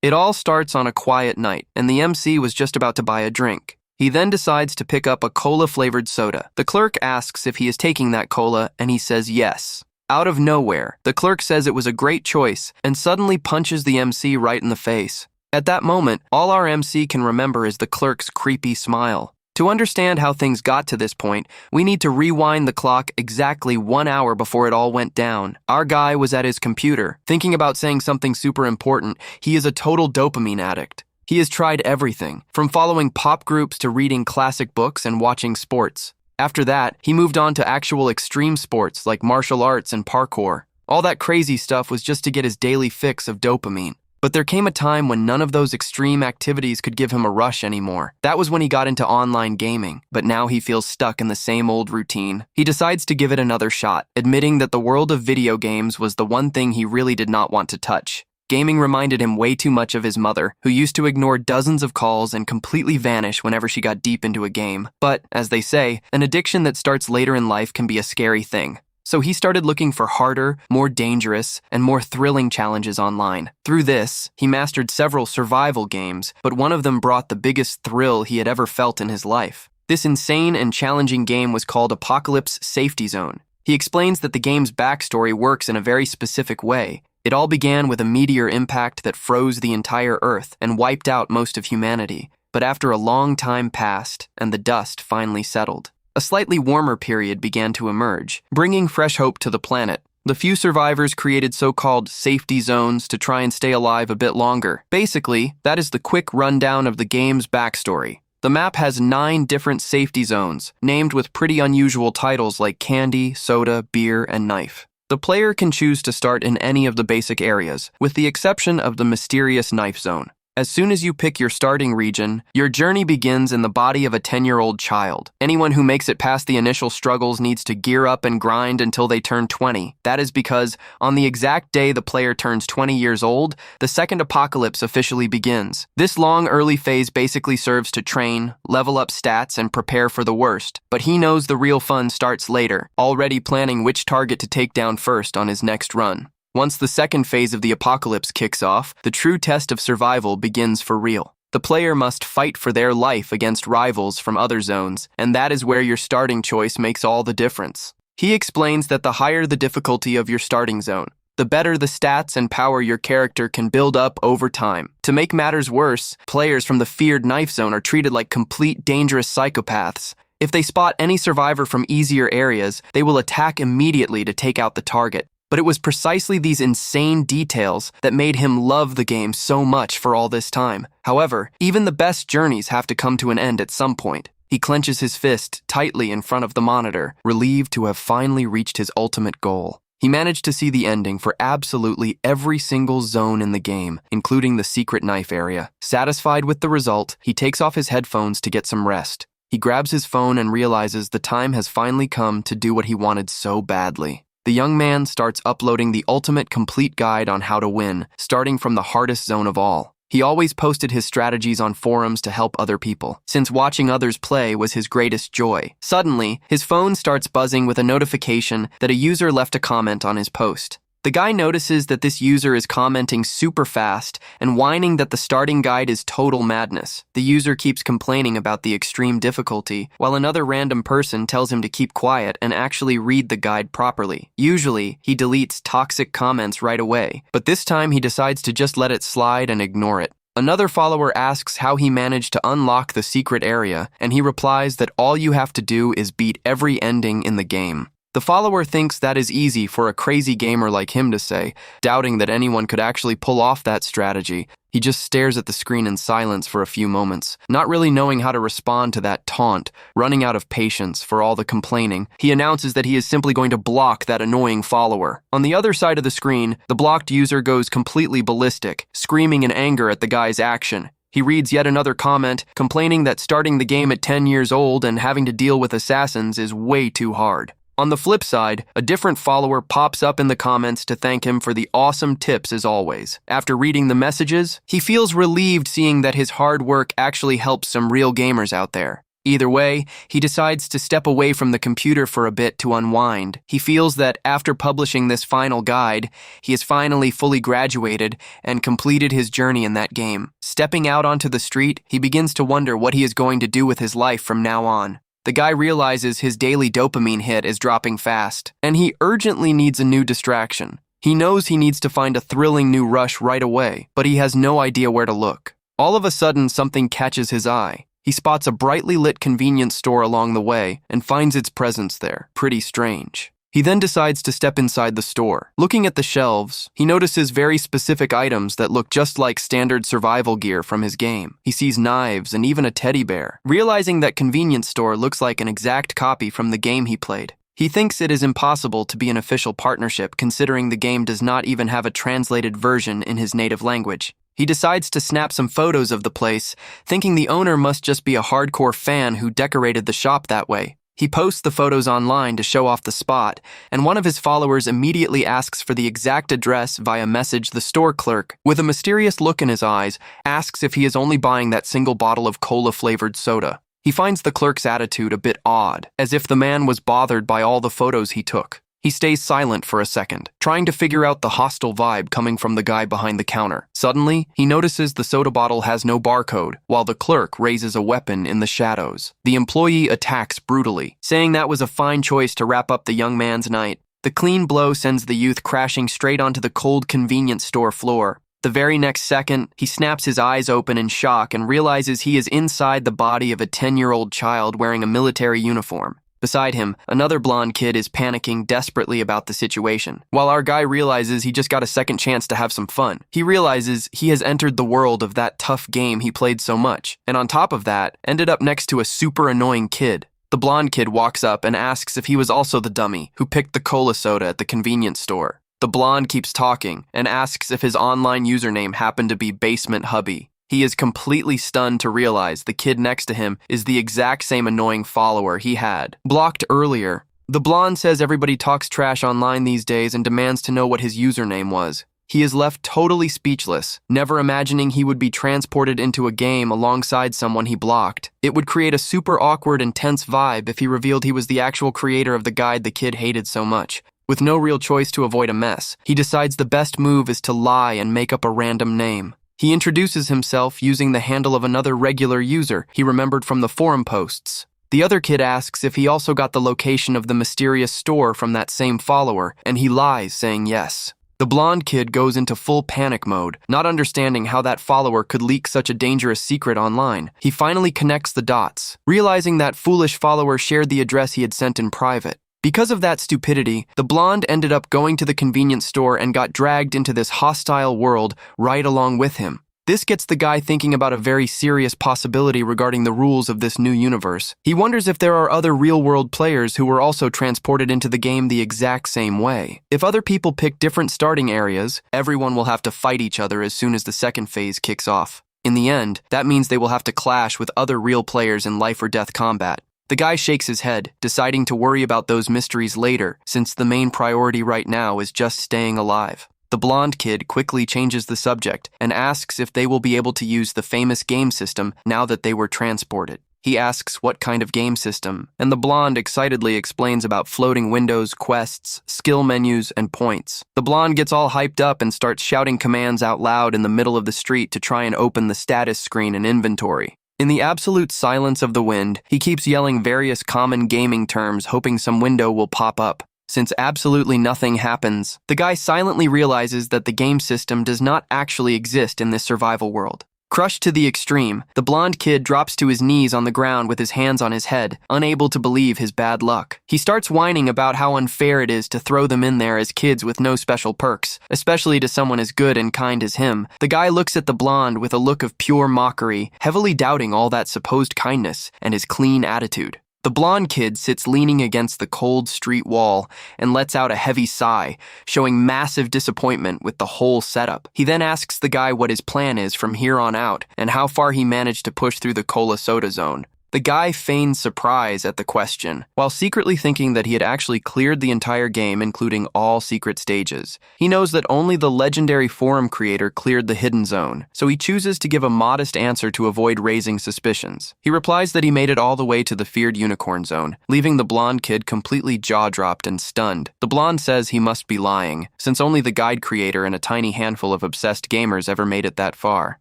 It all starts on a quiet night, and the MC was just about to buy a drink. He then decides to pick up a cola-flavored soda. The clerk asks if he is taking that cola, and he says yes. Out of nowhere, the clerk says it was a great choice and suddenly punches the MC right in the face. At that moment, all our MC can remember is the clerk's creepy smile. To understand how things got to this point, we need to rewind the clock exactly 1 hour before it all went down. Our guy was at his computer, thinking about saying something super important. He is a total dopamine addict. He has tried everything, from following pop groups to reading classic books and watching sports. After that, he moved on to actual extreme sports like martial arts and parkour. All that crazy stuff was just to get his daily fix of dopamine. But there came a time when none of those extreme activities could give him a rush anymore. That was when he got into online gaming, but now he feels stuck in the same old routine. He decides to give it another shot, admitting that the world of video games was the one thing he really did not want to touch. Gaming reminded him way too much of his mother, who used to ignore dozens of calls and completely vanish whenever she got deep into a game. But, as they say, an addiction that starts later in life can be a scary thing. So he started looking for harder, more dangerous, and more thrilling challenges online. Through this, he mastered several survival games, but one of them brought the biggest thrill he had ever felt in his life. This insane and challenging game was called Apocalypse Safety Zone. He explains that the game's backstory works in a very specific way. It all began with a meteor impact that froze the entire Earth and wiped out most of humanity. But after a long time passed, and the dust finally settled, a slightly warmer period began to emerge, bringing fresh hope to the planet. The few survivors created so-called safety zones to try and stay alive a bit longer. Basically, that is the quick rundown of the game's backstory. The map has 9 different safety zones, named with pretty unusual titles like candy, soda, beer, and knife. The player can choose to start in any of the basic areas, with the exception of the mysterious knife zone. As soon as you pick your starting region, your journey begins in the body of a 10-year-old child. Anyone who makes it past the initial struggles needs to gear up and grind until they turn 20. That is because, on the exact day the player turns 20 years old, the second apocalypse officially begins. This long early phase basically serves to train, level up stats, and prepare for the worst. But he knows the real fun starts later, already planning which target to take down first on his next run. Once the second phase of the apocalypse kicks off, the true test of survival begins for real. The player must fight for their life against rivals from other zones, and that is where your starting choice makes all the difference. He explains that the higher the difficulty of your starting zone, the better the stats and power your character can build up over time. To make matters worse, players from the feared knife zone are treated like complete dangerous psychopaths. If they spot any survivor from easier areas, they will attack immediately to take out the target. But it was precisely these insane details that made him love the game so much for all this time. However, even the best journeys have to come to an end at some point. He clenches his fist tightly in front of the monitor, relieved to have finally reached his ultimate goal. He managed to see the ending for absolutely every single zone in the game, including the secret knife area. Satisfied with the result, he takes off his headphones to get some rest. He grabs his phone and realizes the time has finally come to do what he wanted so badly. The young man starts uploading the ultimate complete guide on how to win, starting from the hardest zone of all. He always posted his strategies on forums to help other people, since watching others play was his greatest joy. Suddenly, his phone starts buzzing with a notification that a user left a comment on his post. The guy notices that this user is commenting super fast and whining that the starting guide is total madness. The user keeps complaining about the extreme difficulty, while another random person tells him to keep quiet and actually read the guide properly. Usually, he deletes toxic comments right away, but this time he decides to just let it slide and ignore it. Another follower asks how he managed to unlock the secret area, and he replies that all you have to do is beat every ending in the game. The follower thinks that is easy for a crazy gamer like him to say, doubting that anyone could actually pull off that strategy. He just stares at the screen in silence for a few moments, not really knowing how to respond to that taunt. Running out of patience for all the complaining, he announces that he is simply going to block that annoying follower. On the other side of the screen, the blocked user goes completely ballistic, screaming in anger at the guy's action. He reads yet another comment, complaining that starting the game at 10 years old and having to deal with assassins is way too hard. On the flip side, a different follower pops up in the comments to thank him for the awesome tips as always. After reading the messages, he feels relieved seeing that his hard work actually helps some real gamers out there. Either way, he decides to step away from the computer for a bit to unwind. He feels that after publishing this final guide, he has finally fully graduated and completed his journey in that game. Stepping out onto the street, he begins to wonder what he is going to do with his life from now on. The guy realizes his daily dopamine hit is dropping fast, and he urgently needs a new distraction. He knows he needs to find a thrilling new rush right away, but he has no idea where to look. All of a sudden, something catches his eye. He spots a brightly lit convenience store along the way and finds its presence there. Pretty strange. He then decides to step inside the store. Looking at the shelves, he notices very specific items that look just like standard survival gear from his game. He sees knives and even a teddy bear. Realizing that convenience store looks like an exact copy from the game he played, he thinks it is impossible to be an official partnership considering the game does not even have a translated version in his native language. He decides to snap some photos of the place, thinking the owner must just be a hardcore fan who decorated the shop that way. He posts the photos online to show off the spot, and one of his followers immediately asks for the exact address via message. The store clerk, with a mysterious look in his eyes, asks if he is only buying that single bottle of cola-flavored soda. He finds the clerk's attitude a bit odd, as if the man was bothered by all the photos he took. He stays silent for a second, trying to figure out the hostile vibe coming from the guy behind the counter. Suddenly, he notices the soda bottle has no barcode, while the clerk raises a weapon in the shadows. The employee attacks brutally, saying that was a fine choice to wrap up the young man's night. The clean blow sends the youth crashing straight onto the cold convenience store floor. The very next second, he snaps his eyes open in shock and realizes he is inside the body of a 10-year-old child wearing a military uniform. Beside him, another blonde kid is panicking desperately about the situation. While our guy realizes he just got a second chance to have some fun, he realizes he has entered the world of that tough game he played so much, and on top of that, ended up next to a super annoying kid. The blonde kid walks up and asks if he was also the dummy who picked the cola soda at the convenience store. The blonde keeps talking and asks if his online username happened to be Basement Hubby. He is completely stunned to realize the kid next to him is the exact same annoying follower he had blocked earlier. The blonde says everybody talks trash online these days and demands to know what his username was. He is left totally speechless, never imagining he would be transported into a game alongside someone he blocked. It would create a super awkward and tense vibe if he revealed he was the actual creator of the guide the kid hated so much. With no real choice to avoid a mess, he decides the best move is to lie and make up a random name. He introduces himself using the handle of another regular user he remembered from the forum posts. The other kid asks if he also got the location of the mysterious store from that same follower, and he lies, saying yes. The blonde kid goes into full panic mode, not understanding how that follower could leak such a dangerous secret online. He finally connects the dots, realizing that foolish follower shared the address he had sent in private. Because of that stupidity, the blonde ended up going to the convenience store and got dragged into this hostile world right along with him. This gets the guy thinking about a very serious possibility regarding the rules of this new universe. He wonders if there are other real-world players who were also transported into the game the exact same way. If other people pick different starting areas, everyone will have to fight each other as soon as the second phase kicks off. In the end, that means they will have to clash with other real players in life-or-death combat. The guy shakes his head, deciding to worry about those mysteries later, since the main priority right now is just staying alive. The blonde kid quickly changes the subject and asks if they will be able to use the famous game system now that they were transported. He asks what kind of game system, and the blonde excitedly explains about floating windows, quests, skill menus, and points. The blonde gets all hyped up and starts shouting commands out loud in the middle of the street to try and open the status screen and inventory. In the absolute silence of the wind, he keeps yelling various common gaming terms, hoping some window will pop up. Since absolutely nothing happens, the guy silently realizes that the game system does not actually exist in this survival world. Crushed to the extreme, the blonde kid drops to his knees on the ground with his hands on his head, unable to believe his bad luck. He starts whining about how unfair it is to throw them in there as kids with no special perks, especially to someone as good and kind as him. The guy looks at the blonde with a look of pure mockery, heavily doubting all that supposed kindness and his clean attitude. The blonde kid sits leaning against the cold street wall and lets out a heavy sigh, showing massive disappointment with the whole setup. He then asks the guy what his plan is from here on out and how far he managed to push through the cola soda zone. The guy feigns surprise at the question, while secretly thinking that he had actually cleared the entire game, including all secret stages. He knows that only the legendary forum creator cleared the hidden zone, so he chooses to give a modest answer to avoid raising suspicions. He replies that he made it all the way to the feared unicorn zone, leaving the blonde kid completely jaw-dropped and stunned. The blonde says he must be lying, since only the guide creator and a tiny handful of obsessed gamers ever made it that far.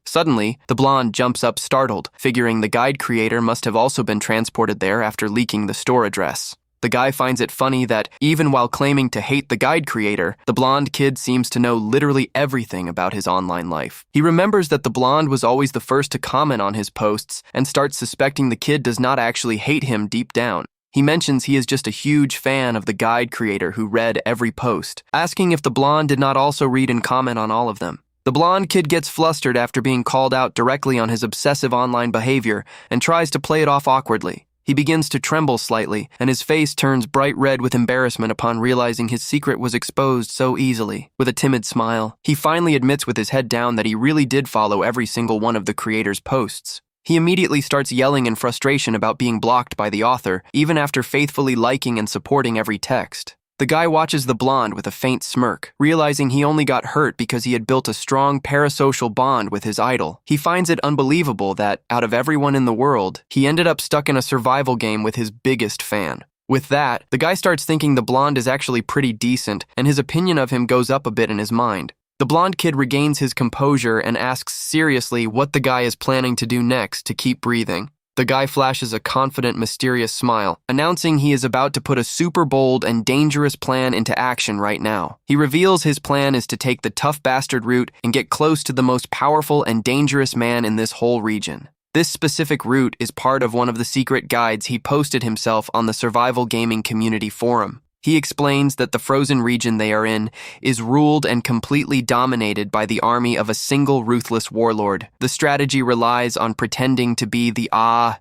Suddenly, the blonde jumps up startled, figuring the guide creator must have also been transported there after leaking the store address. The guy finds it funny that, even while claiming to hate the guide creator, the blonde kid seems to know literally everything about his online life. He remembers that the blonde was always the first to comment on his posts and starts suspecting the kid does not actually hate him deep down. He mentions he is just a huge fan of the guide creator who read every post, asking if the blonde did not also read and comment on all of them. The blonde kid gets flustered after being called out directly on his obsessive online behavior and tries to play it off awkwardly. He begins to tremble slightly, and his face turns bright red with embarrassment upon realizing his secret was exposed so easily. With a timid smile, he finally admits with his head down that he really did follow every single one of the creator's posts. He immediately starts yelling in frustration about being blocked by the author, even after faithfully liking and supporting every text. The guy watches the blonde with a faint smirk, realizing he only got hurt because he had built a strong parasocial bond with his idol. He finds it unbelievable that, out of everyone in the world, he ended up stuck in a survival game with his biggest fan. With that, the guy starts thinking the blonde is actually pretty decent, and his opinion of him goes up a bit in his mind. The blonde kid regains his composure and asks seriously what the guy is planning to do next to keep breathing. The guy flashes a confident, mysterious smile, announcing he is about to put a super bold and dangerous plan into action right now. He reveals his plan is to take the tough bastard route and get close to the most powerful and dangerous man in this whole region. This specific route is part of one of the secret guides he posted himself on the survival gaming community forum. He explains that the frozen region they are in is ruled and completely dominated by the army of a single ruthless warlord. The strategy relies on pretending to be the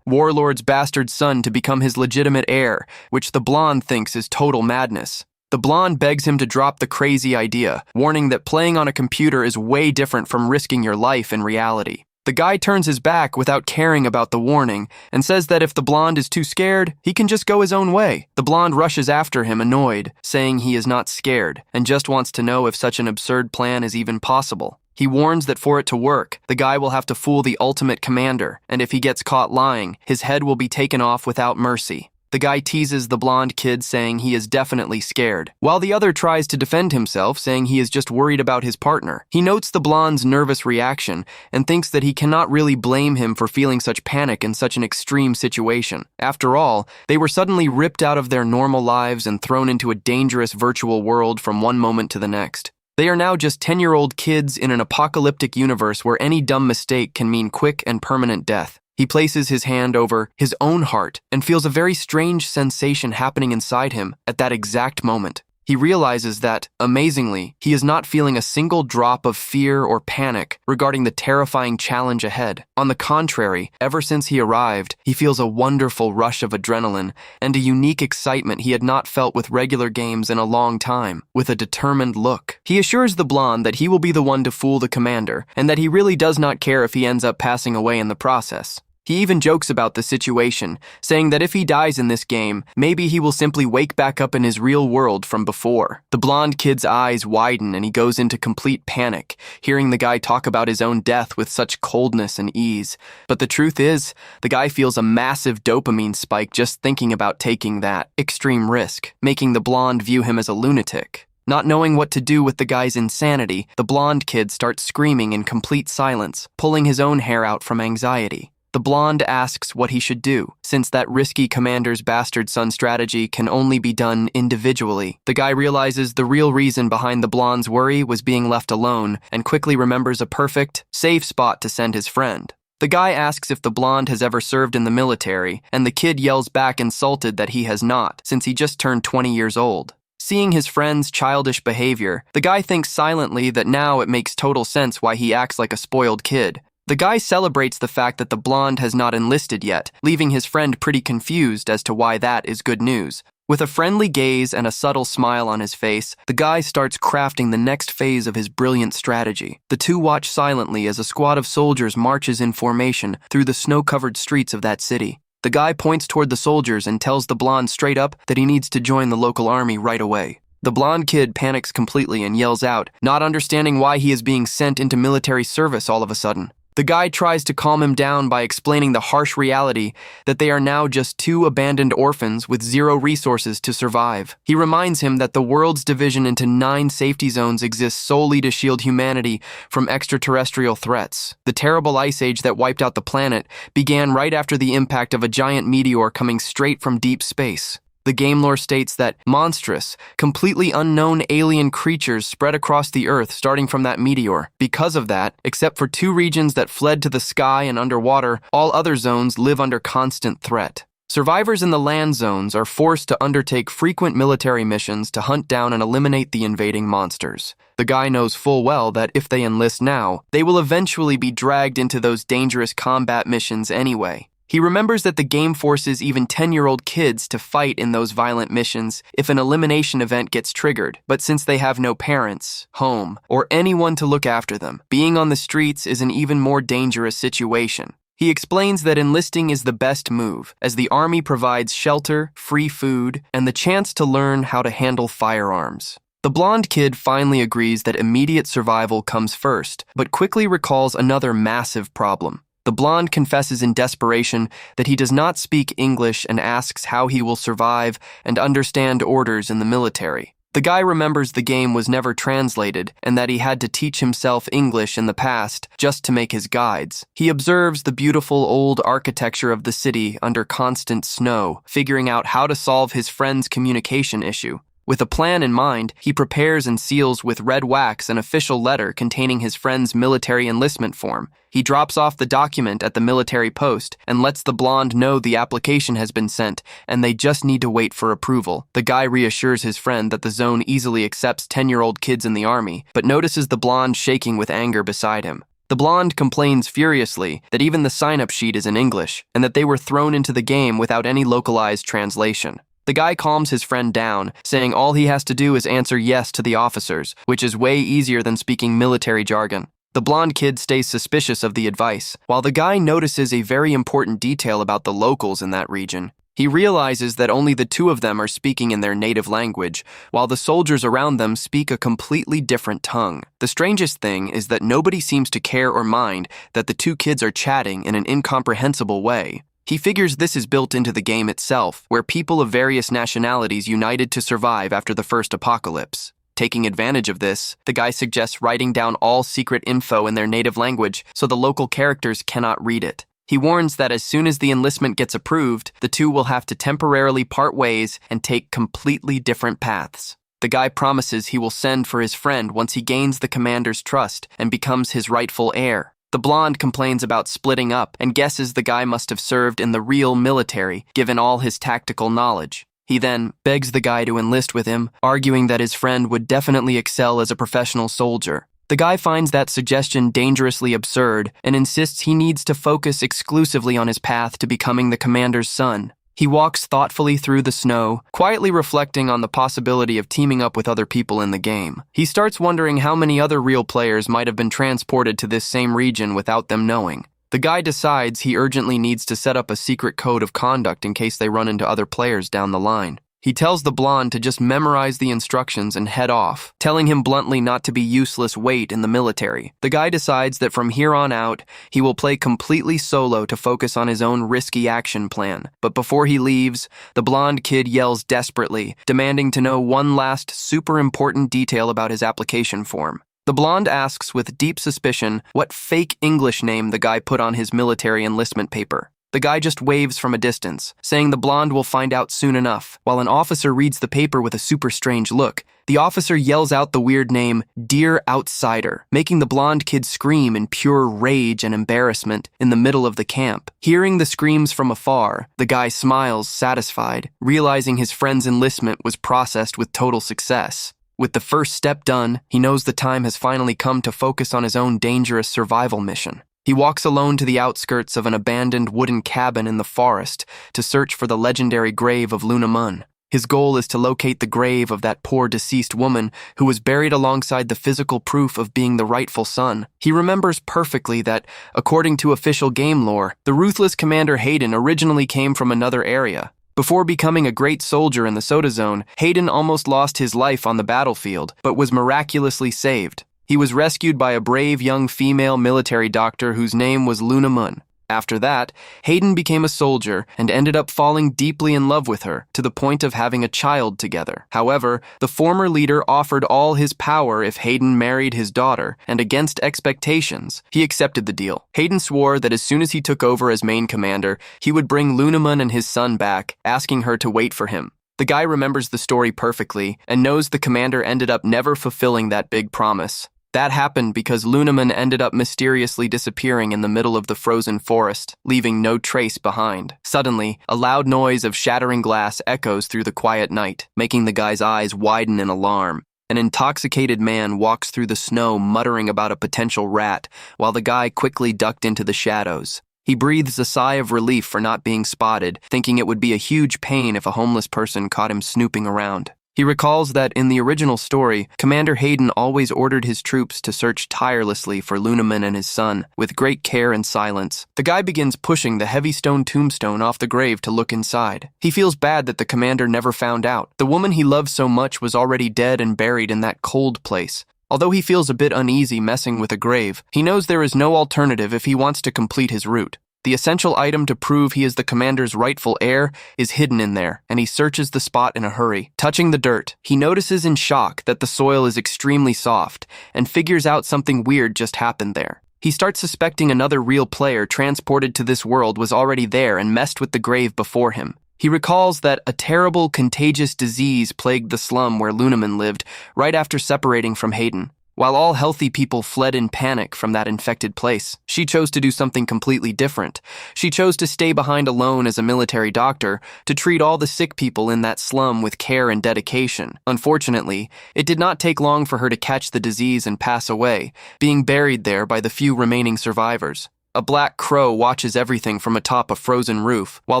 warlord's bastard son to become his legitimate heir, which the blonde thinks is total madness. The blonde begs him to drop the crazy idea, warning that playing on a computer is way different from risking your life in reality. The guy turns his back without caring about the warning and says that if the blonde is too scared, he can just go his own way. The blonde rushes after him annoyed, saying he is not scared and just wants to know if such an absurd plan is even possible. He warns that for it to work, the guy will have to fool the ultimate commander, and if he gets caught lying, his head will be taken off without mercy. The guy teases the blonde kid, saying he is definitely scared, while the other tries to defend himself, saying he is just worried about his partner. He notes the blonde's nervous reaction and thinks that he cannot really blame him for feeling such panic in such an extreme situation. After all, they were suddenly ripped out of their normal lives and thrown into a dangerous virtual world from one moment to the next. They are now just 10-year-old kids in an apocalyptic universe where any dumb mistake can mean quick and permanent death. He places his hand over his own heart and feels a very strange sensation happening inside him at that exact moment. He realizes that, amazingly, he is not feeling a single drop of fear or panic regarding the terrifying challenge ahead. On the contrary, ever since he arrived, he feels a wonderful rush of adrenaline and a unique excitement he had not felt with regular games in a long time. With a determined look, he assures the blonde that he will be the one to fool the commander and that he really does not care if he ends up passing away in the process. He even jokes about the situation, saying that if he dies in this game, maybe he will simply wake back up in his real world from before. The blonde kid's eyes widen and he goes into complete panic, hearing the guy talk about his own death with such coldness and ease. But the truth is, the guy feels a massive dopamine spike just thinking about taking that extreme risk, making the blonde view him as a lunatic. Not knowing what to do with the guy's insanity, the blonde kid starts screaming in complete silence, pulling his own hair out from anxiety. The blonde asks what he should do, since that risky commander's bastard son strategy can only be done individually. The guy realizes the real reason behind the blonde's worry was being left alone, and quickly remembers a perfect, safe spot to send his friend. The guy asks if the blonde has ever served in the military, and the kid yells back insulted that he has not, since he just turned 20 years old. Seeing his friend's childish behavior, the guy thinks silently that now it makes total sense why he acts like a spoiled kid. The guy celebrates the fact that the blonde has not enlisted yet, leaving his friend pretty confused as to why that is good news. With a friendly gaze and a subtle smile on his face, the guy starts crafting the next phase of his brilliant strategy. The two watch silently as a squad of soldiers marches in formation through the snow-covered streets of that city. The guy points toward the soldiers and tells the blonde straight up that he needs to join the local army right away. The blonde kid panics completely and yells out, not understanding why he is being sent into military service all of a sudden. The guy tries to calm him down by explaining the harsh reality that they are now just two abandoned orphans with zero resources to survive. He reminds him that the world's division into 9 safety zones exists solely to shield humanity from extraterrestrial threats. The terrible ice age that wiped out the planet began right after the impact of a giant meteor coming straight from deep space. The game lore states that monstrous, completely unknown alien creatures spread across the Earth starting from that meteor. Because of that, except for 2 regions that fled to the sky and underwater, all other zones live under constant threat. Survivors in the land zones are forced to undertake frequent military missions to hunt down and eliminate the invading monsters. The guy knows full well that if they enlist now, they will eventually be dragged into those dangerous combat missions anyway. He remembers that the game forces even 10-year-old kids to fight in those violent missions if an elimination event gets triggered, but since they have no parents, home, or anyone to look after them, being on the streets is an even more dangerous situation. He explains that enlisting is the best move, as the army provides shelter, free food, and the chance to learn how to handle firearms. The blonde kid finally agrees that immediate survival comes first, but quickly recalls another massive problem. The blonde confesses in desperation that he does not speak English and asks how he will survive and understand orders in the military. The guy remembers the game was never translated and that he had to teach himself English in the past just to make his guides. He observes the beautiful old architecture of the city under constant snow, figuring out how to solve his friend's communication issue. With a plan in mind, he prepares and seals with red wax an official letter containing his friend's military enlistment form. He drops off the document at the military post and lets the blonde know the application has been sent and they just need to wait for approval. The guy reassures his friend that the zone easily accepts 10-year-old kids in the army, but notices the blonde shaking with anger beside him. The blonde complains furiously that even the sign-up sheet is in English and that they were thrown into the game without any localized translation. The guy calms his friend down, saying all he has to do is answer yes to the officers, which is way easier than speaking military jargon. The blonde kid stays suspicious of the advice, while the guy notices a very important detail about the locals in that region. He realizes that only the 2 of them are speaking in their native language, while the soldiers around them speak a completely different tongue. The strangest thing is that nobody seems to care or mind that the 2 kids are chatting in an incomprehensible way. He figures this is built into the game itself, where people of various nationalities united to survive after the first apocalypse. Taking advantage of this, the guy suggests writing down all secret info in their native language so the local characters cannot read it. He warns that as soon as the enlistment gets approved, the 2 will have to temporarily part ways and take completely different paths. The guy promises he will send for his friend once he gains the commander's trust and becomes his rightful heir. The blonde complains about splitting up and guesses the guy must have served in the real military, given all his tactical knowledge. He then begs the guy to enlist with him, arguing that his friend would definitely excel as a professional soldier. The guy finds that suggestion dangerously absurd and insists he needs to focus exclusively on his path to becoming the commander's son. He walks thoughtfully through the snow, quietly reflecting on the possibility of teaming up with other people in the game. He starts wondering how many other real players might have been transported to this same region without them knowing. The guy decides he urgently needs to set up a secret code of conduct in case they run into other players down the line. He tells the blonde to just memorize the instructions and head off, telling him bluntly not to be useless weight in the military. The guy decides that from here on out, he will play completely solo to focus on his own risky action plan. But before he leaves, the blonde kid yells desperately, demanding to know one last super important detail about his application form. The blonde asks with deep suspicion what fake English name the guy put on his military enlistment paper. The guy just waves from a distance, saying the blonde will find out soon enough, while an officer reads the paper with a super strange look. The officer yells out the weird name, Dear Outsider, making the blonde kid scream in pure rage and embarrassment in the middle of the camp. Hearing the screams from afar, the guy smiles, satisfied, realizing his friend's enlistment was processed with total success. With the first step done, he knows the time has finally come to focus on his own dangerous survival mission. He walks alone to the outskirts of an abandoned wooden cabin in the forest to search for the legendary grave of Luna Mun. His goal is to locate the grave of that poor deceased woman who was buried alongside the physical proof of being the rightful son. He remembers perfectly that, according to official game lore, the ruthless Commander Hayden originally came from another area. Before becoming a great soldier in the Soda Zone, Hayden almost lost his life on the battlefield, but was miraculously saved. He was rescued by a brave young female military doctor whose name was Luna Moon. After that, Hayden became a soldier and ended up falling deeply in love with her, to the point of having a child together. However, the former leader offered all his power if Hayden married his daughter, and against expectations, he accepted the deal. Hayden swore that as soon as he took over as main commander, he would bring Lunamun and his son back, asking her to wait for him. The guy remembers the story perfectly and knows the commander ended up never fulfilling that big promise. That happened because Lunaman ended up mysteriously disappearing in the middle of the frozen forest, leaving no trace behind. Suddenly, a loud noise of shattering glass echoes through the quiet night, making the guy's eyes widen in alarm. An intoxicated man walks through the snow muttering about a potential rat, while the guy quickly ducked into the shadows. He breathes a sigh of relief for not being spotted, thinking it would be a huge pain if a homeless person caught him snooping around. He recalls that in the original story, Commander Hayden always ordered his troops to search tirelessly for Lunaman and his son, with great care and silence. The guy begins pushing the heavy stone tombstone off the grave to look inside. He feels bad that the commander never found out. The woman he loved so much was already dead and buried in that cold place. Although he feels a bit uneasy messing with a grave, he knows there is no alternative if he wants to complete his route. The essential item to prove he is the commander's rightful heir is hidden in there, and he searches the spot in a hurry. Touching the dirt, he notices in shock that the soil is extremely soft, and figures out something weird just happened there. He starts suspecting another real player transported to this world was already there and messed with the grave before him. He recalls that a terrible, contagious disease plagued the slum where Lunaman lived right after separating from Hayden. While all healthy people fled in panic from that infected place, she chose to do something completely different. She chose to stay behind alone as a military doctor to treat all the sick people in that slum with care and dedication. Unfortunately, it did not take long for her to catch the disease and pass away, being buried there by the few remaining survivors. A black crow watches everything from atop a frozen roof, while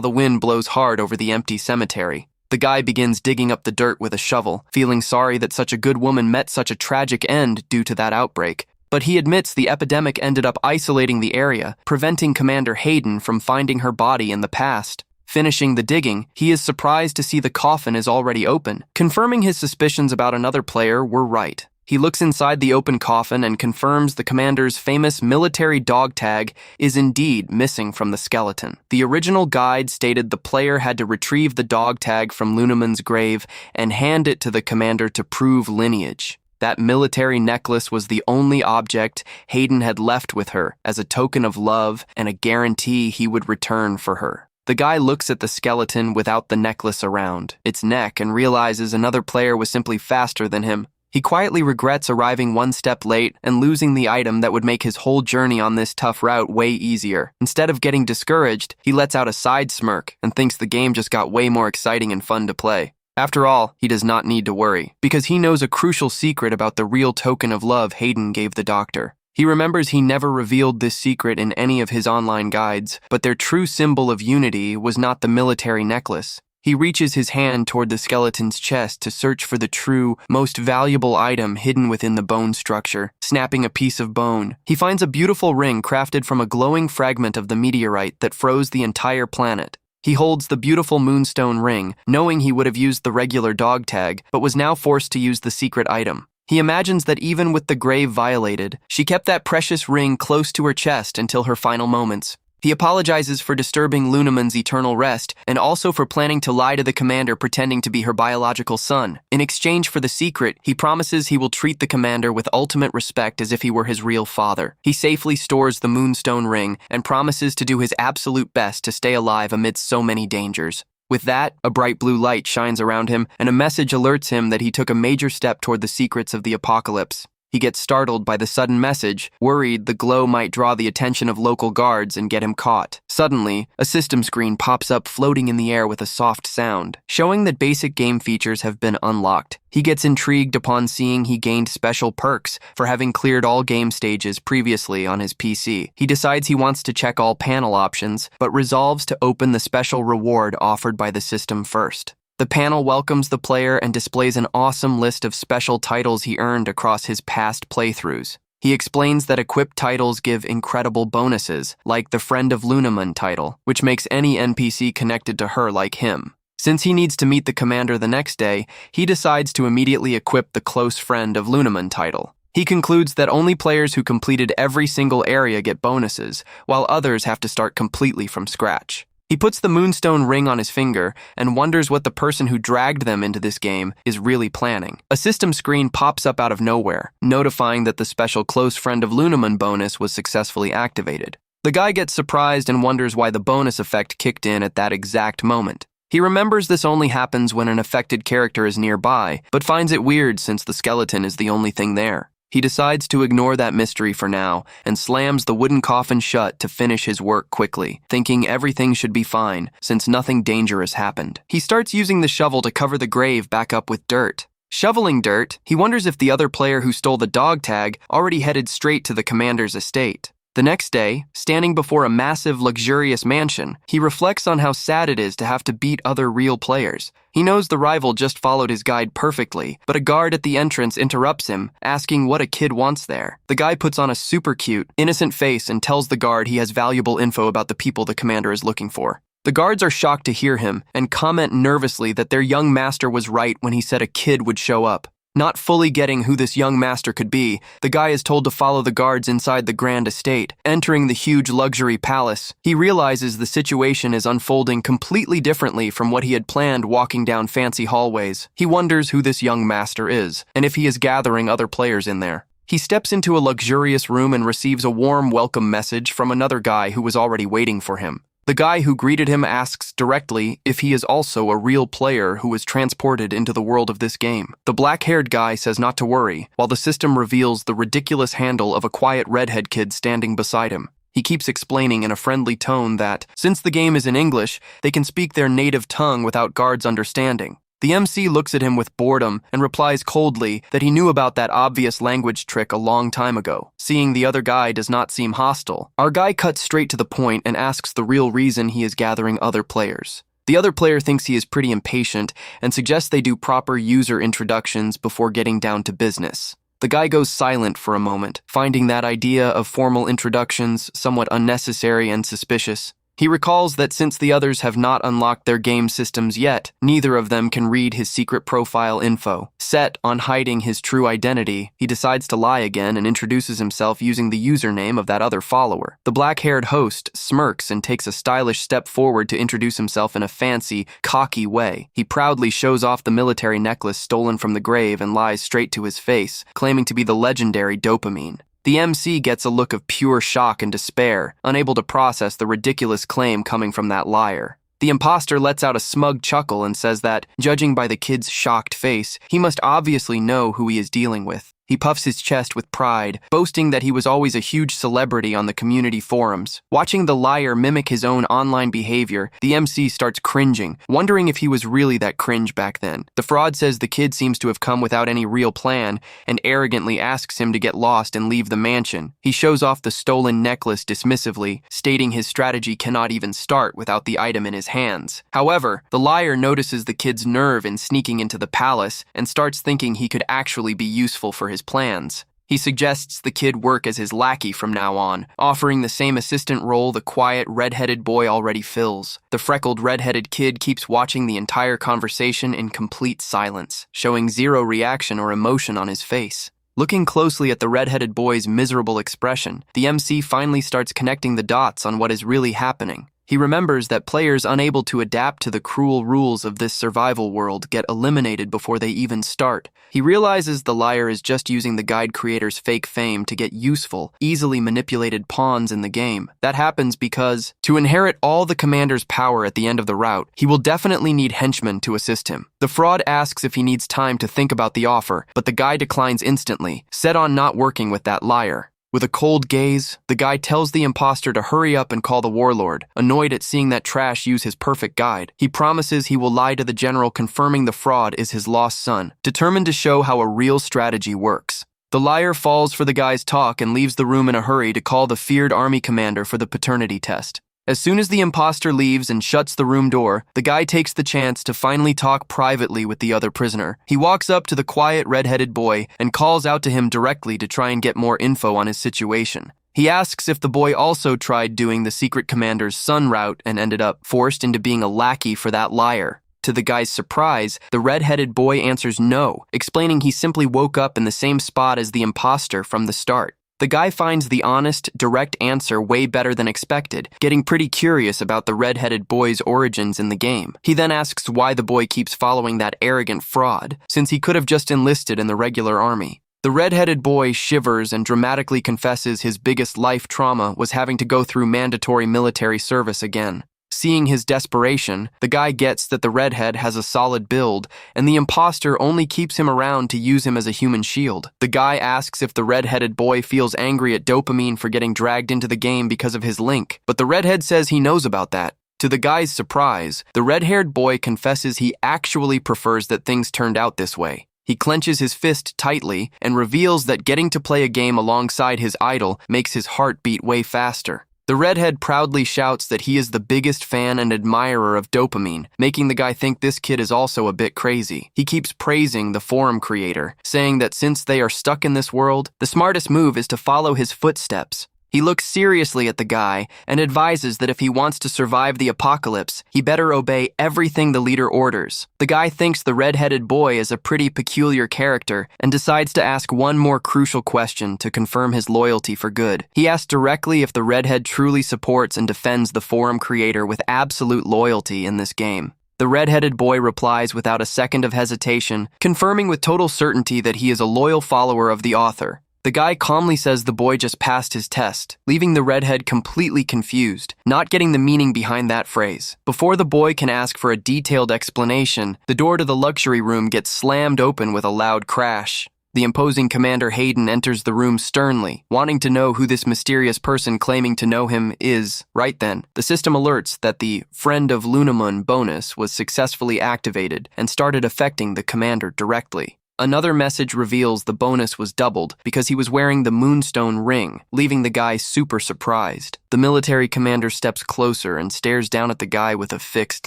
the wind blows hard over the empty cemetery. The guy begins digging up the dirt with a shovel, feeling sorry that such a good woman met such a tragic end due to that outbreak. But he admits the epidemic ended up isolating the area, preventing Commander Hayden from finding her body in the past. Finishing the digging, he is surprised to see the coffin is already open, confirming his suspicions about another player were right. He looks inside the open coffin and confirms the commander's famous military dog tag is indeed missing from the skeleton. The original guide stated the player had to retrieve the dog tag from Lunaman's grave and hand it to the commander to prove lineage. That military necklace was the only object Hayden had left with her as a token of love and a guarantee he would return for her. The guy looks at the skeleton without the necklace around its neck and realizes another player was simply faster than him. He quietly regrets arriving one step late and losing the item that would make his whole journey on this tough route way easier. Instead of getting discouraged, he lets out a side smirk and thinks the game just got way more exciting and fun to play. After all, he does not need to worry, because he knows a crucial secret about the real token of love Hayden gave the doctor. He remembers he never revealed this secret in any of his online guides, but their true symbol of unity was not the military necklace. He reaches his hand toward the skeleton's chest to search for the true, most valuable item hidden within the bone structure. Snapping a piece of bone, he finds a beautiful ring crafted from a glowing fragment of the meteorite that froze the entire planet. He holds the beautiful moonstone ring, knowing he would have used the regular dog tag, but was now forced to use the secret item. He imagines that even with the grave violated, she kept that precious ring close to her chest until her final moments. He apologizes for disturbing Lunaman's eternal rest and also for planning to lie to the commander pretending to be her biological son. In exchange for the secret, he promises he will treat the commander with ultimate respect as if he were his real father. He safely stores the moonstone ring and promises to do his absolute best to stay alive amidst so many dangers. With that, a bright blue light shines around him and a message alerts him that he took a major step toward the secrets of the apocalypse. He gets startled by the sudden message, worried the glow might draw the attention of local guards and get him caught. Suddenly, a system screen pops up floating in the air with a soft sound, showing that basic game features have been unlocked. He gets intrigued upon seeing he gained special perks for having cleared all game stages previously on his PC. He decides he wants to check all panel options, but resolves to open the special reward offered by the system first. The panel welcomes the player and displays an awesome list of special titles he earned across his past playthroughs. He explains that equipped titles give incredible bonuses, like the Friend of Lunaman title, which makes any NPC connected to her like him. Since he needs to meet the commander the next day, he decides to immediately equip the Close Friend of Lunaman title. He concludes that only players who completed every single area get bonuses, while others have to start completely from scratch. He puts the Moonstone ring on his finger and wonders what the person who dragged them into this game is really planning. A system screen pops up out of nowhere, notifying that the special Close Friend of Lunaman bonus was successfully activated. The guy gets surprised and wonders why the bonus effect kicked in at that exact moment. He remembers this only happens when an affected character is nearby, but finds it weird since the skeleton is the only thing there. He decides to ignore that mystery for now and slams the wooden coffin shut to finish his work quickly, thinking everything should be fine since nothing dangerous happened. He starts using the shovel to cover the grave back up with dirt. Shoveling dirt, he wonders if the other player who stole the dog tag already headed straight to the commander's estate. The next day, standing before a massive, luxurious mansion, he reflects on how sad it is to have to beat other real players. He knows the rival just followed his guide perfectly, but a guard at the entrance interrupts him, asking what a kid wants there. The guy puts on a super cute, innocent face and tells the guard he has valuable info about the people the commander is looking for. The guards are shocked to hear him and comment nervously that their young master was right when he said a kid would show up. Not fully getting who this young master could be, the guy is told to follow the guards inside the grand estate. Entering the huge luxury palace, he realizes the situation is unfolding completely differently from what he had planned walking down fancy hallways. He wonders who this young master is, and if he is gathering other players in there. He steps into a luxurious room and receives a warm welcome message from another guy who was already waiting for him. The guy who greeted him asks directly if he is also a real player who was transported into the world of this game. The black-haired guy says not to worry, while the system reveals the ridiculous handle of a quiet redhead kid standing beside him. He keeps explaining in a friendly tone that, since the game is in English, they can speak their native tongue without guards understanding. The MC looks at him with boredom and replies coldly that he knew about that obvious language trick a long time ago. Seeing the other guy does not seem hostile, our guy cuts straight to the point and asks the real reason he is gathering other players. The other player thinks he is pretty impatient and suggests they do proper user introductions before getting down to business. The guy goes silent for a moment, finding that idea of formal introductions somewhat unnecessary and suspicious. He recalls that since the others have not unlocked their game systems yet, neither of them can read his secret profile info. Set on hiding his true identity, he decides to lie again and introduces himself using the username of that other follower. The black-haired host smirks and takes a stylish step forward to introduce himself in a fancy, cocky way. He proudly shows off the military necklace stolen from the grave and lies straight to his face, claiming to be the legendary Dopamine. The MC gets a look of pure shock and despair, unable to process the ridiculous claim coming from that liar. The imposter lets out a smug chuckle and says that, judging by the kid's shocked face, he must obviously know who he is dealing with. He puffs his chest with pride, boasting that he was always a huge celebrity on the community forums. Watching the liar mimic his own online behavior, the MC starts cringing, wondering if he was really that cringe back then. The fraud says the kid seems to have come without any real plan and arrogantly asks him to get lost and leave the mansion. He shows off the stolen necklace dismissively, stating his strategy cannot even start without the item in his hands. However, the liar notices the kid's nerve in sneaking into the palace and starts thinking he could actually be useful for his plans. He suggests the kid work as his lackey from now on, offering the same assistant role the quiet, red-headed boy already fills. The freckled, red-headed kid keeps watching the entire conversation in complete silence, showing zero reaction or emotion on his face. Looking closely at the red-headed boy's miserable expression, the MC finally starts connecting the dots on what is really happening. He remembers that players unable to adapt to the cruel rules of this survival world get eliminated before they even start. He realizes the liar is just using the guide creator's fake fame to get useful, easily manipulated pawns in the game. That happens because, to inherit all the commander's power at the end of the route, he will definitely need henchmen to assist him. The fraud asks if he needs time to think about the offer, but the guy declines instantly, set on not working with that liar. With a cold gaze, the guy tells the imposter to hurry up and call the warlord, annoyed at seeing that trash use his perfect guide. He promises he will lie to the general, confirming the fraud is his lost son, determined to show how a real strategy works. The liar falls for the guy's talk and leaves the room in a hurry to call the feared army commander for the paternity test. As soon as the imposter leaves and shuts the room door, the guy takes the chance to finally talk privately with the other prisoner. He walks up to the quiet red-headed boy and calls out to him directly to try and get more info on his situation. He asks if the boy also tried doing the secret commander's son route and ended up forced into being a lackey for that liar. To the guy's surprise, the red-headed boy answers no, explaining he simply woke up in the same spot as the imposter from the start. The guy finds the honest, direct answer way better than expected, getting pretty curious about the red-headed boy's origins in the game. He then asks why the boy keeps following that arrogant fraud, since he could have just enlisted in the regular army. The red-headed boy shivers and dramatically confesses his biggest life trauma was having to go through mandatory military service again. Seeing his desperation, the guy gets that the redhead has a solid build, and the imposter only keeps him around to use him as a human shield. The guy asks if the red-headed boy feels angry at Dopamine for getting dragged into the game because of his link, but the redhead says he knows about that. To the guy's surprise, the red-haired boy confesses he actually prefers that things turned out this way. He clenches his fist tightly and reveals that getting to play a game alongside his idol makes his heart beat way faster. The redhead proudly shouts that he is the biggest fan and admirer of Dopamine, making the guy think this kid is also a bit crazy. He keeps praising the forum creator, saying that since they are stuck in this world, the smartest move is to follow his footsteps. He looks seriously at the guy and advises that if he wants to survive the apocalypse, he better obey everything the leader orders. The guy thinks the red-headed boy is a pretty peculiar character and decides to ask one more crucial question to confirm his loyalty for good. He asks directly if the redhead truly supports and defends the forum creator with absolute loyalty in this game. The red-headed boy replies without a second of hesitation, confirming with total certainty that he is a loyal follower of the author. The guy calmly says the boy just passed his test, leaving the redhead completely confused, not getting the meaning behind that phrase. Before the boy can ask for a detailed explanation, the door to the luxury room gets slammed open with a loud crash. The imposing Commander Hayden enters the room sternly, wanting to know who this mysterious person claiming to know him is. Right then, the system alerts that the Friend of Lunamun bonus was successfully activated and started affecting the commander directly. Another message reveals the bonus was doubled because he was wearing the Moonstone ring, leaving the guy super surprised. The military commander steps closer and stares down at the guy with a fixed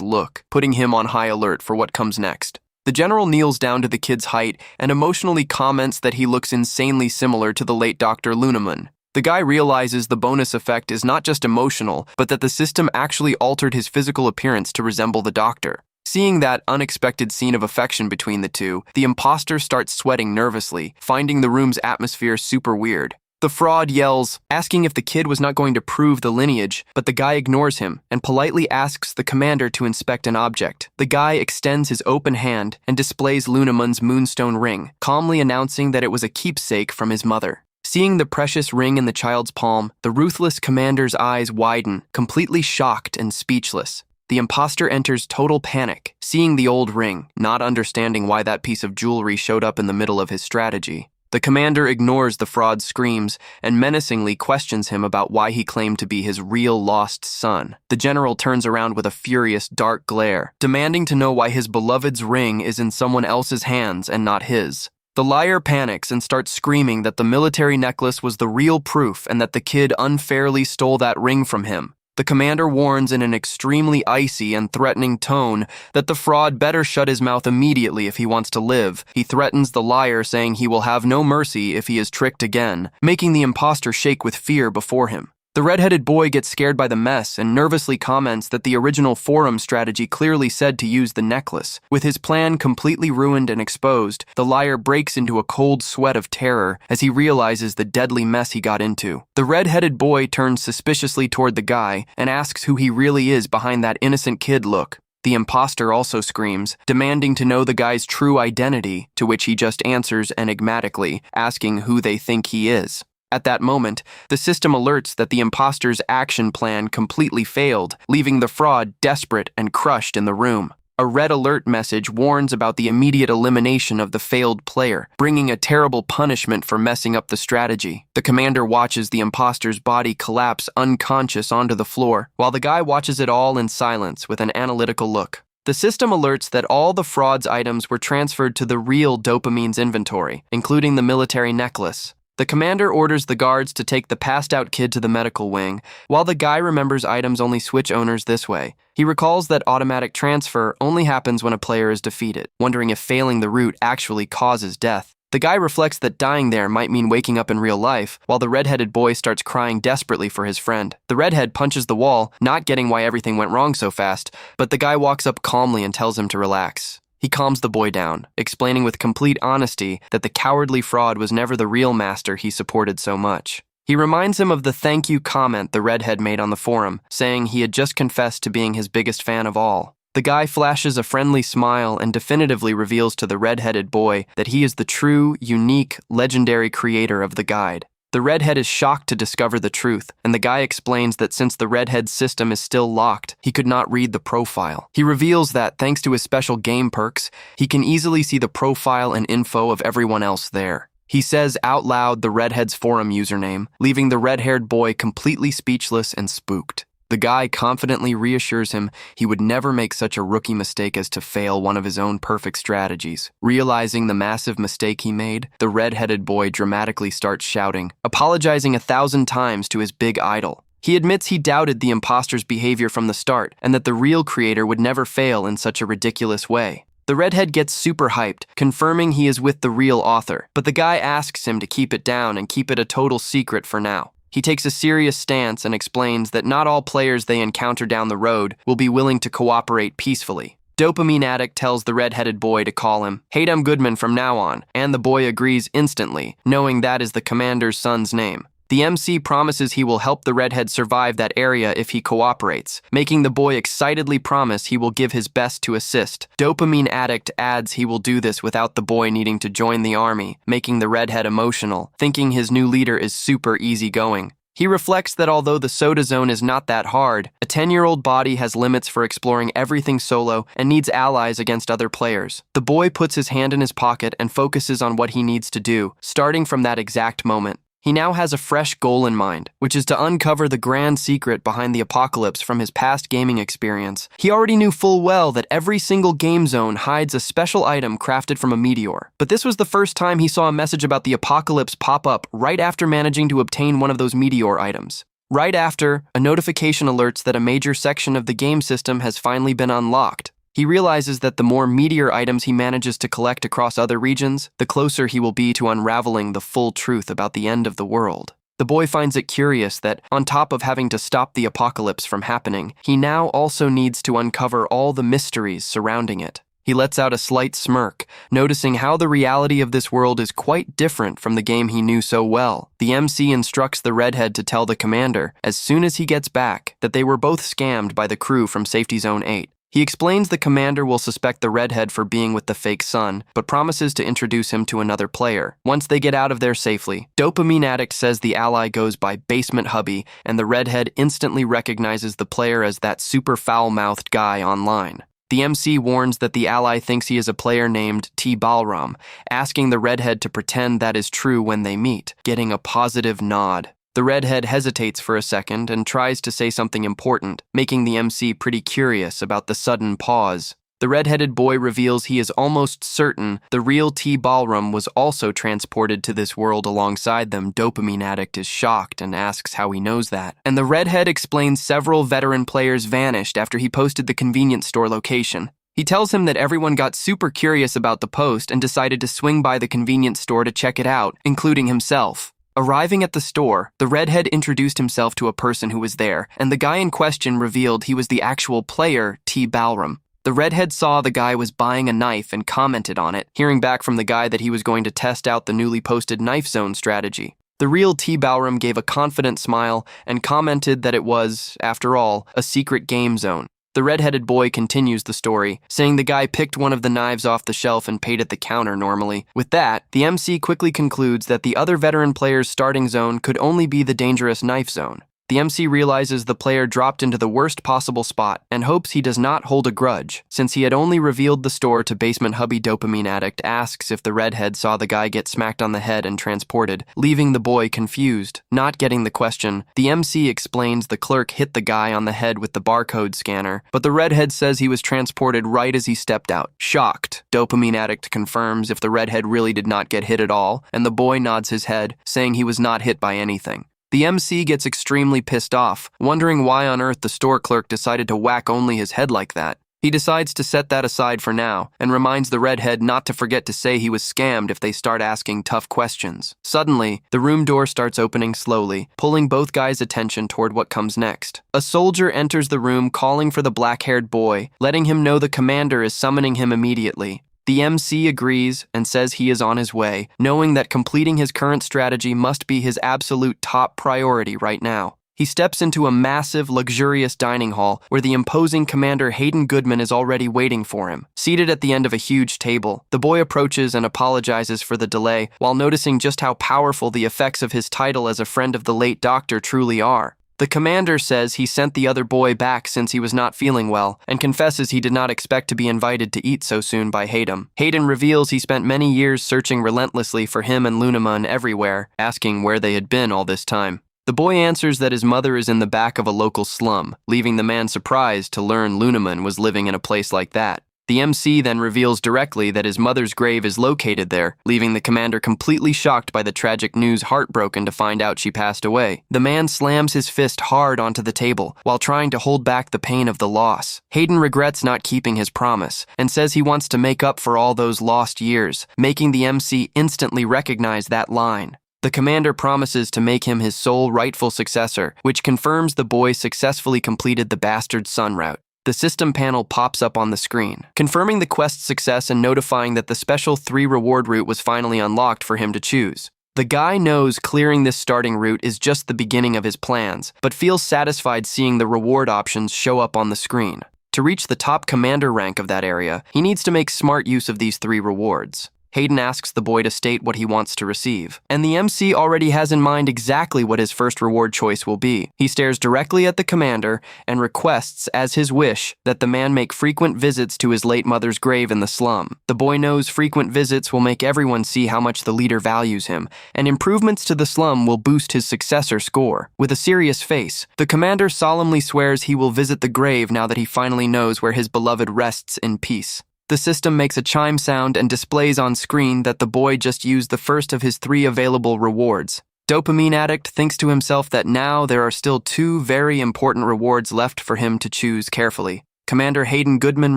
look, putting him on high alert for what comes next. The general kneels down to the kid's height and emotionally comments that he looks insanely similar to the late Dr. Lunamun. The guy realizes the bonus effect is not just emotional, but that the system actually altered his physical appearance to resemble the doctor. Seeing that unexpected scene of affection between the two, the imposter starts sweating nervously, finding the room's atmosphere super weird. The fraud yells, asking if the kid was not going to prove the lineage, but the guy ignores him and politely asks the commander to inspect an object. The guy extends his open hand and displays Lunamun's moonstone ring, calmly announcing that it was a keepsake from his mother. Seeing the precious ring in the child's palm, the ruthless commander's eyes widen, completely shocked and speechless. The imposter enters total panic, seeing the old ring, not understanding why that piece of jewelry showed up in the middle of his strategy. The commander ignores the fraud's screams and menacingly questions him about why he claimed to be his real lost son. The general turns around with a furious, dark glare, demanding to know why his beloved's ring is in someone else's hands and not his. The liar panics and starts screaming that the military necklace was the real proof and that the kid unfairly stole that ring from him. The commander warns in an extremely icy and threatening tone that the fraud better shut his mouth immediately if he wants to live. He threatens the liar, saying he will have no mercy if he is tricked again, making the imposter shake with fear before him. The red-headed boy gets scared by the mess and nervously comments that the original forum strategy clearly said to use the necklace. With his plan completely ruined and exposed, the liar breaks into a cold sweat of terror as he realizes the deadly mess he got into. The red-headed boy turns suspiciously toward the guy and asks who he really is behind that innocent kid look. The imposter also screams, demanding to know the guy's true identity, to which he just answers enigmatically, asking who they think he is. At that moment, the system alerts that the imposter's action plan completely failed, leaving the fraud desperate and crushed in the room. A red alert message warns about the immediate elimination of the failed player, bringing a terrible punishment for messing up the strategy. The commander watches the imposter's body collapse unconscious onto the floor, while the guy watches it all in silence with an analytical look. The system alerts that all the fraud's items were transferred to the real Dopamine's inventory, including the military necklace. The commander orders the guards to take the passed-out kid to the medical wing, while the guy remembers items only switch owners this way. He recalls that automatic transfer only happens when a player is defeated, wondering if failing the route actually causes death. The guy reflects that dying there might mean waking up in real life, while the red-headed boy starts crying desperately for his friend. The redhead punches the wall, not getting why everything went wrong so fast, but the guy walks up calmly and tells him to relax. He calms the boy down, explaining with complete honesty that the cowardly fraud was never the real master he supported so much. He reminds him of the thank you comment the redhead made on the forum, saying he had just confessed to being his biggest fan of all. The guy flashes a friendly smile and definitively reveals to the red-headed boy that he is the true, unique, legendary creator of the guide. The redhead is shocked to discover the truth, and the guy explains that since the redhead's system is still locked, he could not read the profile. He reveals that, thanks to his special game perks, he can easily see the profile and info of everyone else there. He says out loud the redhead's forum username, leaving the red-haired boy completely speechless and spooked. The guy confidently reassures him he would never make such a rookie mistake as to fail one of his own perfect strategies. Realizing the massive mistake he made, the red-headed boy dramatically starts shouting, apologizing 1,000 times to his big idol. He admits he doubted the imposter's behavior from the start and that the real creator would never fail in such a ridiculous way. The redhead gets super hyped, confirming he is with the real author, but the guy asks him to keep it down and keep it a total secret for now. He takes a serious stance and explains that not all players they encounter down the road will be willing to cooperate peacefully. Dopamine Addict tells the red-headed boy to call him Hayden Goodman from now on, and the boy agrees instantly, knowing that is the commander's son's name. The MC promises he will help the redhead survive that area if he cooperates, making the boy excitedly promise he will give his best to assist. Dopamine Addict adds he will do this without the boy needing to join the army, making the redhead emotional, thinking his new leader is super easygoing. He reflects that although the soda zone is not that hard, a 10-year-old body has limits for exploring everything solo and needs allies against other players. The boy puts his hand in his pocket and focuses on what he needs to do, starting from that exact moment. He now has a fresh goal in mind, which is to uncover the grand secret behind the apocalypse from his past gaming experience. He already knew full well that every single game zone hides a special item crafted from a meteor. But this was the first time he saw a message about the apocalypse pop up right after managing to obtain one of those meteor items. Right after, a notification alerts that a major section of the game system has finally been unlocked. He realizes that the more meteor items he manages to collect across other regions, the closer he will be to unraveling the full truth about the end of the world. The boy finds it curious that, on top of having to stop the apocalypse from happening, he now also needs to uncover all the mysteries surrounding it. He lets out a slight smirk, noticing how the reality of this world is quite different from the game he knew so well. The MC instructs the redhead to tell the commander, as soon as he gets back, that they were both scammed by the crew from Safety Zone 8. He explains the commander will suspect the redhead for being with the fake son, but promises to introduce him to another player. Once they get out of there safely, Dopamine Addict says the ally goes by Basement Hubby, and the redhead instantly recognizes the player as that super foul-mouthed guy online. The MC warns that the ally thinks he is a player named T. Balram, asking the redhead to pretend that is true when they meet, getting a positive nod. The redhead hesitates for a second and tries to say something important, making the MC pretty curious about the sudden pause. The red-headed boy reveals he is almost certain the real T. Balram was also transported to this world alongside them. Dopamine Addict is shocked and asks how he knows that. And the redhead explains several veteran players vanished after he posted the convenience store location. He tells him that everyone got super curious about the post and decided to swing by the convenience store to check it out, including himself. Arriving at the store, the redhead introduced himself to a person who was there, and the guy in question revealed he was the actual player, T. Balram. The redhead saw the guy was buying a knife and commented on it, hearing back from the guy that he was going to test out the newly posted knife zone strategy. The real T. Balram gave a confident smile and commented that it was, after all, a secret game zone. The red-headed boy continues the story, saying the guy picked one of the knives off the shelf and paid at the counter normally. With that, the MC quickly concludes that the other veteran player's starting zone could only be the dangerous knife zone. The MC realizes the player dropped into the worst possible spot and hopes he does not hold a grudge. Since he had only revealed the store to basement hubby dopamine addict, asks if the redhead saw the guy get smacked on the head and transported, leaving the boy confused. Not getting the question, the MC explains the clerk hit the guy on the head with the barcode scanner, but the redhead says he was transported right as he stepped out. Shocked, dopamine addict confirms if the redhead really did not get hit at all, and the boy nods his head, saying he was not hit by anything. The MC gets extremely pissed off, wondering why on earth the store clerk decided to whack only his head like that. He decides to set that aside for now, and reminds the redhead not to forget to say he was scammed if they start asking tough questions. Suddenly, the room door starts opening slowly, pulling both guys' attention toward what comes next. A soldier enters the room calling for the black-haired boy, letting him know the commander is summoning him immediately. The MC agrees and says he is on his way, knowing that completing his current strategy must be his absolute top priority right now. He steps into a massive, luxurious dining hall where the imposing Commander Hayden Goodman is already waiting for him. Seated at the end of a huge table, the boy approaches and apologizes for the delay while noticing just how powerful the effects of his title as a friend of the late doctor truly are. The commander says he sent the other boy back since he was not feeling well, and confesses he did not expect to be invited to eat so soon by Hayden. Hayden reveals he spent many years searching relentlessly for him and Lunaman everywhere, asking where they had been all this time. The boy answers that his mother is in the back of a local slum, leaving the man surprised to learn Lunaman was living in a place like that. The MC then reveals directly that his mother's grave is located there, leaving the commander completely shocked by the tragic news, heartbroken to find out she passed away. The man slams his fist hard onto the table while trying to hold back the pain of the loss. Hayden regrets not keeping his promise and says he wants to make up for all those lost years, making the MC instantly recognize that line. The commander promises to make him his sole rightful successor, which confirms the boy successfully completed the bastard son route. The system panel pops up on the screen, confirming the quest's success and notifying that the special 3 reward route was finally unlocked for him to choose. The guy knows clearing this starting route is just the beginning of his plans, but feels satisfied seeing the reward options show up on the screen. To reach the top commander rank of that area, he needs to make smart use of these 3 rewards. Hayden asks the boy to state what he wants to receive, and the MC already has in mind exactly what his first reward choice will be. He stares directly at the commander and requests as his wish that the man make frequent visits to his late mother's grave in the slum. The boy knows frequent visits will make everyone see how much the leader values him, and improvements to the slum will boost his successor score. With a serious face, the commander solemnly swears he will visit the grave now that he finally knows where his beloved rests in peace. The system makes a chime sound and displays on screen that the boy just used the first of his 3 available rewards. Dopamine Addict thinks to himself that now there are still 2 very important rewards left for him to choose carefully. Commander Hayden Goodman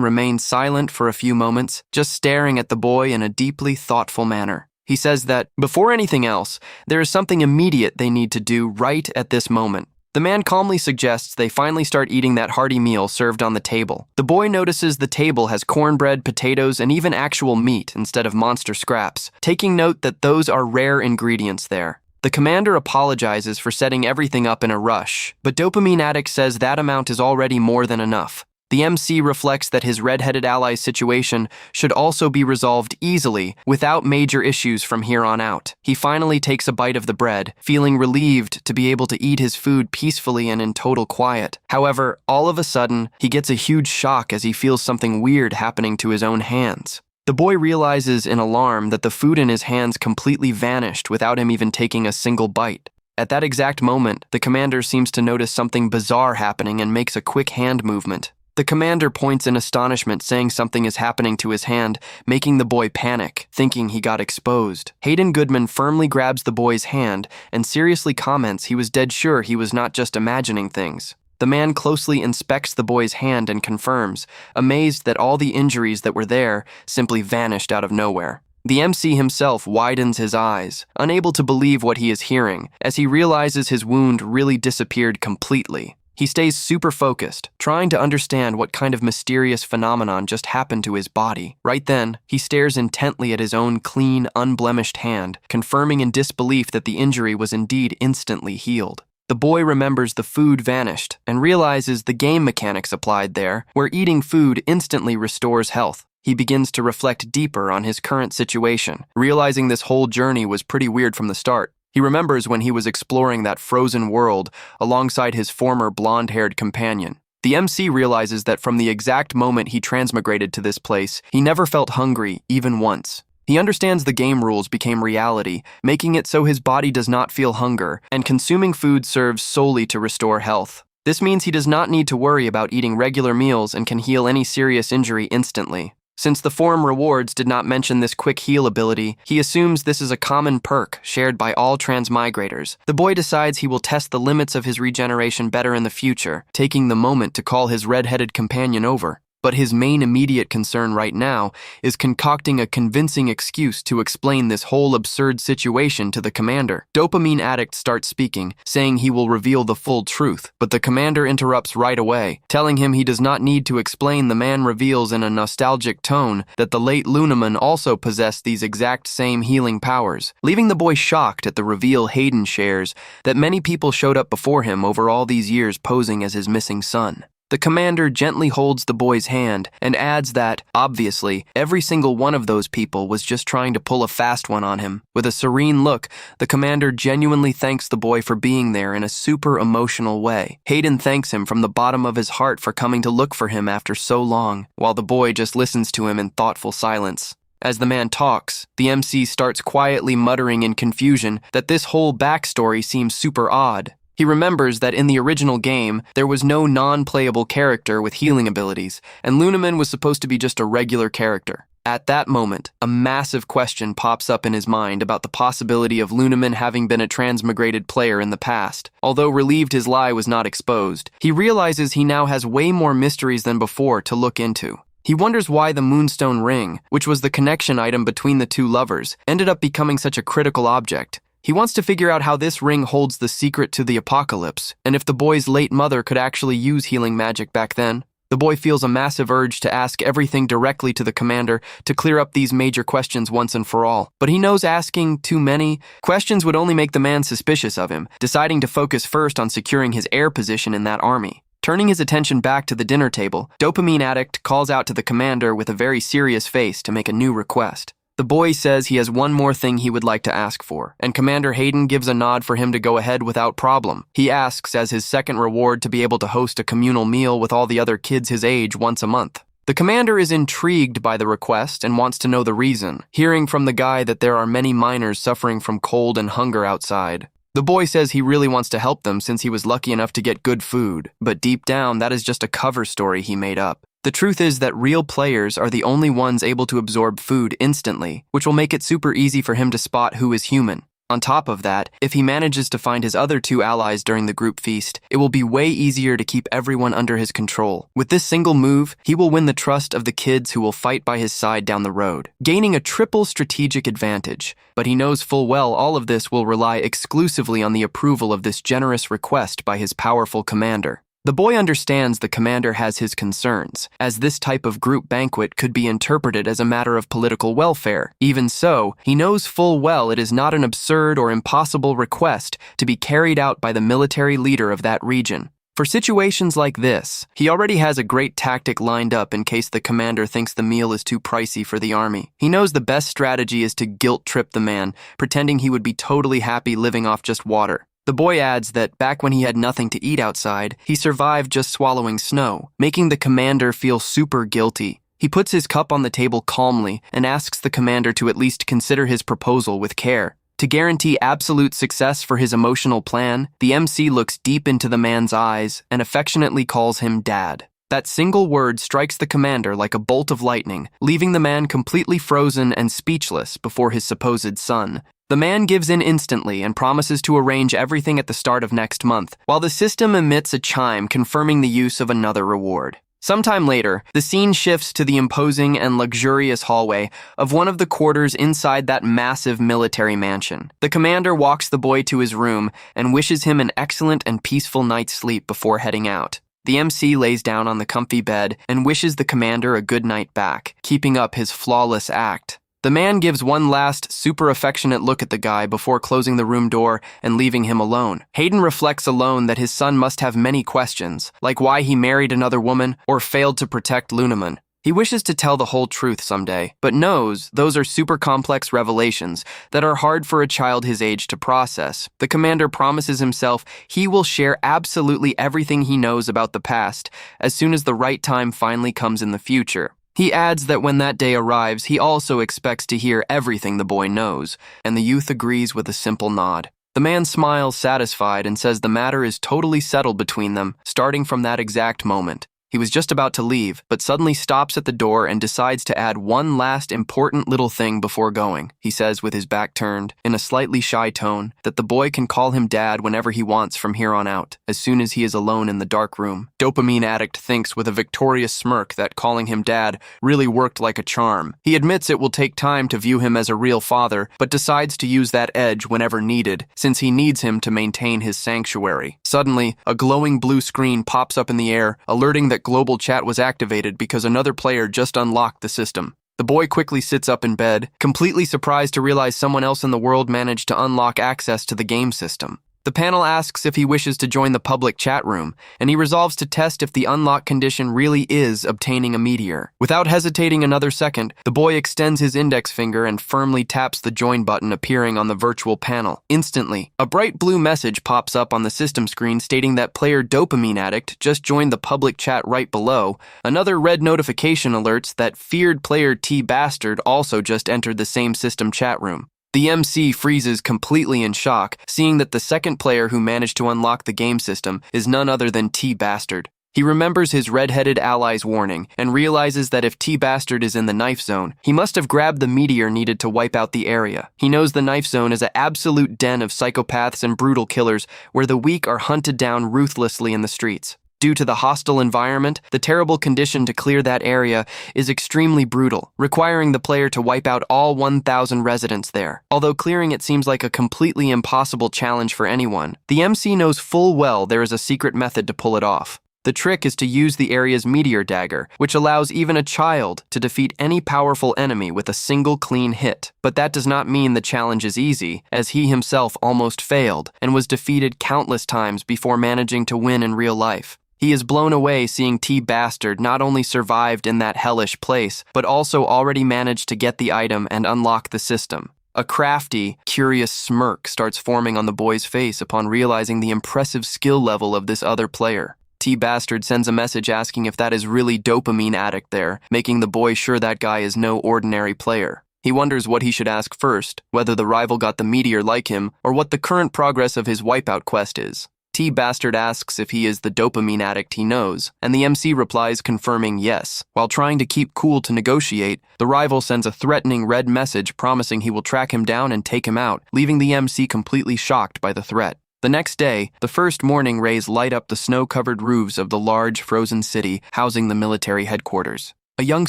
remains silent for a few moments, just staring at the boy in a deeply thoughtful manner. He says that, before anything else, there is something immediate they need to do right at this moment. The man calmly suggests they finally start eating that hearty meal served on the table. The boy notices the table has cornbread, potatoes, and even actual meat instead of monster scraps, taking note that those are rare ingredients there. The commander apologizes for setting everything up in a rush, but Dopamine Addict says that amount is already more than enough. The MC reflects that his red-headed ally's situation should also be resolved easily, without major issues from here on out. He finally takes a bite of the bread, feeling relieved to be able to eat his food peacefully and in total quiet. However, all of a sudden, he gets a huge shock as he feels something weird happening to his own hands. The boy realizes in alarm that the food in his hands completely vanished without him even taking a single bite. At that exact moment, the commander seems to notice something bizarre happening and makes a quick hand movement. The commander points in astonishment, saying something is happening to his hand, making the boy panic, thinking he got exposed. Hayden Goodman firmly grabs the boy's hand and seriously comments he was dead sure he was not just imagining things. The man closely inspects the boy's hand and confirms, amazed that all the injuries that were there simply vanished out of nowhere. The MC himself widens his eyes, unable to believe what he is hearing, as he realizes his wound really disappeared completely. He stays super focused, trying to understand what kind of mysterious phenomenon just happened to his body. Right then, he stares intently at his own clean, unblemished hand, confirming in disbelief that the injury was indeed instantly healed. The boy remembers the food vanished and realizes the game mechanics applied there, where eating food instantly restores health. He begins to reflect deeper on his current situation, realizing this whole journey was pretty weird from the start. He remembers when he was exploring that frozen world alongside his former blonde-haired companion. The MC realizes that from the exact moment he transmigrated to this place, he never felt hungry, even once. He understands the game rules became reality, making it so his body does not feel hunger, and consuming food serves solely to restore health. This means he does not need to worry about eating regular meals and can heal any serious injury instantly. Since the forum rewards did not mention this quick heal ability, he assumes this is a common perk shared by all transmigrators. The boy decides he will test the limits of his regeneration better in the future, taking the moment to call his red-headed companion over. But his main immediate concern right now is concocting a convincing excuse to explain this whole absurd situation to the commander. Dopamine Addict starts speaking, saying he will reveal the full truth, but the commander interrupts right away, telling him he does not need to explain. The man reveals in a nostalgic tone that the late Lunaman also possessed these exact same healing powers. Leaving the boy shocked at the reveal, Hayden shares that many people showed up before him over all these years posing as his missing son. The commander gently holds the boy's hand and adds that, obviously, every single one of those people was just trying to pull a fast one on him. With a serene look, the commander genuinely thanks the boy for being there in a super emotional way. Hayden thanks him from the bottom of his heart for coming to look for him after so long, while the boy just listens to him in thoughtful silence. As the man talks, the MC starts quietly muttering in confusion that this whole backstory seems super odd. He remembers that in the original game, there was no non-playable character with healing abilities, and Lunaman was supposed to be just a regular character. At that moment, a massive question pops up in his mind about the possibility of Lunaman having been a transmigrated player in the past. Although relieved his lie was not exposed, he realizes he now has way more mysteries than before to look into. He wonders why the Moonstone Ring, which was the connection item between the two lovers, ended up becoming such a critical object. He wants to figure out how this ring holds the secret to the apocalypse, and if the boy's late mother could actually use healing magic back then. The boy feels a massive urge to ask everything directly to the commander to clear up these major questions once and for all. But he knows asking too many questions would only make the man suspicious of him, deciding to focus first on securing his heir position in that army. Turning his attention back to the dinner table, Dopamine Addict calls out to the commander with a very serious face to make a new request. The boy says he has one more thing he would like to ask for, and Commander Hayden gives a nod for him to go ahead without problem. He asks as his second reward to be able to host a communal meal with all the other kids his age once a month. The commander is intrigued by the request and wants to know the reason, hearing from the guy that there are many miners suffering from cold and hunger outside. The boy says he really wants to help them since he was lucky enough to get good food, but deep down that is just a cover story he made up. The truth is that real players are the only ones able to absorb food instantly, which will make it super easy for him to spot who is human. On top of that, if he manages to find his other two allies during the group feast, it will be way easier to keep everyone under his control. With this single move, he will win the trust of the kids who will fight by his side down the road, gaining a triple strategic advantage. But he knows full well all of this will rely exclusively on the approval of this generous request by his powerful commander. The boy understands the commander has his concerns, as this type of group banquet could be interpreted as a matter of political welfare. Even so, he knows full well it is not an absurd or impossible request to be carried out by the military leader of that region. For situations like this, he already has a great tactic lined up in case the commander thinks the meal is too pricey for the army. He knows the best strategy is to guilt-trip the man, pretending he would be totally happy living off just water. The boy adds that back when he had nothing to eat outside, he survived just swallowing snow, making the commander feel super guilty. He puts his cup on the table calmly and asks the commander to at least consider his proposal with care. To guarantee absolute success for his emotional plan, the MC looks deep into the man's eyes and affectionately calls him Dad. That single word strikes the commander like a bolt of lightning, leaving the man completely frozen and speechless before his supposed son. The man gives in instantly and promises to arrange everything at the start of next month, while the system emits a chime confirming the use of another reward. Sometime later, the scene shifts to the imposing and luxurious hallway of one of the quarters inside that massive military mansion. The commander walks the boy to his room and wishes him an excellent and peaceful night's sleep before heading out. The MC lays down on the comfy bed and wishes the commander a good night back, keeping up his flawless act. The man gives one last, super affectionate look at the guy before closing the room door and leaving him alone. Hayden reflects alone that his son must have many questions, like why he married another woman or failed to protect Lunaman. He wishes to tell the whole truth someday, but knows those are super complex revelations that are hard for a child his age to process. The commander promises himself he will share absolutely everything he knows about the past as soon as the right time finally comes in the future. He adds that when that day arrives, he also expects to hear everything the boy knows, and the youth agrees with a simple nod. The man smiles satisfied and says the matter is totally settled between them, starting from that exact moment. He was just about to leave, but suddenly stops at the door and decides to add one last important little thing before going. He says with his back turned, in a slightly shy tone, that the boy can call him dad whenever he wants from here on out, as soon as he is alone in the dark room. Dopamine addict thinks with a victorious smirk that calling him dad really worked like a charm. He admits it will take time to view him as a real father, but decides to use that edge whenever needed, since he needs him to maintain his sanctuary. Suddenly, a glowing blue screen pops up in the air, alerting that global chat was activated because another player just unlocked the system. The boy quickly sits up in bed, completely surprised to realize someone else in the world managed to unlock access to the game system. The panel asks if he wishes to join the public chat room, and he resolves to test if the unlock condition really is obtaining a meteor. Without hesitating another second, the boy extends his index finger and firmly taps the join button appearing on the virtual panel. Instantly, a bright blue message pops up on the system screen stating that player Dopamine Addict just joined the public chat right below. Another red notification alerts that feared player T Bastard also just entered the same system chat room. The MC freezes completely in shock, seeing that the second player who managed to unlock the game system is none other than T Bastard. He remembers his red-headed ally's warning and realizes that if T Bastard is in the knife zone, he must have grabbed the meteor needed to wipe out the area. He knows the knife zone is an absolute den of psychopaths and brutal killers where the weak are hunted down ruthlessly in the streets. Due to the hostile environment, the terrible condition to clear that area is extremely brutal, requiring the player to wipe out all 1,000 residents there. Although clearing it seems like a completely impossible challenge for anyone, the MC knows full well there is a secret method to pull it off. The trick is to use the area's meteor dagger, which allows even a child to defeat any powerful enemy with a single clean hit. But that does not mean the challenge is easy, as he himself almost failed and was defeated countless times before managing to win in real life. He is blown away seeing T Bastard not only survived in that hellish place, but also already managed to get the item and unlock the system. A crafty, curious smirk starts forming on the boy's face upon realizing the impressive skill level of this other player. T Bastard sends a message asking if that is really Dopamine Addict there, making the boy sure that guy is no ordinary player. He wonders what he should ask first, whether the rival got the meteor like him, or what the current progress of his wipeout quest is. T Bastard asks if he is the dopamine addict he knows, and the MC replies confirming yes. While trying to keep cool to negotiate, the rival sends a threatening red message promising he will track him down and take him out, leaving the MC completely shocked by the threat. The next day, the first morning rays light up the snow-covered roofs of the large frozen city housing the military headquarters. A young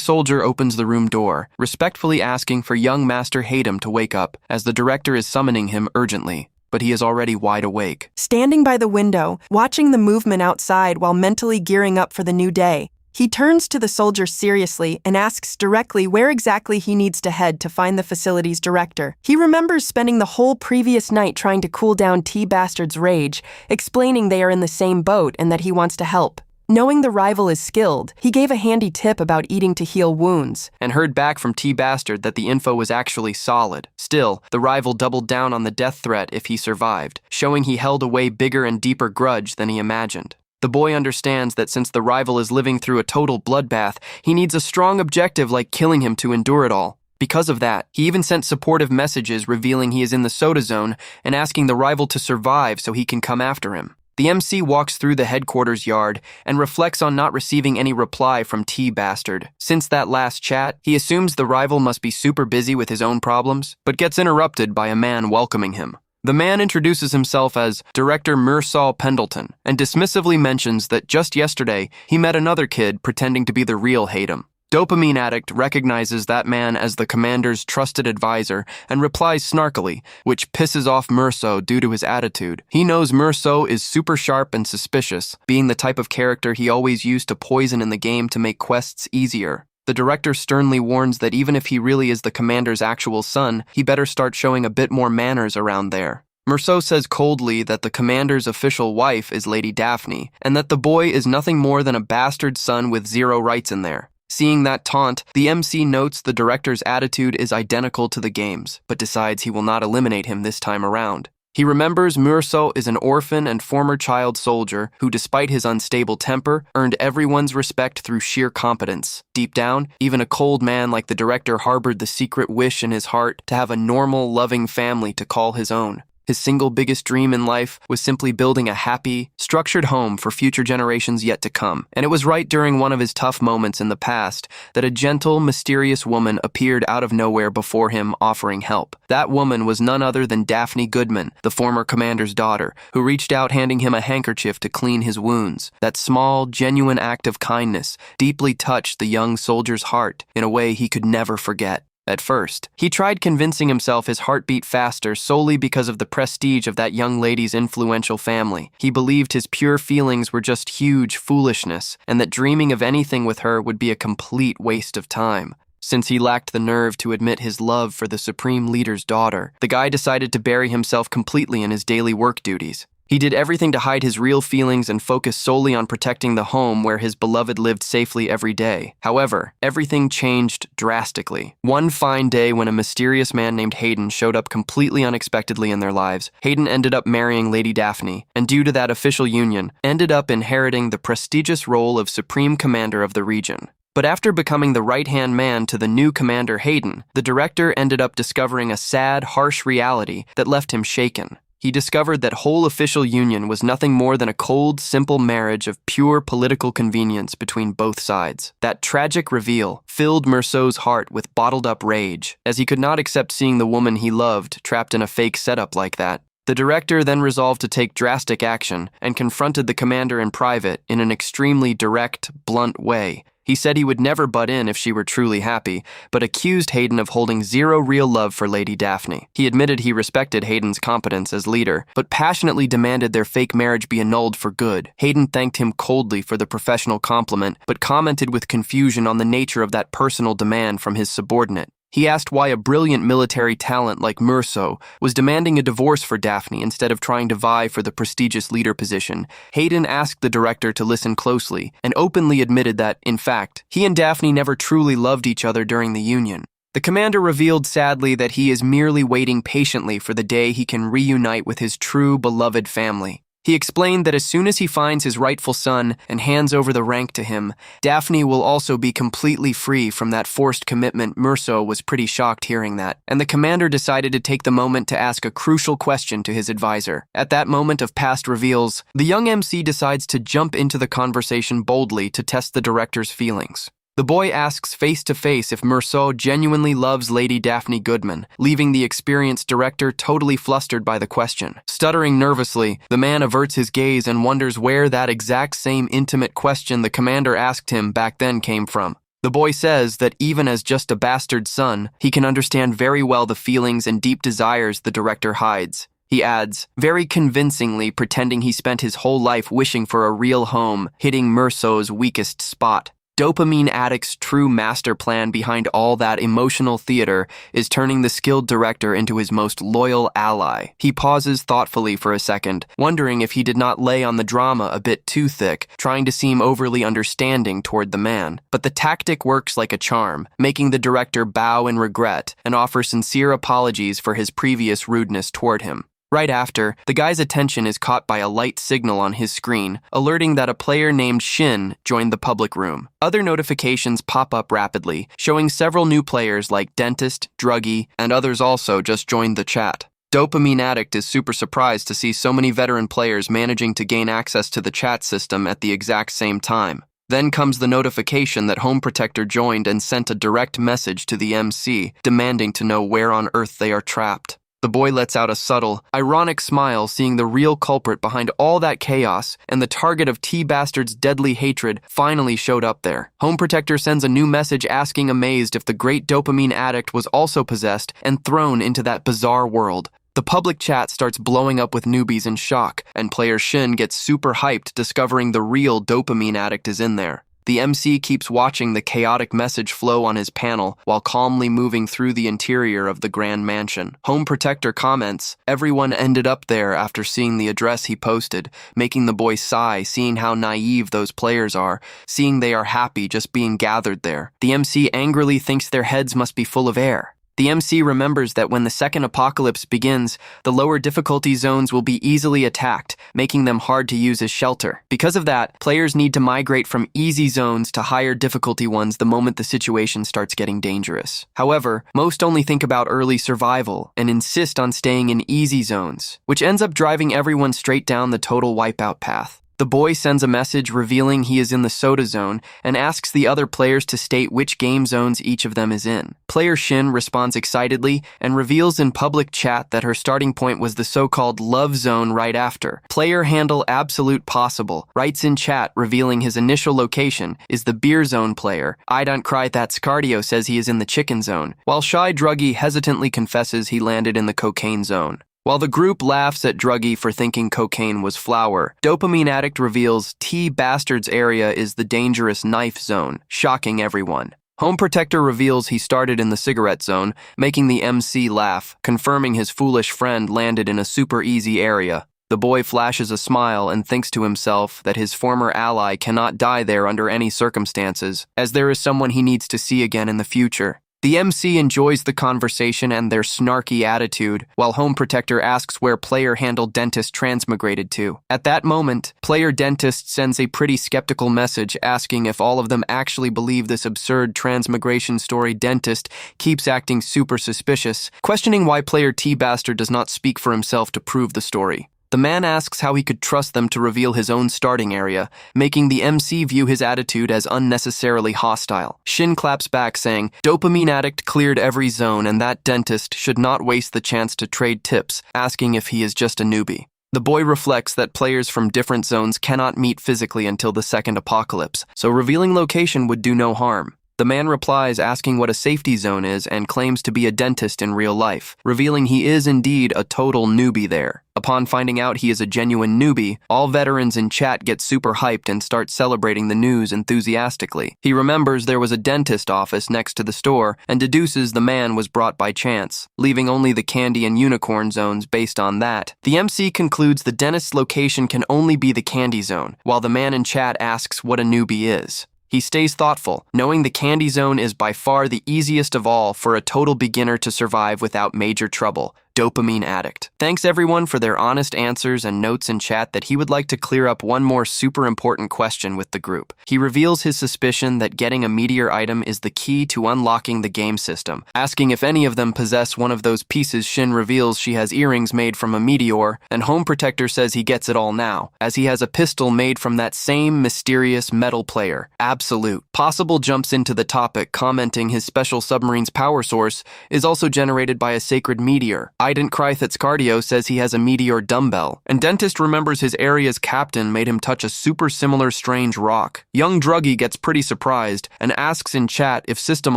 soldier opens the room door, respectfully asking for young Master Hatem to wake up, as the director is summoning him urgently. But he is already wide awake. Standing by the window, watching the movement outside while mentally gearing up for the new day, he turns to the soldier seriously and asks directly where exactly he needs to head to find the facility's director. He remembers spending the whole previous night trying to cool down T Bastard's rage, explaining they are in the same boat and that he wants to help. Knowing the rival is skilled, he gave a handy tip about eating to heal wounds, and heard back from T Bastard that the info was actually solid. Still, the rival doubled down on the death threat if he survived, showing he held a way bigger and deeper grudge than he imagined. The boy understands that since the rival is living through a total bloodbath, he needs a strong objective like killing him to endure it all. Because of that, he even sent supportive messages revealing he is in the soda zone and asking the rival to survive so he can come after him. The MC walks through the headquarters yard and reflects on not receiving any reply from T Bastard. Since that last chat, he assumes the rival must be super busy with his own problems, but gets interrupted by a man welcoming him. The man introduces himself as Director Mursal Pendleton and dismissively mentions that just yesterday he met another kid pretending to be the real Hatem. Dopamine Addict recognizes that man as the commander's trusted advisor and replies snarkily, which pisses off Murso due to his attitude. He knows Murso is super sharp and suspicious, being the type of character he always used to poison in the game to make quests easier. The director sternly warns that even if he really is the commander's actual son, he better start showing a bit more manners around there. Murso says coldly that the commander's official wife is Lady Daphne, and that the boy is nothing more than a bastard son with zero rights in there. Seeing that taunt, the MC notes the director's attitude is identical to the game's, but decides he will not eliminate him this time around. He remembers Murso is an orphan and former child soldier who, despite his unstable temper, earned everyone's respect through sheer competence. Deep down, even a cold man like the director harbored the secret wish in his heart to have a normal, loving family to call his own. His single biggest dream in life was simply building a happy, structured home for future generations yet to come. And it was right during one of his tough moments in the past that a gentle, mysterious woman appeared out of nowhere before him, offering help. That woman was none other than Daphne Goodman, the former commander's daughter, who reached out handing him a handkerchief to clean his wounds. That small, genuine act of kindness deeply touched the young soldier's heart in a way he could never forget. At first, he tried convincing himself his heart beat faster solely because of the prestige of that young lady's influential family. He believed his pure feelings were just huge foolishness, and that dreaming of anything with her would be a complete waste of time. Since he lacked the nerve to admit his love for the Supreme Leader's daughter, the guy decided to bury himself completely in his daily work duties. He did everything to hide his real feelings and focus solely on protecting the home where his beloved lived safely every day. However, everything changed drastically. One fine day when a mysterious man named Hayden showed up completely unexpectedly in their lives, Hayden ended up marrying Lady Daphne, and due to that official union, ended up inheriting the prestigious role of Supreme Commander of the region. But after becoming the right-hand man to the new commander Hayden, the director ended up discovering a sad, harsh reality that left him shaken. He discovered that whole official union was nothing more than a cold, simple marriage of pure political convenience between both sides. That tragic reveal filled Merceau's heart with bottled-up rage, as he could not accept seeing the woman he loved trapped in a fake setup like that. The director then resolved to take drastic action and confronted the commander in private in an extremely direct, blunt way. He said he would never butt in if she were truly happy, but accused Hayden of holding zero real love for Lady Daphne. He admitted he respected Hayden's competence as leader, but passionately demanded their fake marriage be annulled for good. Hayden thanked him coldly for the professional compliment, but commented with confusion on the nature of that personal demand from his subordinate. He asked why a brilliant military talent like Merceau was demanding a divorce for Daphne instead of trying to vie for the prestigious leader position. Hayden asked the director to listen closely and openly admitted that, in fact, he and Daphne never truly loved each other during the union. The commander revealed sadly that he is merely waiting patiently for the day he can reunite with his true beloved family. He explained that as soon as he finds his rightful son and hands over the rank to him, Daphne will also be completely free from that forced commitment. Merceau was pretty shocked hearing that, and the commander decided to take the moment to ask a crucial question to his advisor. At that moment of past reveals, the young MC decides to jump into the conversation boldly to test the director's feelings. The boy asks face-to-face if Merceau genuinely loves Lady Daphne Goodman, leaving the experienced director totally flustered by the question. Stuttering nervously, the man averts his gaze and wonders where that exact same intimate question the commander asked him back then came from. The boy says that even as just a bastard son, he can understand very well the feelings and deep desires the director hides. He adds, very convincingly pretending he spent his whole life wishing for a real home, hitting Merceau's weakest spot. Dopamine Addict's true master plan behind all that emotional theater is turning the skilled director into his most loyal ally. He pauses thoughtfully for a second, wondering if he did not lay on the drama a bit too thick, trying to seem overly understanding toward the man. But the tactic works like a charm, making the director bow in regret and offer sincere apologies for his previous rudeness toward him. Right after, the guy's attention is caught by a light signal on his screen, alerting that a player named Shin joined the public room. Other notifications pop up rapidly, showing several new players like Dentist, Druggie, and others also just joined the chat. Dopamine Addict is super surprised to see so many veteran players managing to gain access to the chat system at the exact same time. Then comes the notification that Home Protector joined and sent a direct message to the MC, demanding to know where on earth they are trapped. The boy lets out a subtle, ironic smile seeing the real culprit behind all that chaos, and the target of T-Bastard's deadly hatred finally showed up there. Home Protector sends a new message asking amazed if the great Dopamine Addict was also possessed and thrown into that bizarre world. The public chat starts blowing up with newbies in shock, and player Shin gets super hyped discovering the real Dopamine Addict is in there. The MC keeps watching the chaotic message flow on his panel while calmly moving through the interior of the grand mansion. Home Protector comments, "Everyone ended up there after seeing the address he posted, making the boy sigh, seeing how naive those players are, seeing they are happy just being gathered there. The MC angrily thinks their heads must be full of air." The MC remembers that when the second apocalypse begins, the lower difficulty zones will be easily attacked, making them hard to use as shelter. Because of that, players need to migrate from easy zones to higher difficulty ones the moment the situation starts getting dangerous. However, most only think about early survival and insist on staying in easy zones, which ends up driving everyone straight down the total wipeout path. The boy sends a message revealing he is in the soda zone and asks the other players to state which game zones each of them is in. Player Shin responds excitedly and reveals in public chat that her starting point was the so-called love zone right after. Player Handle Absolute Possible writes in chat revealing his initial location is the beer zone player. I don't cry that's cardio says he is in the chicken zone, while Shy Druggy hesitantly confesses he landed in the cocaine zone. While the group laughs at Druggy for thinking cocaine was flour, Dopamine Addict reveals T Bastard's area is the dangerous knife zone, shocking everyone. Home Protector reveals he started in the cigarette zone, making the MC laugh, confirming his foolish friend landed in a super easy area. The boy flashes a smile and thinks to himself that his former ally cannot die there under any circumstances, as there is someone he needs to see again in the future. The MC enjoys the conversation and their snarky attitude, while Home Protector asks where Player Handle Dentist transmigrated to. At that moment, Player Dentist sends a pretty skeptical message asking if all of them actually believe this absurd transmigration story. Dentist keeps acting super suspicious, questioning why Player T-Bastard does not speak for himself to prove the story. The man asks how he could trust them to reveal his own starting area, making the MC view his attitude as unnecessarily hostile. Shin claps back saying, Dopamine Addict cleared every zone and that dentist should not waste the chance to trade tips, asking if he is just a newbie. The boy reflects that players from different zones cannot meet physically until the second apocalypse, so revealing location would do no harm. The man replies asking what a safety zone is and claims to be a dentist in real life, revealing he is indeed a total newbie there. Upon finding out he is a genuine newbie, all veterans in chat get super hyped and start celebrating the news enthusiastically. He remembers there was a dentist office next to the store and deduces the man was brought by chance, leaving only the candy and unicorn zones based on that. The MC concludes the dentist's location can only be the candy zone, while the man in chat asks what a newbie is. He stays thoughtful, knowing the candy zone is by far the easiest of all for a total beginner to survive without major trouble. Dopamine Addict. Thanks everyone for their honest answers and notes in chat that he would like to clear up one more super important question with the group. He reveals his suspicion that getting a meteor item is the key to unlocking the game system, asking if any of them possess one of those pieces. Shin reveals she has earrings made from a meteor, and Home Protector says he gets it all now, as he has a pistol made from that same mysterious metal player, Absolute. Possible jumps into the topic, commenting his special submarine's power source is also generated by a sacred meteor. Ident Krythit's cardio says he has a meteor dumbbell, and Dentist remembers his area's captain made him touch a super similar strange rock. Young Druggy gets pretty surprised and asks in chat if system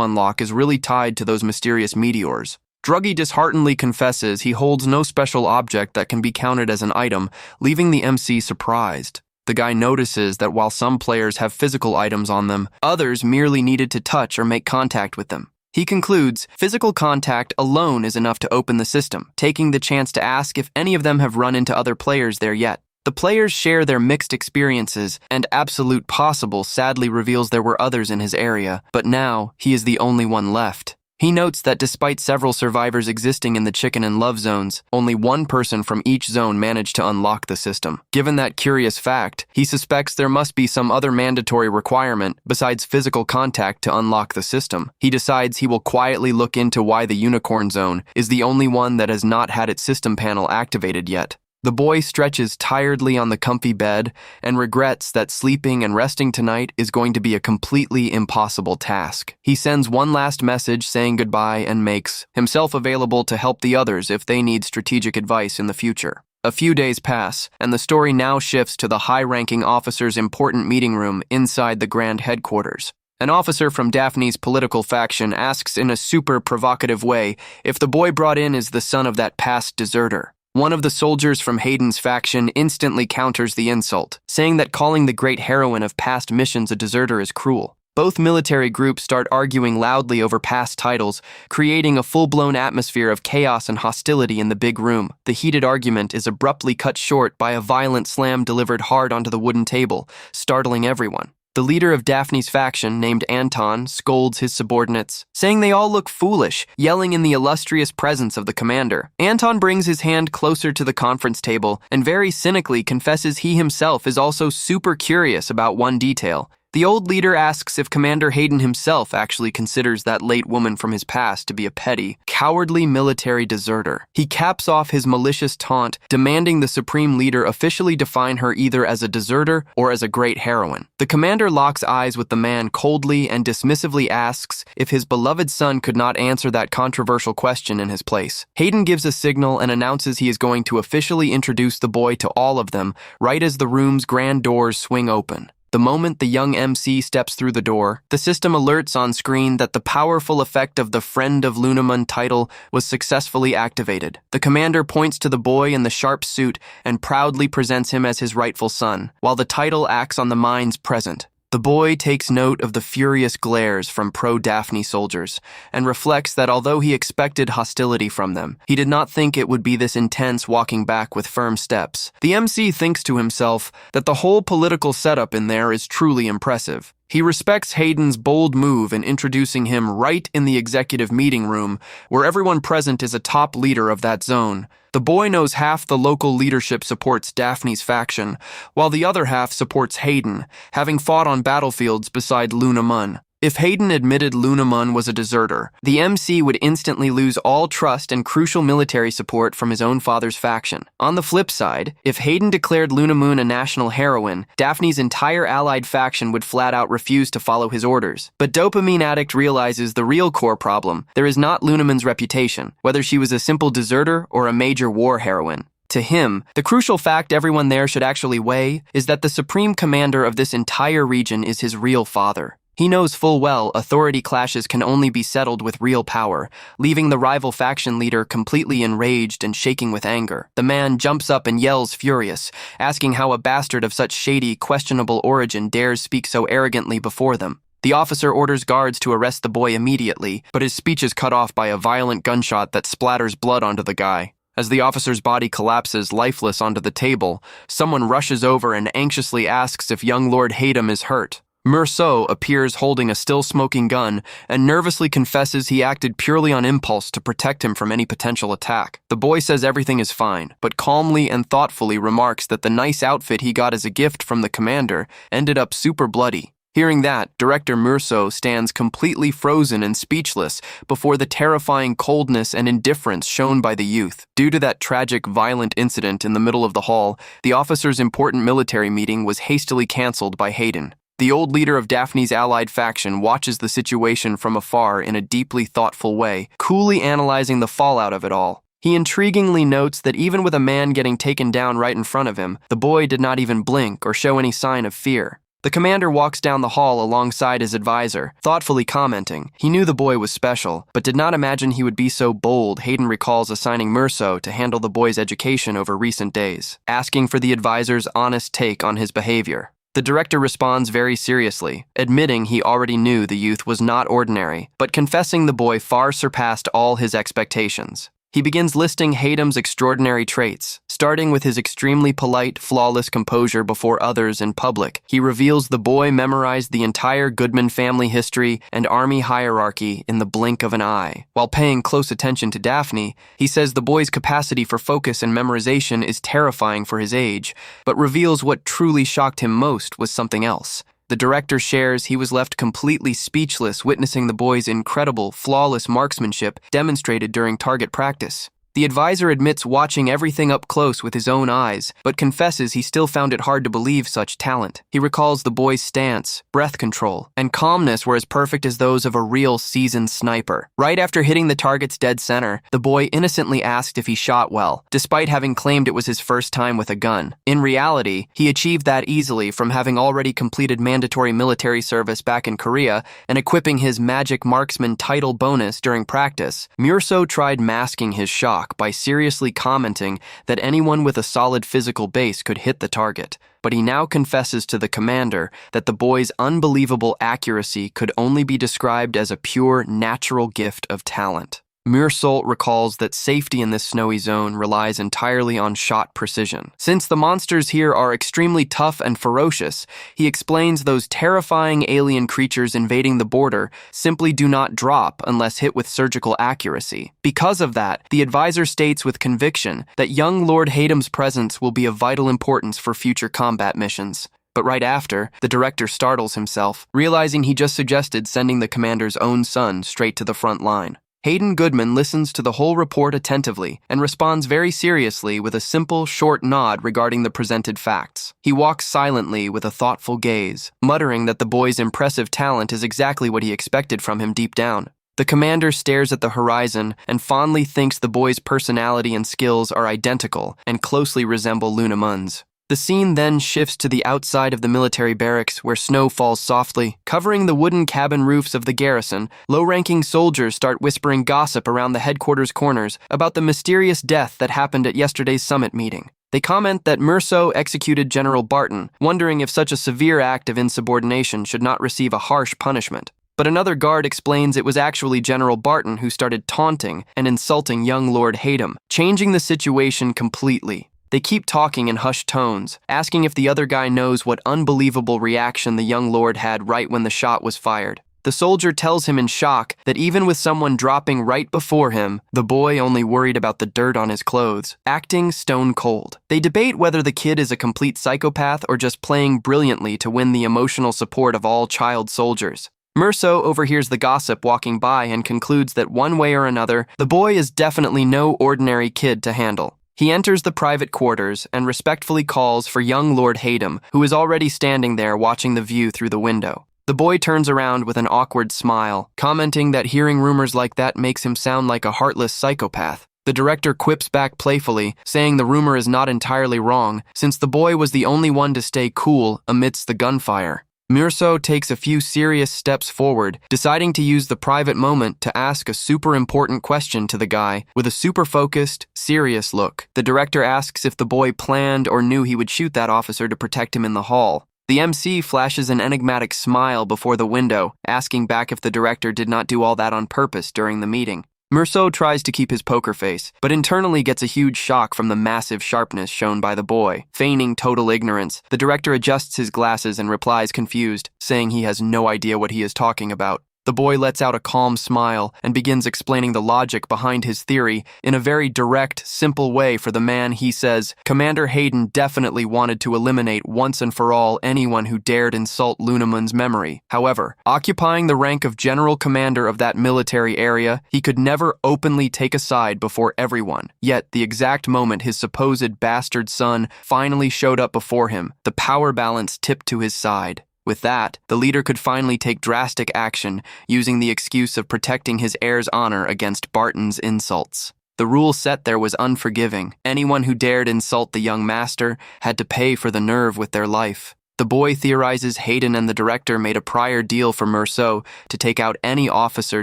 unlock is really tied to those mysterious meteors. Druggy disheartenedly confesses he holds no special object that can be counted as an item, leaving the MC surprised. The guy notices that while some players have physical items on them, others merely needed to touch or make contact with them. He concludes, physical contact alone is enough to open the system, taking the chance to ask if any of them have run into other players there yet. The players share their mixed experiences, and Absolute Possible sadly reveals there were others in his area, but now he is the only one left. He notes that despite several survivors existing in the chicken and love zones, only one person from each zone managed to unlock the system. Given that curious fact, he suspects there must be some other mandatory requirement besides physical contact to unlock the system. He decides he will quietly look into why the unicorn zone is the only one that has not had its system panel activated yet. The boy stretches tiredly on the comfy bed and regrets that sleeping and resting tonight is going to be a completely impossible task. He sends one last message saying goodbye and makes himself available to help the others if they need strategic advice in the future. A few days pass, and the story now shifts to the high-ranking officer's important meeting room inside the Grand Headquarters. An officer from Daphne's political faction asks in a super provocative way if the boy brought in is the son of that past deserter. One of the soldiers from Hayden's faction instantly counters the insult, saying that calling the great heroine of past missions a deserter is cruel. Both military groups start arguing loudly over past titles, creating a full-blown atmosphere of chaos and hostility in the big room. The heated argument is abruptly cut short by a violent slam delivered hard onto the wooden table, startling everyone. The leader of Daphne's faction, named Anton, scolds his subordinates, saying they all look foolish, yelling in the illustrious presence of the commander. Anton brings his hand closer to the conference table and very cynically confesses he himself is also super curious about one detail. The old leader asks if Commander Hayden himself actually considers that late woman from his past to be a petty, cowardly military deserter. He caps off his malicious taunt, demanding the supreme leader officially define her either as a deserter or as a great heroine. The commander locks eyes with the man coldly and dismissively asks if his beloved son could not answer that controversial question in his place. Hayden gives a signal and announces he is going to officially introduce the boy to all of them right as the room's grand doors swing open. The moment the young MC steps through the door, the system alerts on screen that the powerful effect of the Friend of Lunamun title was successfully activated. The commander points to the boy in the sharp suit and proudly presents him as his rightful son, while the title acts on the minds present. The boy takes note of the furious glares from pro-Daphne soldiers and reflects that although he expected hostility from them, he did not think it would be this intense, walking back with firm steps. The MC thinks to himself that the whole political setup in there is truly impressive. He respects Hayden's bold move in introducing him right in the executive meeting room, where everyone present is a top leader of that zone. The boy knows half the local leadership supports Daphne's faction, while the other half supports Hayden, having fought on battlefields beside Lunamun. If Hayden admitted Lunamun was a deserter, the MC would instantly lose all trust and crucial military support from his own father's faction. On the flip side, if Hayden declared Lunamun a national heroine, Daphne's entire allied faction would flat out refuse to follow his orders. But Dopamine Addict realizes the real core problem. There is not Lunamun's reputation, whether she was a simple deserter or a major war heroine. To him, the crucial fact everyone there should actually weigh is that the supreme commander of this entire region is his real father. He knows full well authority clashes can only be settled with real power, leaving the rival faction leader completely enraged and shaking with anger. The man jumps up and yells furious, asking how a bastard of such shady, questionable origin dares speak so arrogantly before them. The officer orders guards to arrest the boy immediately, but his speech is cut off by a violent gunshot that splatters blood onto the guy. As the officer's body collapses lifeless onto the table, someone rushes over and anxiously asks if young Lord Hayden is hurt. Merceau appears holding a still-smoking gun and nervously confesses he acted purely on impulse to protect him from any potential attack. The boy says everything is fine, but calmly and thoughtfully remarks that the nice outfit he got as a gift from the commander ended up super bloody. Hearing that, Director Merceau stands completely frozen and speechless before the terrifying coldness and indifference shown by the youth. Due to that tragic, violent incident in the middle of the hall, the officer's important military meeting was hastily cancelled by Hayden. The old leader of Daphne's allied faction watches the situation from afar in a deeply thoughtful way, coolly analyzing the fallout of it all. He intriguingly notes that even with a man getting taken down right in front of him, the boy did not even blink or show any sign of fear. The commander walks down the hall alongside his advisor, thoughtfully commenting. He knew the boy was special, but did not imagine he would be so bold. Hayden recalls assigning Merceau to handle the boy's education over recent days, asking for the advisor's honest take on his behavior. The director responds very seriously, admitting he already knew the youth was not ordinary, but confessing the boy far surpassed all his expectations. He begins listing Hayden's extraordinary traits, starting with his extremely polite, flawless composure before others in public. He reveals the boy memorized the entire Goodman family history and army hierarchy in the blink of an eye. While paying close attention to Daphne, he says the boy's capacity for focus and memorization is terrifying for his age, but reveals what truly shocked him most was something else. The director shares he was left completely speechless witnessing the boy's incredible, flawless marksmanship demonstrated during target practice. The advisor admits watching everything up close with his own eyes, but confesses he still found it hard to believe such talent. He recalls the boy's stance, breath control, and calmness were as perfect as those of a real seasoned sniper. Right after hitting the target's dead center, the boy innocently asked if he shot well, despite having claimed it was his first time with a gun. In reality, he achieved that easily from having already completed mandatory military service back in Korea and equipping his Magic Marksman title bonus during practice. Merceau tried masking his shock, shock by seriously commenting that anyone with a solid physical base could hit the target. But he now confesses to the commander that the boy's unbelievable accuracy could only be described as a pure natural gift of talent. Mursolt recalls that safety in this snowy zone relies entirely on shot precision. Since the monsters here are extremely tough and ferocious, he explains those terrifying alien creatures invading the border simply do not drop unless hit with surgical accuracy. Because of that, the advisor states with conviction that young Lord Hatem's presence will be of vital importance for future combat missions. But right after, the director startles himself, realizing he just suggested sending the commander's own son straight to the front line. Hayden Goodman listens to the whole report attentively and responds very seriously with a simple, short nod regarding the presented facts. He walks silently with a thoughtful gaze, muttering that the boy's impressive talent is exactly what he expected from him deep down. The commander stares at the horizon and fondly thinks the boy's personality and skills are identical and closely resemble Lunamun's. The scene then shifts to the outside of the military barracks where snow falls softly, covering the wooden cabin roofs of the garrison. Low-ranking soldiers start whispering gossip around the headquarters corners about the mysterious death that happened at yesterday's summit meeting. They comment that Murso executed General Barton, wondering if such a severe act of insubordination should not receive a harsh punishment. But another guard explains it was actually General Barton who started taunting and insulting young Lord Hatem, changing the situation completely. They keep talking in hushed tones, asking if the other guy knows what unbelievable reaction the young lord had right when the shot was fired. The soldier tells him in shock that even with someone dropping right before him, the boy only worried about the dirt on his clothes, acting stone cold. They debate whether the kid is a complete psychopath or just playing brilliantly to win the emotional support of all child soldiers. Murso overhears the gossip walking by and concludes that one way or another, the boy is definitely no ordinary kid to handle. He enters the private quarters and respectfully calls for young Lord Hatem, who is already standing there watching the view through the window. The boy turns around with an awkward smile, commenting that hearing rumors like that makes him sound like a heartless psychopath. The director quips back playfully, saying the rumor is not entirely wrong, since the boy was the only one to stay cool amidst the gunfire. Murso takes a few serious steps forward, deciding to use the private moment to ask a super important question to the guy with a super focused, serious look. The director asks if the boy planned or knew he would shoot that officer to protect him in the hall. The MC flashes an enigmatic smile before the window, asking back if the director did not do all that on purpose during the meeting. Murso tries to keep his poker face, but internally gets a huge shock from the massive sharpness shown by the boy. Feigning total ignorance, the director adjusts his glasses and replies confused, saying he has no idea what he is talking about. The boy lets out a calm smile and begins explaining the logic behind his theory in a very direct, simple way for the man. He says, Commander Hayden definitely wanted to eliminate once and for all anyone who dared insult Lunamun's memory. However, occupying the rank of general commander of that military area, he could never openly take a side before everyone. Yet, the exact moment his supposed bastard son finally showed up before him, the power balance tipped to his side. With that, the leader could finally take drastic action, using the excuse of protecting his heir's honor against Barton's insults. The rule set there was unforgiving. Anyone who dared insult the young master had to pay for the nerve with their life. The boy theorizes Hayden and the director made a prior deal for Murso to take out any officer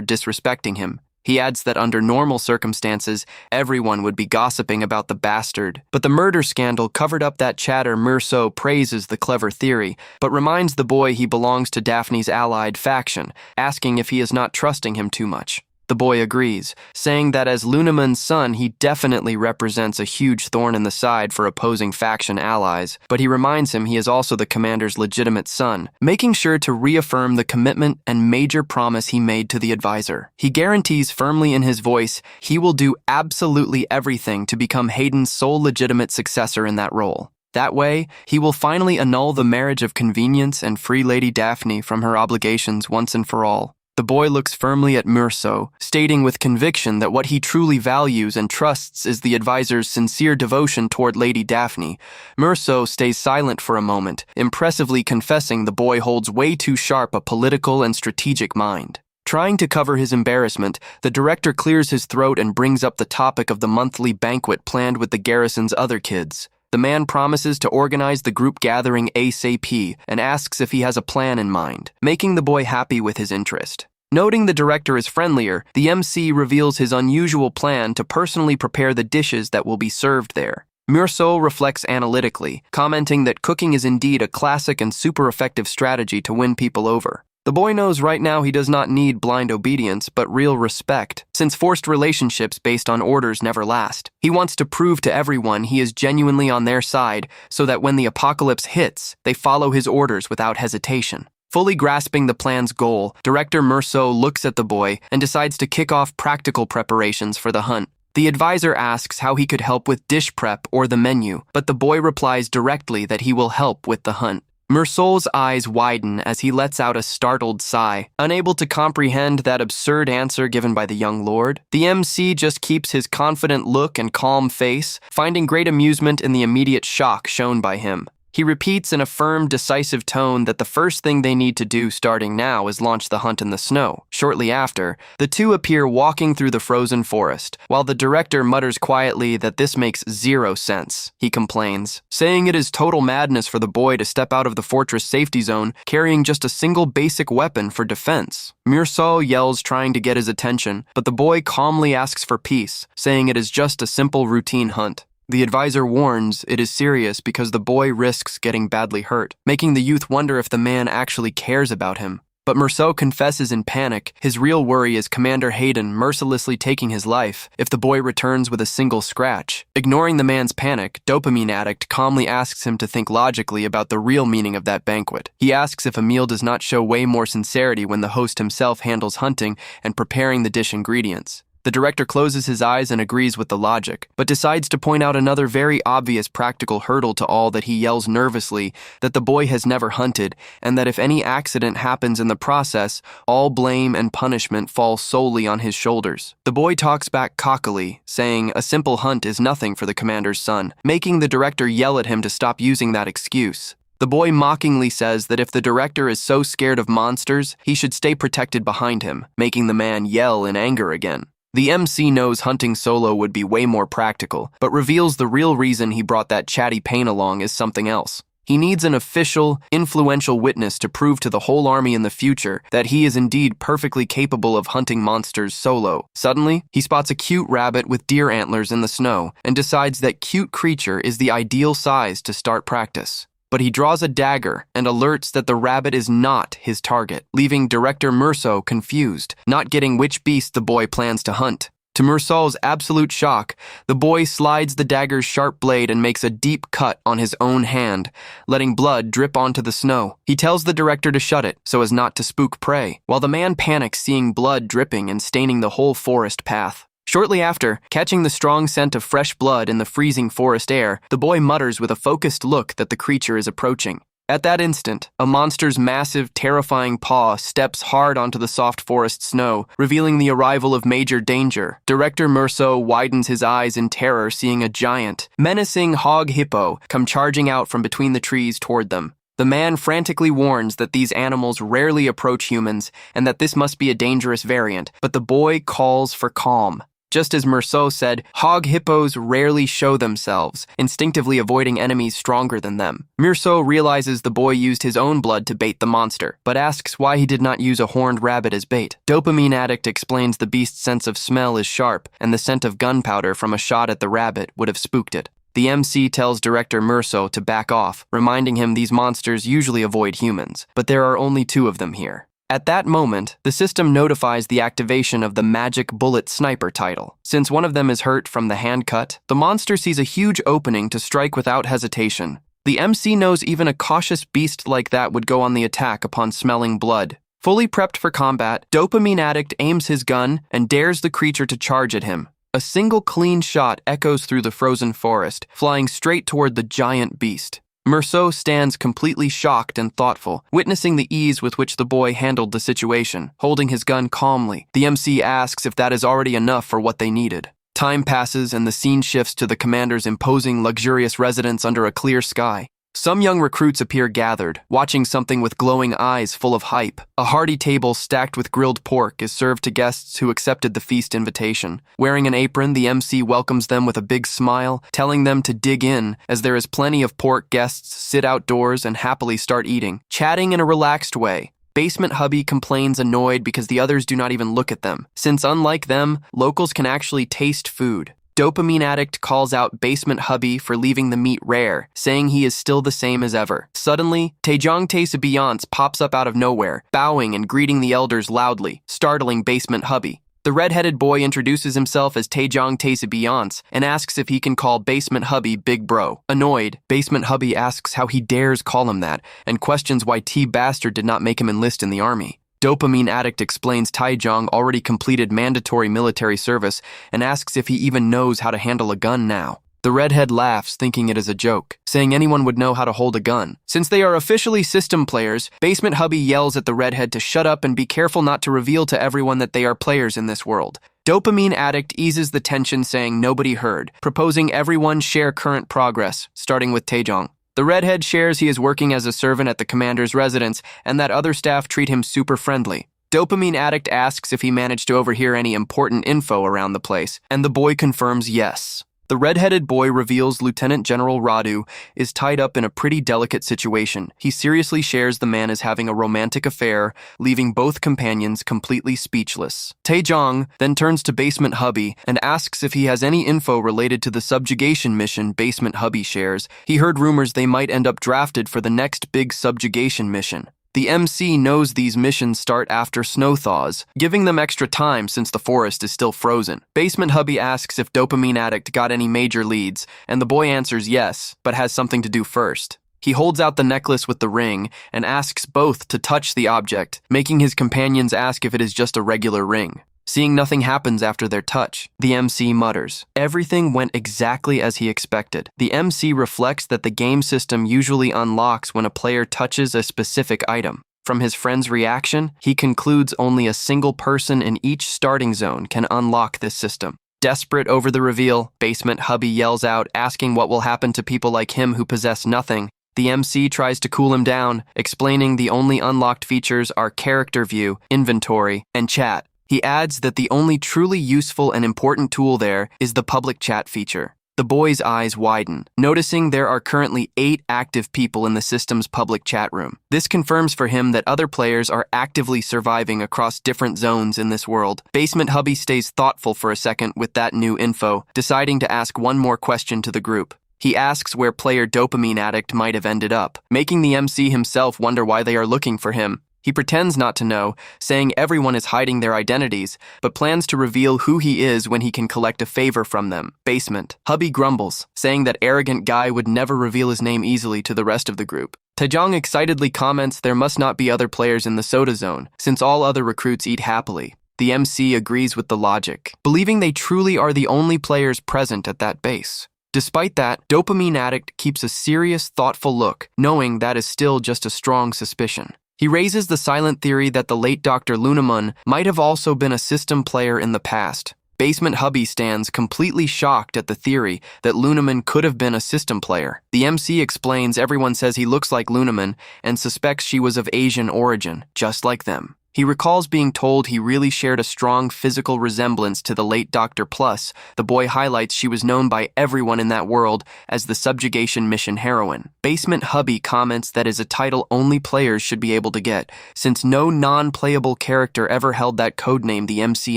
disrespecting him. He adds that under normal circumstances, everyone would be gossiping about the bastard. But the murder scandal covered up that chatter. Murso praises the clever theory, but reminds the boy he belongs to Daphne's allied faction, asking if he is not trusting him too much. The boy agrees, saying that as Lunamun's son, he definitely represents a huge thorn in the side for opposing faction allies, but he reminds him he is also the commander's legitimate son, making sure to reaffirm the commitment and major promise he made to the advisor. He guarantees firmly in his voice he will do absolutely everything to become Hayden's sole legitimate successor in that role. That way, he will finally annul the marriage of convenience and free Lady Daphne from her obligations once and for all. The boy looks firmly at Murso, stating with conviction that what he truly values and trusts is the advisor's sincere devotion toward Lady Daphne. Murso stays silent for a moment, impressively confessing the boy holds way too sharp a political and strategic mind. Trying to cover his embarrassment, the director clears his throat and brings up the topic of the monthly banquet planned with the garrison's other kids. The man promises to organize the group gathering ASAP and asks if he has a plan in mind, making the boy happy with his interest. Noting the director is friendlier, the MC reveals his unusual plan to personally prepare the dishes that will be served there. Murso reflects analytically, commenting that cooking is indeed a classic and super effective strategy to win people over. The boy knows right now he does not need blind obedience, but real respect, since forced relationships based on orders never last. He wants to prove to everyone he is genuinely on their side, so that when the apocalypse hits, they follow his orders without hesitation. Fully grasping the plan's goal, Director Murso looks at the boy and decides to kick off practical preparations for the hunt. The advisor asks how he could help with dish prep or the menu, but the boy replies directly that he will help with the hunt. Murso's eyes widen as he lets out a startled sigh, unable to comprehend that absurd answer given by the young lord. The MC just keeps his confident look and calm face, finding great amusement in the immediate shock shown by him. He repeats in a firm, decisive tone that the first thing they need to do starting now is launch the hunt in the snow. Shortly after, the two appear walking through the frozen forest, while the director mutters quietly that this makes zero sense. He complains, saying it is total madness for the boy to step out of the fortress safety zone carrying just a single basic weapon for defense. Murso yells, trying to get his attention, but the boy calmly asks for peace, saying it is just a simple routine hunt. The advisor warns it is serious because the boy risks getting badly hurt, making the youth wonder if the man actually cares about him. But Murso confesses in panic his real worry is Commander Hayden mercilessly taking his life if the boy returns with a single scratch. Ignoring the man's panic, Dopamine Addict calmly asks him to think logically about the real meaning of that banquet. He asks if a meal does not show way more sincerity when the host himself handles hunting and preparing the dish ingredients. The director closes his eyes and agrees with the logic, but decides to point out another very obvious practical hurdle to all that he yells nervously that the boy has never hunted, and that if any accident happens in the process, all blame and punishment fall solely on his shoulders. The boy talks back cockily, saying a simple hunt is nothing for the commander's son, making the director yell at him to stop using that excuse. The boy mockingly says that if the director is so scared of monsters, he should stay protected behind him, making the man yell in anger again. The MC knows hunting solo would be way more practical, but reveals the real reason he brought that chatty pain along is something else. He needs an official, influential witness to prove to the whole army in the future that he is indeed perfectly capable of hunting monsters solo. Suddenly, he spots a cute rabbit with deer antlers in the snow and decides that cute creature is the ideal size to start practice. But he draws a dagger and alerts that the rabbit is not his target, leaving Director Murso confused, not getting which beast the boy plans to hunt. To Murso's absolute shock, the boy slides the dagger's sharp blade and makes a deep cut on his own hand, letting blood drip onto the snow. He tells the director to shut it so as not to spook prey, while the man panics seeing blood dripping and staining the whole forest path. Shortly after, catching the strong scent of fresh blood in the freezing forest air, the boy mutters with a focused look that the creature is approaching. At that instant, a monster's massive, terrifying paw steps hard onto the soft forest snow, revealing the arrival of major danger. Director Murso widens his eyes in terror, seeing a giant, menacing hog hippo come charging out from between the trees toward them. The man frantically warns that these animals rarely approach humans and that this must be a dangerous variant, but the boy calls for calm. Just as Murso said, hog hippos rarely show themselves, instinctively avoiding enemies stronger than them. Murso realizes the boy used his own blood to bait the monster, but asks why he did not use a horned rabbit as bait. Dopamine Addict explains the beast's sense of smell is sharp, and the scent of gunpowder from a shot at the rabbit would have spooked it. The MC tells Director Murso to back off, reminding him these monsters usually avoid humans, but there are only 2 of them here. At that moment, the system notifies the activation of the Magic Bullet Sniper title. Since one of them is hurt from the hand cut, the monster sees a huge opening to strike without hesitation. The MC knows even a cautious beast like that would go on the attack upon smelling blood. Fully prepped for combat, Dopamine Addict aims his gun and dares the creature to charge at him. A single clean shot echoes through the frozen forest, flying straight toward the giant beast. Murso stands completely shocked and thoughtful, witnessing the ease with which the boy handled the situation, holding his gun calmly. The MC asks if that is already enough for what they needed. Time passes and the scene shifts to the commander's imposing, luxurious residence under a clear sky. Some young recruits appear gathered, watching something with glowing eyes full of hype. A hearty table stacked with grilled pork is served to guests who accepted the feast invitation. Wearing an apron, the MC welcomes them with a big smile, telling them to dig in, as there is plenty of pork. Guests sit outdoors and happily start eating, chatting in a relaxed way. Basement Hubby complains annoyed because the others do not even look at them, since unlike them, locals can actually taste food. Dopamine Addict calls out Basement Hubby for leaving the meat rare, saying he is still the same as ever. Suddenly, Taejong Taesabeyonce pops up out of nowhere, bowing and greeting the elders loudly, startling Basement Hubby. The red-headed boy introduces himself as Taejong Taesabeyonce and asks if he can call Basement Hubby Big Bro. Annoyed, Basement Hubby asks how he dares call him that and questions why T-Bastard did not make him enlist in the army. Dopamine Addict explains Taejong already completed mandatory military service and asks if he even knows how to handle a gun now. The redhead laughs, thinking it is a joke, saying anyone would know how to hold a gun. Since they are officially system players, Basement Hubby yells at the redhead to shut up and be careful not to reveal to everyone that they are players in this world. Dopamine Addict eases the tension, saying nobody heard, proposing everyone share current progress, starting with Taejong. The redhead shares he is working as a servant at the commander's residence and that other staff treat him super friendly. Dopamine Addict asks if he managed to overhear any important info around the place, and the boy confirms yes. The red-headed boy reveals Lieutenant General Radu is tied up in a pretty delicate situation. He seriously shares the man is having a romantic affair, leaving both companions completely speechless. Taejong then turns to Basement Hubby and asks if he has any info related to the subjugation mission Basement Hubby shares. He heard rumors they might end up drafted for the next big subjugation mission. The MC knows these missions start after snow thaws, giving them extra time since the forest is still frozen. Basement Hubby asks if Dopamine Addict got any major leads, and the boy answers yes, but has something to do first. He holds out the necklace with the ring and asks both to touch the object, making his companions ask if it is just a regular ring. Seeing nothing happens after their touch, the MC mutters. Everything went exactly as he expected. The MC reflects that the game system usually unlocks when a player touches a specific item. From his friend's reaction, he concludes only a single person in each starting zone can unlock this system. Desperate over the reveal, Basement Hubby yells out, asking what will happen to people like him who possess nothing. The MC tries to cool him down, explaining the only unlocked features are character view, inventory, and chat. He adds that the only truly useful and important tool there is the public chat feature. The boy's eyes widen, noticing there are currently 8 active people in the system's public chat room. This confirms for him that other players are actively surviving across different zones in this world. Basement Hubby stays thoughtful for a second with that new info, deciding to ask one more question to the group. He asks where player Dopamine Addict might have ended up, making the MC himself wonder why they are looking for him. He pretends not to know, saying everyone is hiding their identities, but plans to reveal who he is when he can collect a favor from them. Basement Hubby grumbles, saying that arrogant guy would never reveal his name easily to the rest of the group. Taejong excitedly comments there must not be other players in the soda zone, since all other recruits eat happily. The MC agrees with the logic, believing they truly are the only players present at that base. Despite that, Dopamine Addict keeps a serious, thoughtful look, knowing that is still just a strong suspicion. He raises the silent theory that the late Dr. Lunamun might have also been a system player in the past. Basement Hubby stands completely shocked at the theory that Lunamun could have been a system player. The MC explains everyone says he looks like Lunamun and suspects she was of Asian origin, just like them. He recalls being told he really shared a strong physical resemblance to the late Dr. Plus. The boy highlights she was known by everyone in that world as the subjugation mission heroine. Basement Hubby comments that is a title only players should be able to get, since no non-playable character ever held that codename. The MC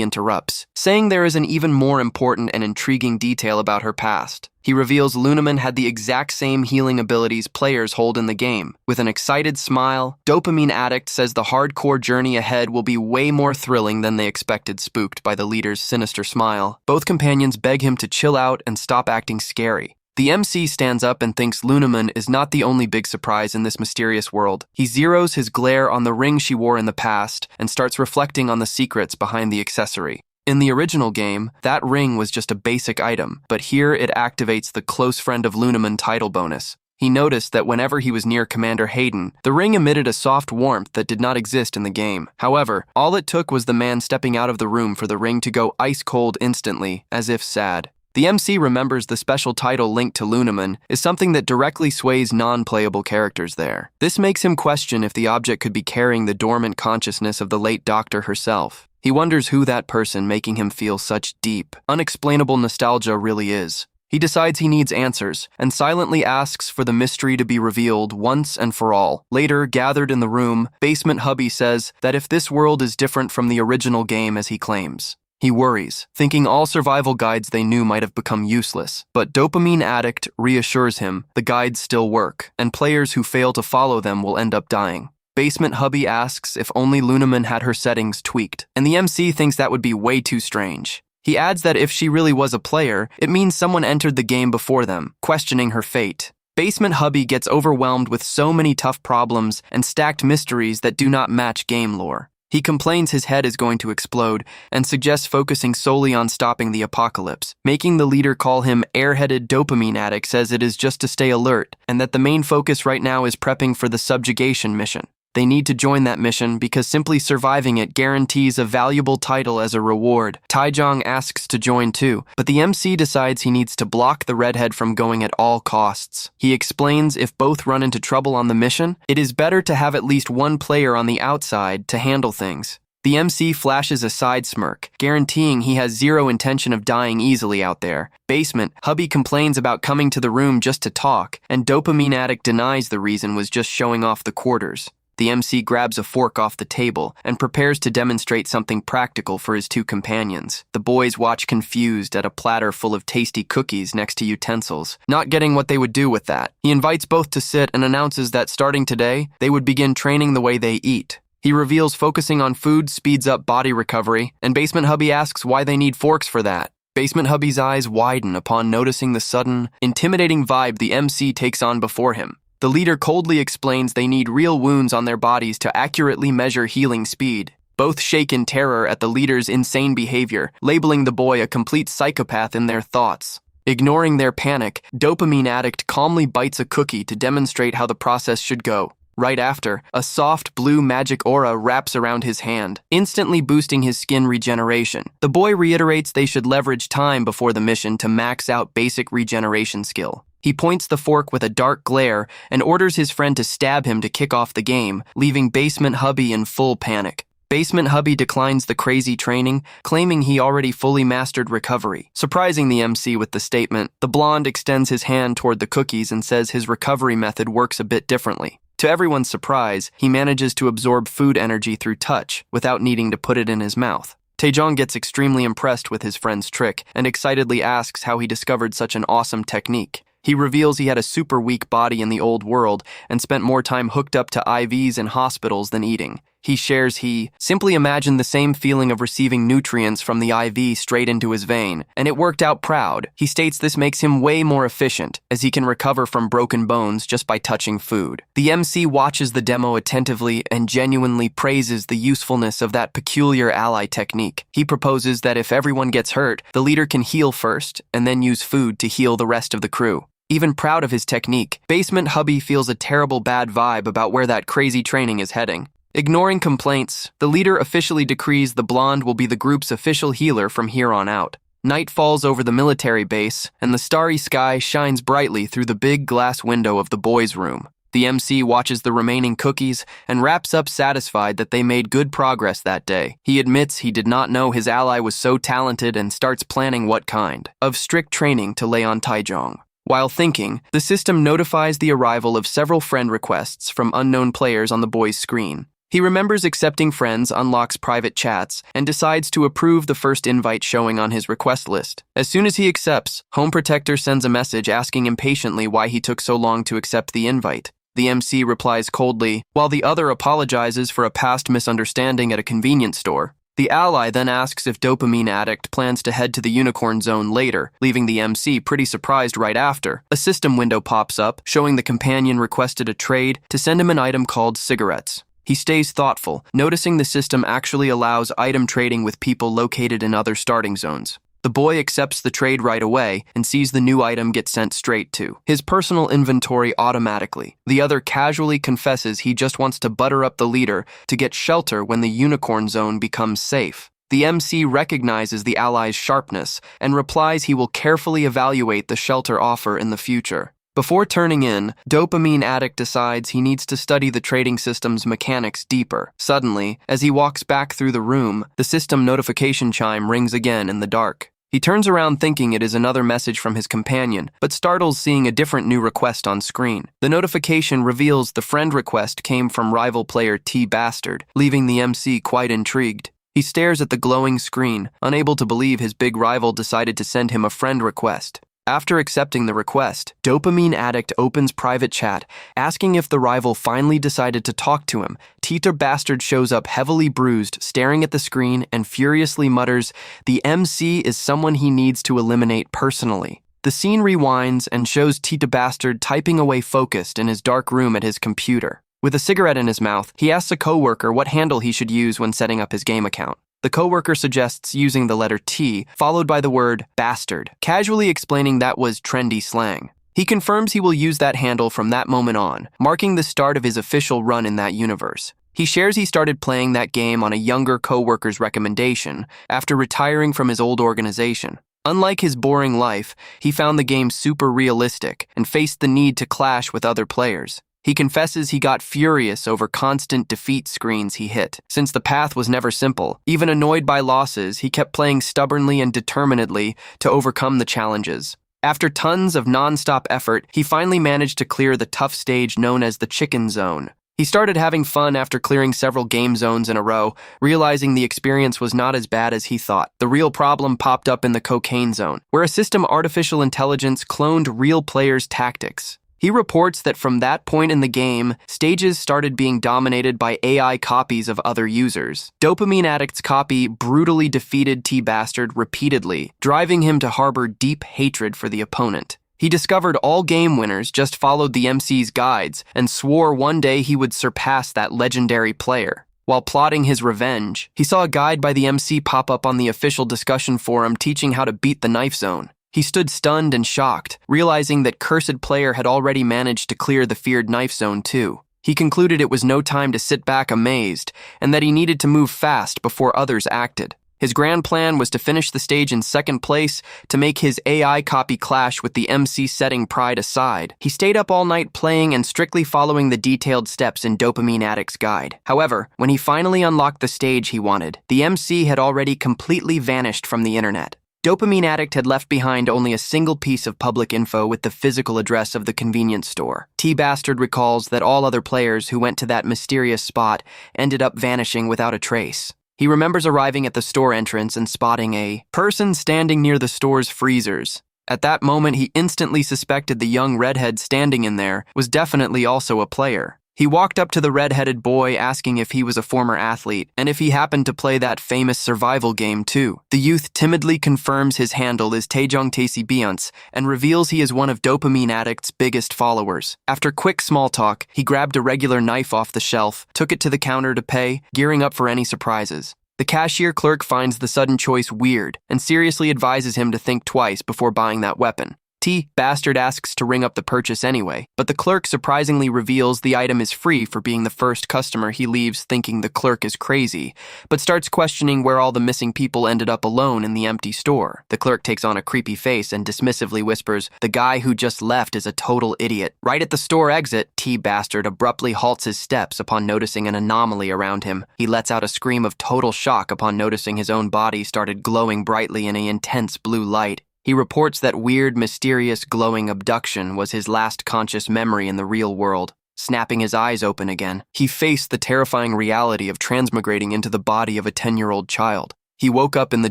interrupts, saying there is an even more important and intriguing detail about her past. He reveals Lunamun had the exact same healing abilities players hold in the game. With an excited smile, Dopamine Addict says the hardcore journey ahead will be way more thrilling than they expected, spooked by the leader's sinister smile. Both companions beg him to chill out and stop acting scary. The MC stands up and thinks Lunamun is not the only big surprise in this mysterious world. He zeroes his glare on the ring she wore in the past and starts reflecting on the secrets behind the accessory. In the original game, that ring was just a basic item, but here it activates the Close Friend of Lunamun title bonus. He noticed that whenever he was near Commander Hayden, the ring emitted a soft warmth that did not exist in the game. However, all it took was the man stepping out of the room for the ring to go ice cold instantly, as if sad. The MC remembers the special title linked to Lunamun is something that directly sways non-playable characters there. This makes him question if the object could be carrying the dormant consciousness of the late Doctor herself. He wonders who that person making him feel such deep, unexplainable nostalgia really is. He decides he needs answers, and silently asks for the mystery to be revealed once and for all. Later, gathered in the room, Basement Hubby says that if this world is different from the original game as he claims. He worries, thinking all survival guides they knew might have become useless. But Dopamine Addict reassures him the guides still work, and players who fail to follow them will end up dying. Basement Hubby asks if only Lunaman had her settings tweaked, and the MC thinks that would be way too strange. He adds that if she really was a player, it means someone entered the game before them, questioning her fate. Basement Hubby gets overwhelmed with so many tough problems and stacked mysteries that do not match game lore. He complains his head is going to explode and suggests focusing solely on stopping the apocalypse, making the leader call him airheaded dopamine addict, says it is just to stay alert and that the main focus right now is prepping for the subjugation mission. They need to join that mission because simply surviving it guarantees a valuable title as a reward. Taejong asks to join too, but the MC decides he needs to block the redhead from going at all costs. He explains if both run into trouble on the mission, it is better to have at least one player on the outside to handle things. The MC flashes a side smirk, guaranteeing he has zero intention of dying easily out there. Basement Hubby complains about coming to the room just to talk, and Dopamine Addict denies the reason was just showing off the quarters. The MC grabs a fork off the table and prepares to demonstrate something practical for his two companions. The boys watch confused at a platter full of tasty cookies next to utensils, not getting what they would do with that. He invites both to sit and announces that starting today, they would begin training the way they eat. He reveals focusing on food speeds up body recovery, and Basement Hubby asks why they need forks for that. Basement Hubby's eyes widen upon noticing the sudden, intimidating vibe the MC takes on before him. The leader coldly explains they need real wounds on their bodies to accurately measure healing speed. Both shake in terror at the leader's insane behavior, labeling the boy a complete psychopath in their thoughts. Ignoring their panic, Dopamine Addict calmly bites a cookie to demonstrate how the process should go. Right after, a soft blue magic aura wraps around his hand, instantly boosting his skin regeneration. The boy reiterates they should leverage time before the mission to max out basic regeneration skill. He points the fork with a dark glare and orders his friend to stab him to kick off the game, leaving Basement Hubby in full panic. Basement Hubby declines the crazy training, claiming he already fully mastered recovery. Surprising the MC with the statement, the blonde extends his hand toward the cookies and says his recovery method works a bit differently. To everyone's surprise, he manages to absorb food energy through touch without needing to put it in his mouth. Taejong gets extremely impressed with his friend's trick and excitedly asks how he discovered such an awesome technique. He reveals he had a super weak body in the old world and spent more time hooked up to IVs in hospitals than eating. He shares he simply imagined the same feeling of receiving nutrients from the IV straight into his vein, and it worked out proud. He states this makes him way more efficient, as he can recover from broken bones just by touching food. The MC watches the demo attentively and genuinely praises the usefulness of that peculiar ally technique. He proposes that if everyone gets hurt, the leader can heal first and then use food to heal the rest of the crew. Even proud of his technique, Basement Hubby feels a terrible bad vibe about where that crazy training is heading. Ignoring complaints, the leader officially decrees the blonde will be the group's official healer from here on out. Night falls over the military base, and the starry sky shines brightly through the big glass window of the boys' room. The MC watches the remaining cookies and wraps up satisfied that they made good progress that day. He admits he did not know his ally was so talented and starts planning what kind of strict training to lay on Taejong. While thinking, the system notifies the arrival of several friend requests from unknown players on the boy's screen. He remembers accepting friends, unlocks private chats, and decides to approve the first invite showing on his request list. As soon as he accepts, Home Protector sends a message asking impatiently why he took so long to accept the invite. The MC replies coldly, while the other apologizes for a past misunderstanding at a convenience store. The ally then asks if Dopamine Addict plans to head to the Unicorn Zone later, leaving the MC pretty surprised right after. A system window pops up, showing the companion requested a trade to send him an item called cigarettes. He stays thoughtful, noticing the system actually allows item trading with people located in other starting zones. The boy accepts the trade right away and sees the new item get sent straight to his personal inventory automatically. The other casually confesses he just wants to butter up the leader to get shelter when the Unicorn Zone becomes safe. The MC recognizes the ally's sharpness and replies he will carefully evaluate the shelter offer in the future. Before turning in, Dopamine Addict decides he needs to study the trading system's mechanics deeper. Suddenly, as he walks back through the room, the system notification chime rings again in the dark. He turns around thinking it is another message from his companion, but startles seeing a different new request on screen. The notification reveals the friend request came from rival player T Bastard, leaving the MC quite intrigued. He stares at the glowing screen, unable to believe his big rival decided to send him a friend request. After accepting the request, Dopamine Addict opens private chat, asking if the rival finally decided to talk to him. Tita Bastard shows up heavily bruised, staring at the screen, and furiously mutters, "The MC is someone he needs to eliminate personally." The scene rewinds and shows Tita Bastard typing away focused in his dark room at his computer. With a cigarette in his mouth, he asks a coworker what handle he should use when setting up his game account. The coworker suggests using the letter T, followed by the word bastard, casually explaining that was trendy slang. He confirms he will use that handle from that moment on, marking the start of his official run in that universe. He shares he started playing that game on a younger coworker's recommendation after retiring from his old organization. Unlike his boring life, he found the game super realistic and faced the need to clash with other players. He confesses he got furious over constant defeat screens he hit. Since the path was never simple, even annoyed by losses, he kept playing stubbornly and determinedly to overcome the challenges. After tons of non-stop effort, he finally managed to clear the tough stage known as the Chicken Zone. He started having fun after clearing several game zones in a row, realizing the experience was not as bad as he thought. The real problem popped up in the Cocaine Zone, where a system artificial intelligence cloned real players' tactics. He reports that from that point in the game, stages started being dominated by AI copies of other users. Dopamine Addict's copy brutally defeated T Bastard repeatedly, driving him to harbor deep hatred for the opponent. He discovered all game winners just followed the MC's guides and swore one day he would surpass that legendary player. While plotting his revenge, he saw a guide by the MC pop up on the official discussion forum teaching how to beat the knife zone. He stood stunned and shocked, realizing that Cursed Player had already managed to clear the feared knife zone too. He concluded it was no time to sit back amazed, and that he needed to move fast before others acted. His grand plan was to finish the stage in second place to make his AI copy clash with the MC, setting pride aside. He stayed up all night playing and strictly following the detailed steps in Dopamine Addict's guide. However, when he finally unlocked the stage he wanted, the MC had already completely vanished from the internet. Dopamine Addict had left behind only a single piece of public info with the physical address of the convenience store. T Bastard recalls that all other players who went to that mysterious spot ended up vanishing without a trace. He remembers arriving at the store entrance and spotting a person standing near the store's freezers. At that moment, he instantly suspected the young redhead standing in there was definitely also a player. He walked up to the red-headed boy asking if he was a former athlete and if he happened to play that famous survival game too. The youth timidly confirms his handle is Taejong Taesi Beyonce and reveals he is one of Dopamine Addict's biggest followers. After quick small talk, he grabbed a regular knife off the shelf, took it to the counter to pay, gearing up for any surprises. The cashier clerk finds the sudden choice weird and seriously advises him to think twice before buying that weapon. T Bastard asks to ring up the purchase anyway, but the clerk surprisingly reveals the item is free for being the first customer. He leaves thinking the clerk is crazy, but starts questioning where all the missing people ended up alone in the empty store. The clerk takes on a creepy face and dismissively whispers, "The guy who just left is a total idiot." Right at the store exit, T Bastard abruptly halts his steps upon noticing an anomaly around him. He lets out a scream of total shock upon noticing his own body started glowing brightly in an intense blue light. He reports that weird, mysterious, glowing abduction was his last conscious memory in the real world. Snapping his eyes open again, he faced the terrifying reality of transmigrating into the body of a 10-year-old child. He woke up in the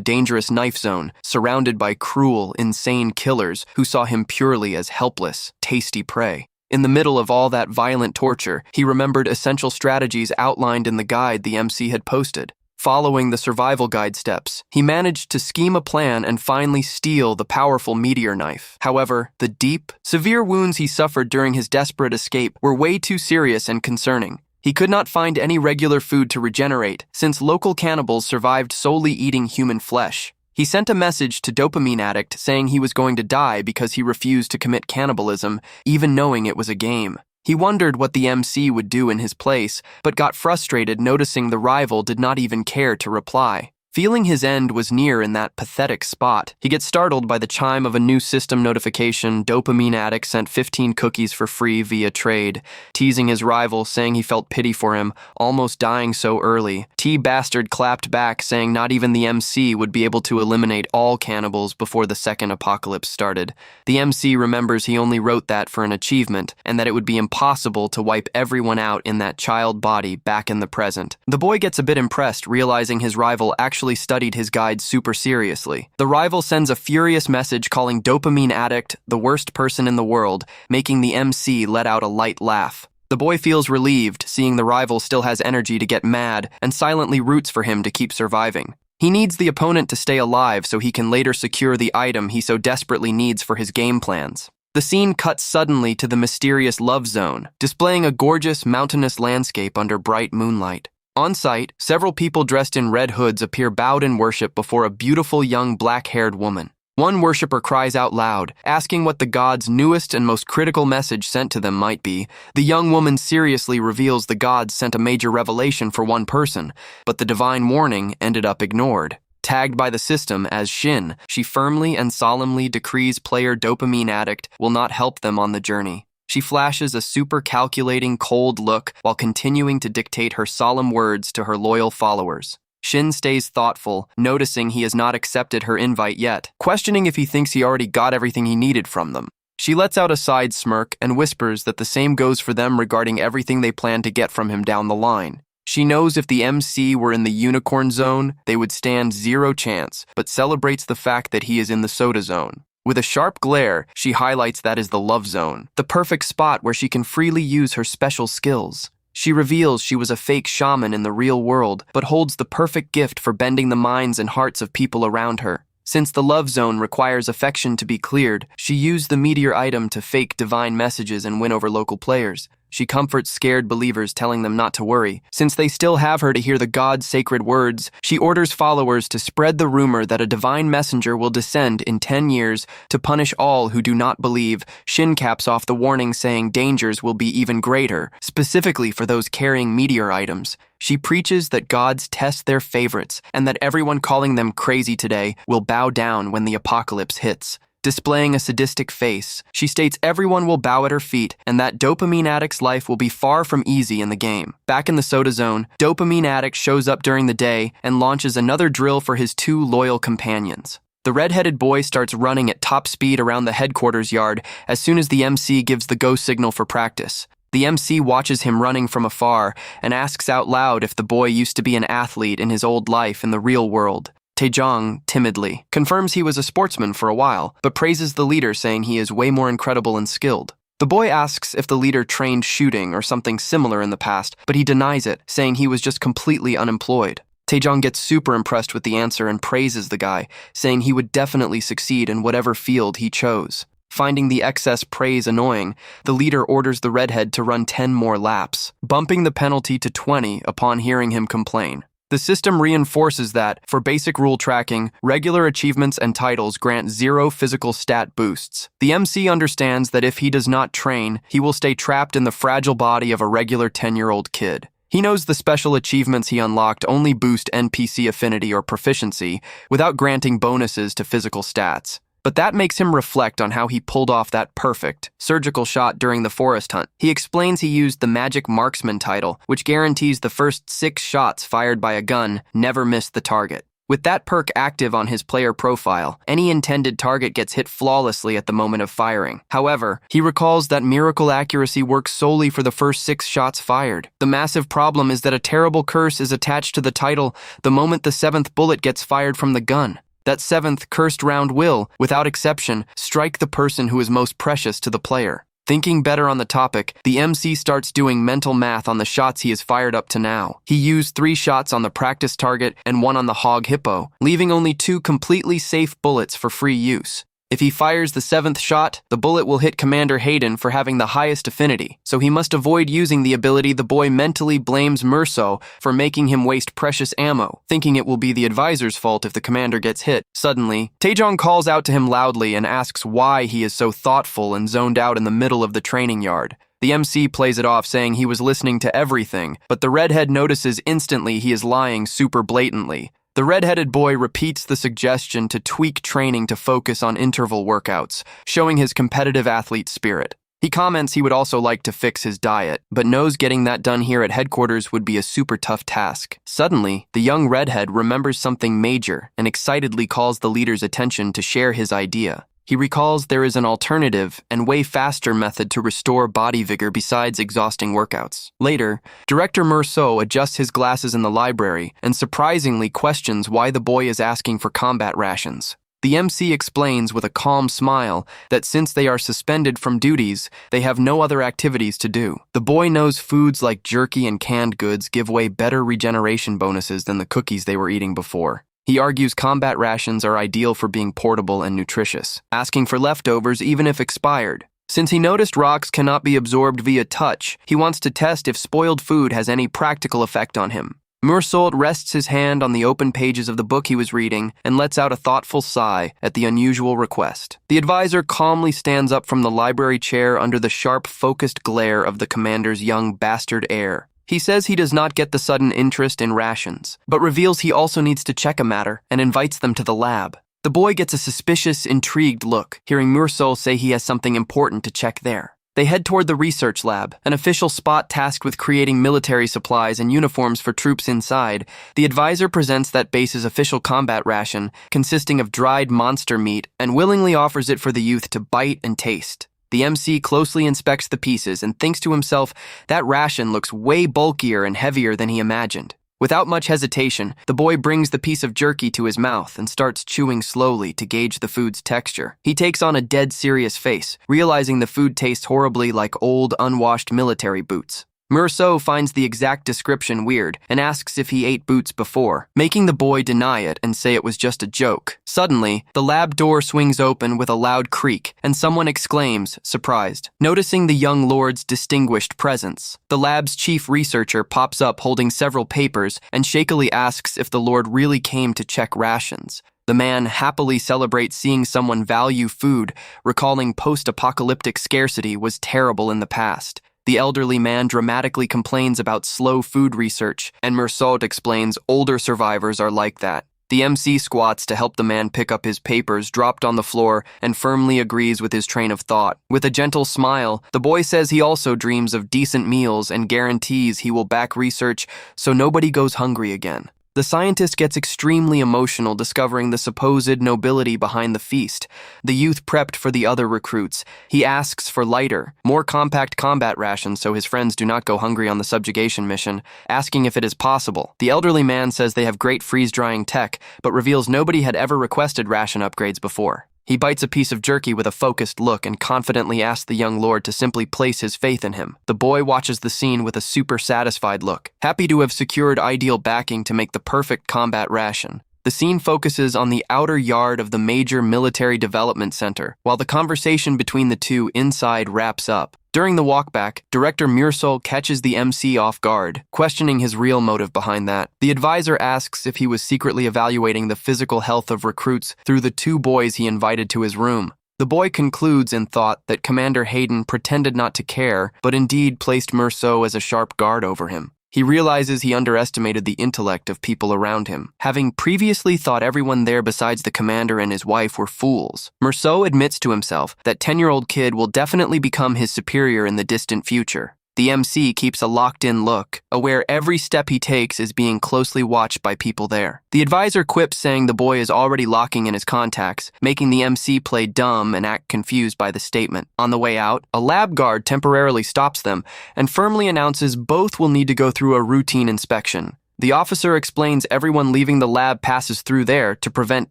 dangerous knife zone, surrounded by cruel, insane killers who saw him purely as helpless, tasty prey. In the middle of all that violent torture, he remembered essential strategies outlined in the guide the MC had posted. Following the survival guide steps, he managed to scheme a plan and finally steal the powerful meteor knife. However, the deep, severe wounds he suffered during his desperate escape were way too serious and concerning. He could not find any regular food to regenerate, since local cannibals survived solely eating human flesh. He sent a message to Dopamine Addict saying he was going to die because he refused to commit cannibalism, even knowing it was a game. He wondered what the MC would do in his place, but got frustrated noticing the rival did not even care to reply. Feeling his end was near in that pathetic spot, he gets startled by the chime of a new system notification. Dopamine addict sent 15 cookies for free via trade, teasing his rival, saying he felt pity for him, almost dying so early. T-Bastard clapped back, saying not even the MC would be able to eliminate all cannibals before the second apocalypse started. The MC remembers he only wrote that for an achievement, and that it would be impossible to wipe everyone out in that child body back in the present. The boy gets a bit impressed, realizing his rival actually studied his guide super seriously. The rival sends a furious message calling Dopamine Addict the worst person in the world, making the MC let out a light laugh. The boy feels relieved, seeing the rival still has energy to get mad, and silently roots for him to keep surviving. He needs the opponent to stay alive so he can later secure the item he so desperately needs for his game plans. The scene cuts suddenly to the mysterious Love Zone, displaying a gorgeous mountainous landscape under bright moonlight. On site, several people dressed in red hoods appear bowed in worship before a beautiful young black-haired woman. One worshiper cries out loud, asking what the god's newest and most critical message sent to them might be. The young woman seriously reveals the gods sent a major revelation for one person, but the divine warning ended up ignored. Tagged by the system as Shin, she firmly and solemnly decrees player Dopamine Addict will not help them on the journey. She flashes a super calculating, cold look while continuing to dictate her solemn words to her loyal followers. Shin stays thoughtful, noticing he has not accepted her invite yet, questioning if he thinks he already got everything he needed from them. She lets out a side smirk and whispers that the same goes for them regarding everything they plan to get from him down the line. She knows if the MC were in the unicorn zone, they would stand zero chance, but celebrates the fact that he is in the soda zone. With a sharp glare, she highlights that as the love zone, the perfect spot where she can freely use her special skills. She reveals she was a fake shaman in the real world, but holds the perfect gift for bending the minds and hearts of people around her. Since the love zone requires affection to be cleared, she used the meteor item to fake divine messages and win over local players. She comforts scared believers, telling them not to worry. Since they still have her to hear the god's sacred words, she orders followers to spread the rumor that a divine messenger will descend in 10 years to punish all who do not believe. Shin caps off the warning, saying dangers will be even greater, specifically for those carrying meteor items. She preaches that gods test their favorites and that everyone calling them crazy today will bow down when the apocalypse hits. Displaying a sadistic face, she states everyone will bow at her feet and that Dopamine Addict's life will be far from easy in the game. Back in the soda zone, Dopamine Addict shows up during the day and launches another drill for his two loyal companions. The red-headed boy starts running at top speed around the headquarters yard as soon as the MC gives the go signal for practice. The MC watches him running from afar and asks out loud if the boy used to be an athlete in his old life in the real world. Taejong, timidly, confirms he was a sportsman for a while, but praises the leader, saying he is way more incredible and skilled. The boy asks if the leader trained shooting or something similar in the past, but he denies it, saying he was just completely unemployed. Taejong gets super impressed with the answer and praises the guy, saying he would definitely succeed in whatever field he chose. Finding the excess praise annoying, the leader orders the redhead to run 10 more laps, bumping the penalty to 20 upon hearing him complain. The system reinforces that, for basic rule tracking, regular achievements and titles grant 0 physical stat boosts. The MC understands that if he does not train, he will stay trapped in the fragile body of a regular 10-year-old kid. He knows the special achievements he unlocked only boost NPC affinity or proficiency, without granting bonuses to physical stats. But that makes him reflect on how he pulled off that perfect, surgical shot during the forest hunt. He explains he used the Magic Marksman title, which guarantees the first 6 shots fired by a gun never miss the target. With that perk active on his player profile, any intended target gets hit flawlessly at the moment of firing. However, he recalls that miracle accuracy works solely for the first 6 shots fired. The massive problem is that a terrible curse is attached to the title the moment the 7th bullet gets fired from the gun. That 7th cursed round will, without exception, strike the person who is most precious to the player. Thinking better on the topic, the MC starts doing mental math on the shots he has fired up to now. He used 3 shots on the practice target and 1 on the hog hippo, leaving only 2 completely safe bullets for free use. If he fires the 7th shot, the bullet will hit Commander Hayden for having the highest affinity, so he must avoid using the ability. The boy mentally blames Merso for making him waste precious ammo, thinking it will be the advisor's fault if the commander gets hit. Suddenly, Taejong calls out to him loudly and asks why he is so thoughtful and zoned out in the middle of the training yard. The MC plays it off, saying he was listening to everything, but the redhead notices instantly he is lying super blatantly. The red-headed boy repeats the suggestion to tweak training to focus on interval workouts, showing his competitive athlete spirit. He comments he would also like to fix his diet, but knows getting that done here at headquarters would be a super tough task. Suddenly, the young redhead remembers something major and excitedly calls the leader's attention to share his idea. He recalls there is an alternative and way faster method to restore body vigor besides exhausting workouts. Later, Director Merceau adjusts his glasses in the library and surprisingly questions why the boy is asking for combat rations. The MC explains with a calm smile that since they are suspended from duties, they have no other activities to do. The boy knows foods like jerky and canned goods give way better regeneration bonuses than the cookies they were eating before. He argues combat rations are ideal for being portable and nutritious, asking for leftovers even if expired. Since he noticed rocks cannot be absorbed via touch, he wants to test if spoiled food has any practical effect on him. Merceau rests his hand on the open pages of the book he was reading and lets out a thoughtful sigh at the unusual request. The advisor calmly stands up from the library chair under the sharp, focused glare of the commander's young bastard heir. He says he does not get the sudden interest in rations, but reveals he also needs to check a matter and invites them to the lab. The boy gets a suspicious, intrigued look, hearing Merceau say he has something important to check there. They head toward the research lab, an official spot tasked with creating military supplies and uniforms for troops inside. The advisor presents that base's official combat ration, consisting of dried monster meat, and willingly offers it for the youth to bite and taste. The MC closely inspects the pieces and thinks to himself that ration looks way bulkier and heavier than he imagined. Without much hesitation, the boy brings the piece of jerky to his mouth and starts chewing slowly to gauge the food's texture. He takes on a dead serious face, realizing the food tastes horribly like old, unwashed military boots. Merceau finds the exact description weird and asks if he ate boots before, making the boy deny it and say it was just a joke. Suddenly, the lab door swings open with a loud creak, and someone exclaims, surprised, noticing the young lord's distinguished presence. The lab's chief researcher pops up holding several papers and shakily asks if the lord really came to check rations. The man happily celebrates seeing someone value food, recalling post-apocalyptic scarcity was terrible in the past. The elderly man dramatically complains about slow food research, and Merceau explains older survivors are like that. The MC squats to help the man pick up his papers dropped on the floor and firmly agrees with his train of thought. With a gentle smile, the boy says he also dreams of decent meals and guarantees he will back research so nobody goes hungry again. The scientist gets extremely emotional discovering the supposed nobility behind the feast. The youth prepped for the other recruits. He asks for lighter, more compact combat rations so his friends do not go hungry on the subjugation mission, asking if it is possible. The elderly man says they have great freeze-drying tech, but reveals nobody had ever requested ration upgrades before. He bites a piece of jerky with a focused look and confidently asks the young lord to simply place his faith in him. The boy watches the scene with a super satisfied look, happy to have secured ideal backing to make the perfect combat ration. The scene focuses on the outer yard of the major military development center, while the conversation between the two inside wraps up. During the walkback, Director Merceau catches the MC off guard, questioning his real motive behind that. The advisor asks if he was secretly evaluating the physical health of recruits through the two boys he invited to his room. The boy concludes in thought that Commander Hayden pretended not to care, but indeed placed Merceau as a sharp guard over him. He realizes he underestimated the intellect of people around him, having previously thought everyone there besides the commander and his wife were fools. Merceau admits to himself that 10-year-old kid will definitely become his superior in the distant future. The MC keeps a locked-in look, aware every step he takes is being closely watched by people there. The advisor quips saying the boy is already locking in his contacts, making the MC play dumb and act confused by the statement. On the way out, a lab guard temporarily stops them and firmly announces both will need to go through a routine inspection. The officer explains everyone leaving the lab passes through there to prevent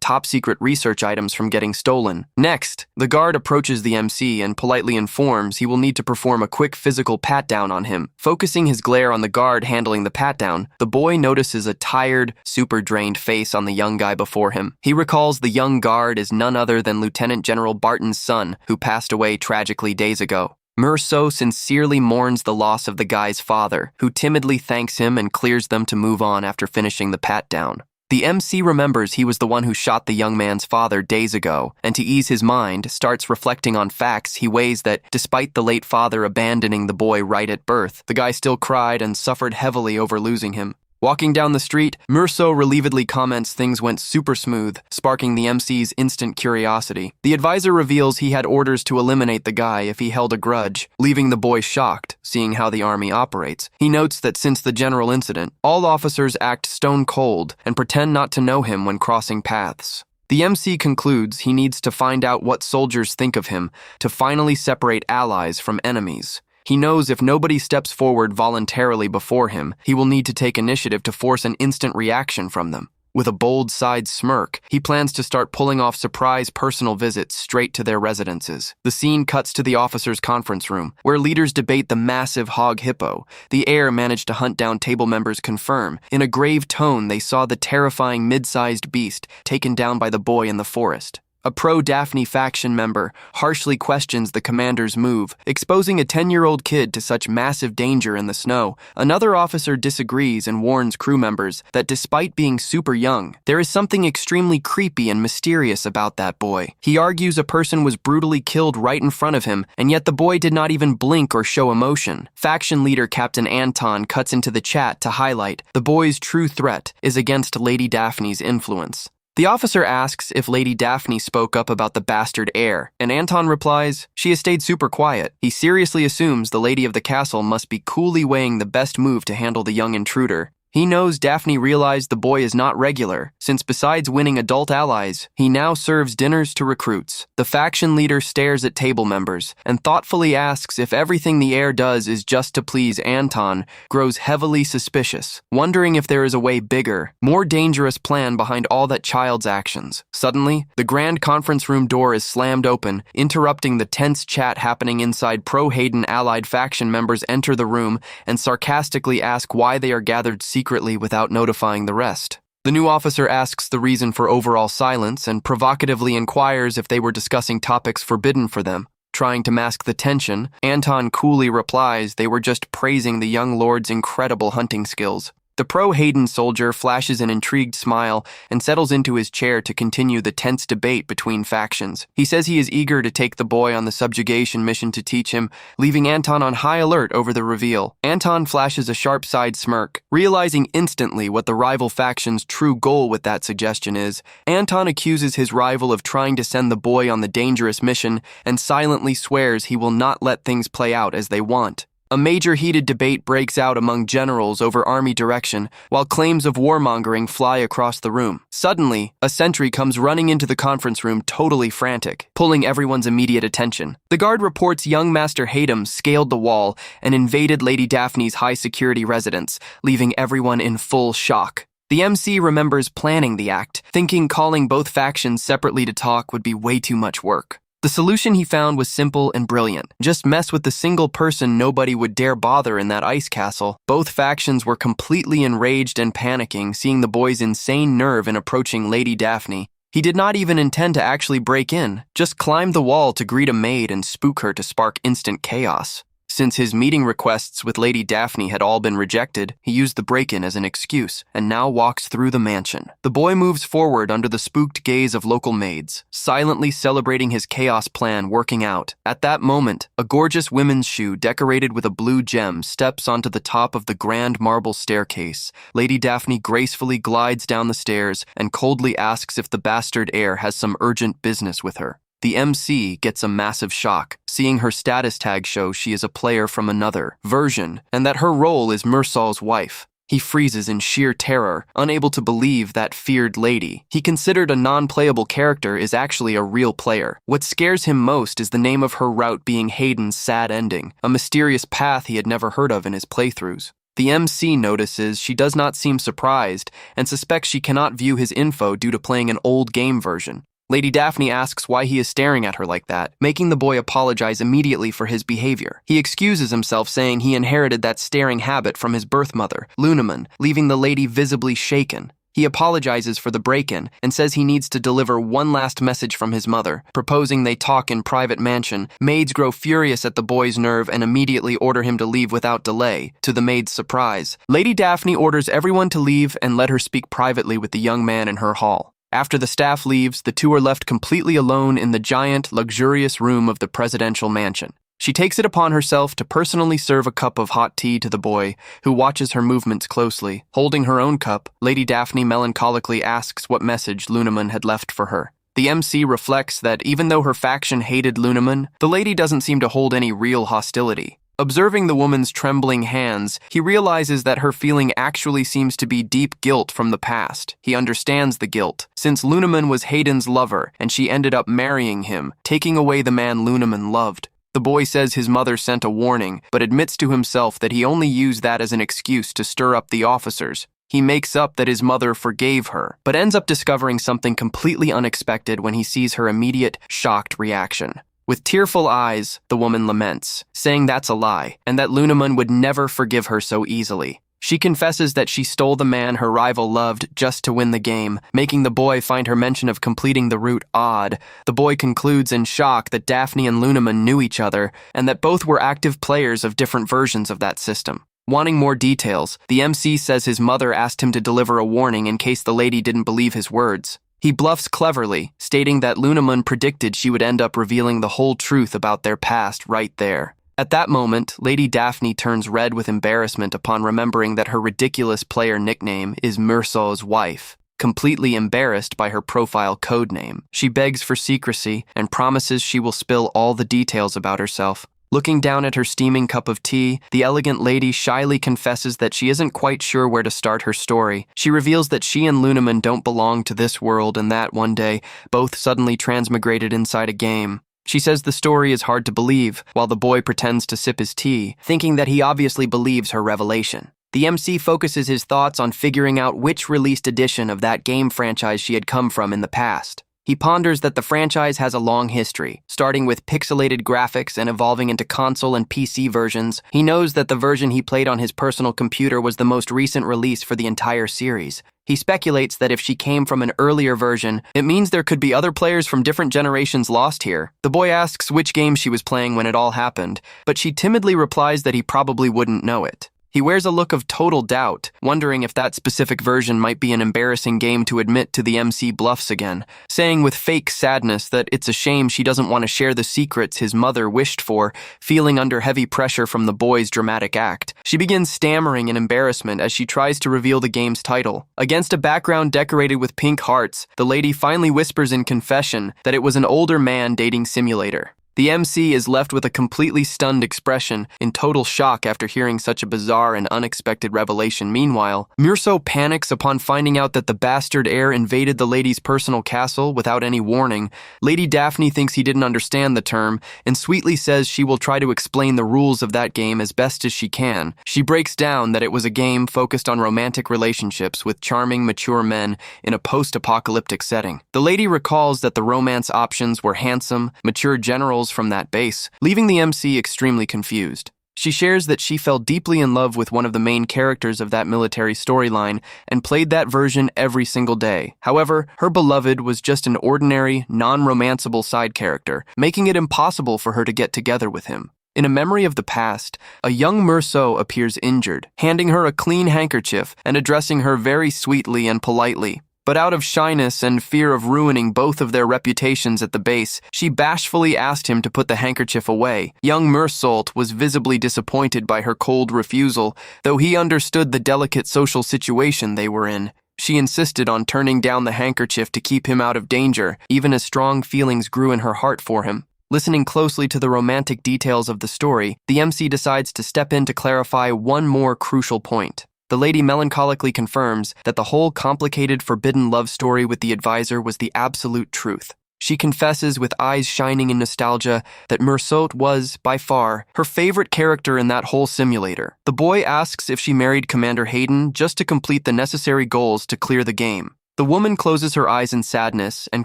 top-secret research items from getting stolen. Next, the guard approaches the MC and politely informs he will need to perform a quick physical pat-down on him. Focusing his glare on the guard handling the pat-down, the boy notices a tired, super-drained face on the young guy before him. He recalls the young guard is none other than Lieutenant General Barton's son, who passed away tragically days ago. Merceau sincerely mourns the loss of the guy's father, who timidly thanks him and clears them to move on after finishing the pat-down. The MC remembers he was the one who shot the young man's father days ago, and to ease his mind, starts reflecting on facts he weighs that, despite the late father abandoning the boy right at birth, the guy still cried and suffered heavily over losing him. Walking down the street, Murso relievedly comments things went super smooth, sparking the MC's instant curiosity. The advisor reveals he had orders to eliminate the guy if he held a grudge, leaving the boy shocked, seeing how the army operates. He notes that since the general incident, all officers act stone cold and pretend not to know him when crossing paths. The MC concludes he needs to find out what soldiers think of him to finally separate allies from enemies. He knows if nobody steps forward voluntarily before him, he will need to take initiative to force an instant reaction from them. With a bold side smirk, he plans to start pulling off surprise personal visits straight to their residences. The scene cuts to the officers' conference room, where leaders debate the massive hog hippo. The heir managed to hunt down table members confirm. In a grave tone, they saw the terrifying mid-sized beast taken down by the boy in the forest. A pro-Daphne faction member harshly questions the commander's move, exposing a 10-year-old kid to such massive danger in the snow. Another officer disagrees and warns crew members that despite being super young, there is something extremely creepy and mysterious about that boy. He argues a person was brutally killed right in front of him, and yet the boy did not even blink or show emotion. Faction leader Captain Anton cuts into the chat to highlight the boy's true threat is against Lady Daphne's influence. The officer asks if Lady Daphne spoke up about the bastard heir, and Anton replies, she has stayed super quiet. He seriously assumes the lady of the castle must be coolly weighing the best move to handle the young intruder. He knows Daphne realized the boy is not regular, since besides winning adult allies, he now serves dinners to recruits. The faction leader stares at table members and thoughtfully asks if everything the heir does is just to please Anton, grows heavily suspicious, wondering if there is a way bigger, more dangerous plan behind all that child's actions. Suddenly, the grand conference room door is slammed open, interrupting the tense chat happening inside. Pro-Hayden allied faction members enter the room and sarcastically ask why they are gathered secretly without notifying the rest. The new officer asks the reason for overall silence and provocatively inquires if they were discussing topics forbidden for them. Trying to mask the tension, Anton coolly replies they were just praising the young lord's incredible hunting skills. The pro-Hayden soldier flashes an intrigued smile and settles into his chair to continue the tense debate between factions. He says he is eager to take the boy on the subjugation mission to teach him, leaving Anton on high alert over the reveal. Anton flashes a sharp side smirk. Realizing instantly what the rival faction's true goal with that suggestion is, Anton accuses his rival of trying to send the boy on the dangerous mission and silently swears he will not let things play out as they want. A major heated debate breaks out among generals over army direction, while claims of warmongering fly across the room. Suddenly, a sentry comes running into the conference room totally frantic, pulling everyone's immediate attention. The guard reports young Master Hayden scaled the wall and invaded Lady Daphne's high-security residence, leaving everyone in full shock. The MC remembers planning the act, thinking calling both factions separately to talk would be way too much work. The solution he found was simple and brilliant. Just mess with the single person nobody would dare bother in that ice castle. Both factions were completely enraged and panicking, seeing the boy's insane nerve in approaching Lady Daphne. He did not even intend to actually break in, just climbed the wall to greet a maid and spook her to spark instant chaos. Since his meeting requests with Lady Daphne had all been rejected, he used the break-in as an excuse, and now walks through the mansion. The boy moves forward under the spooked gaze of local maids, silently celebrating his chaos plan working out. At that moment, a gorgeous women's shoe decorated with a blue gem steps onto the top of the grand marble staircase. Lady Daphne gracefully glides down the stairs and coldly asks if the bastard heir has some urgent business with her. The MC gets a massive shock, seeing her status tag show she is a player from another version, and that her role is Mursal's wife. He freezes in sheer terror, unable to believe that feared lady he considered a non-playable character is actually a real player. What scares him most is the name of her route being Hayden's sad ending, a mysterious path he had never heard of in his playthroughs. The MC notices she does not seem surprised and suspects she cannot view his info due to playing an old game version. Lady Daphne asks why he is staring at her like that, making the boy apologize immediately for his behavior. He excuses himself, saying he inherited that staring habit from his birth mother, Lunaman, leaving the lady visibly shaken. He apologizes for the break-in and says he needs to deliver one last message from his mother, proposing they talk in private mansion. Maids grow furious at the boy's nerve and immediately order him to leave without delay, to the maid's surprise. Lady Daphne orders everyone to leave and let her speak privately with the young man in her hall. After the staff leaves, the two are left completely alone in the giant, luxurious room of the presidential mansion. She takes it upon herself to personally serve a cup of hot tea to the boy, who watches her movements closely. Holding her own cup, Lady Daphne melancholically asks what message Lunaman had left for her. The MC reflects that even though her faction hated Lunaman, the lady doesn't seem to hold any real hostility. Observing the woman's trembling hands, he realizes that her feeling actually seems to be deep guilt from the past. He understands the guilt, since Lunaman was Hayden's lover, and she ended up marrying him, taking away the man Lunaman loved. The boy says his mother sent a warning, but admits to himself that he only used that as an excuse to stir up the officers. He makes up that his mother forgave her, but ends up discovering something completely unexpected when he sees her immediate, shocked reaction. With tearful eyes, the woman laments, saying that's a lie, and that Lunaman would never forgive her so easily. She confesses that she stole the man her rival loved just to win the game, making the boy find her mention of completing the route odd. The boy concludes in shock that Daphne and Lunaman knew each other, and that both were active players of different versions of that system. Wanting more details, the MC says his mother asked him to deliver a warning in case the lady didn't believe his words. He bluffs cleverly, stating that Lunaman predicted she would end up revealing the whole truth about their past right there. At that moment, Lady Daphne turns red with embarrassment upon remembering that her ridiculous player nickname is Murso's wife. Completely embarrassed by her profile codename, she begs for secrecy and promises she will spill all the details about herself. Looking down at her steaming cup of tea, the elegant lady shyly confesses that she isn't quite sure where to start her story. She reveals that she and Lunaman don't belong to this world and that, one day, both suddenly transmigrated inside a game. She says the story is hard to believe, while the boy pretends to sip his tea, thinking that he obviously believes her revelation. The MC focuses his thoughts on figuring out which released edition of that game franchise she had come from in the past. He ponders that the franchise has a long history, starting with pixelated graphics and evolving into console and PC versions. He knows that the version he played on his personal computer was the most recent release for the entire series. He speculates that if she came from an earlier version, it means there could be other players from different generations lost here. The boy asks which game she was playing when it all happened, but she timidly replies that he probably wouldn't know it. He wears a look of total doubt, wondering if that specific version might be an embarrassing game to admit to the MC bluffs again, saying with fake sadness that it's a shame she doesn't want to share the secrets his mother wished for, feeling under heavy pressure from the boy's dramatic act. She begins stammering in embarrassment as she tries to reveal the game's title. Against a background decorated with pink hearts, the lady finally whispers in confession that it was an older man dating simulator. The MC is left with a completely stunned expression, in total shock after hearing such a bizarre and unexpected revelation. Meanwhile, Murso panics upon finding out that the bastard heir invaded the lady's personal castle without any warning. Lady Daphne thinks he didn't understand the term, and sweetly says she will try to explain the rules of that game as best as she can. She breaks down that it was a game focused on romantic relationships with charming, mature men in a post-apocalyptic setting. The lady recalls that the romance options were handsome, mature generals from that base, leaving the MC extremely confused. She shares that she fell deeply in love with one of the main characters of that military storyline and played that version every single day. However, her beloved was just an ordinary, non-romanceable side character, making it impossible for her to get together with him. In a memory of the past, a young Murso appears injured, handing her a clean handkerchief and addressing her very sweetly and politely. But out of shyness and fear of ruining both of their reputations at the base, she bashfully asked him to put the handkerchief away. Young Mursolt was visibly disappointed by her cold refusal, though he understood the delicate social situation they were in. She insisted on turning down the handkerchief to keep him out of danger, even as strong feelings grew in her heart for him. Listening closely to the romantic details of the story, the MC decides to step in to clarify one more crucial point. The lady melancholically confirms that the whole complicated forbidden love story with the advisor was the absolute truth. She confesses with eyes shining in nostalgia that Mursolt was, by far, her favorite character in that whole simulator. The boy asks if she married Commander Hayden just to complete the necessary goals to clear the game. The woman closes her eyes in sadness and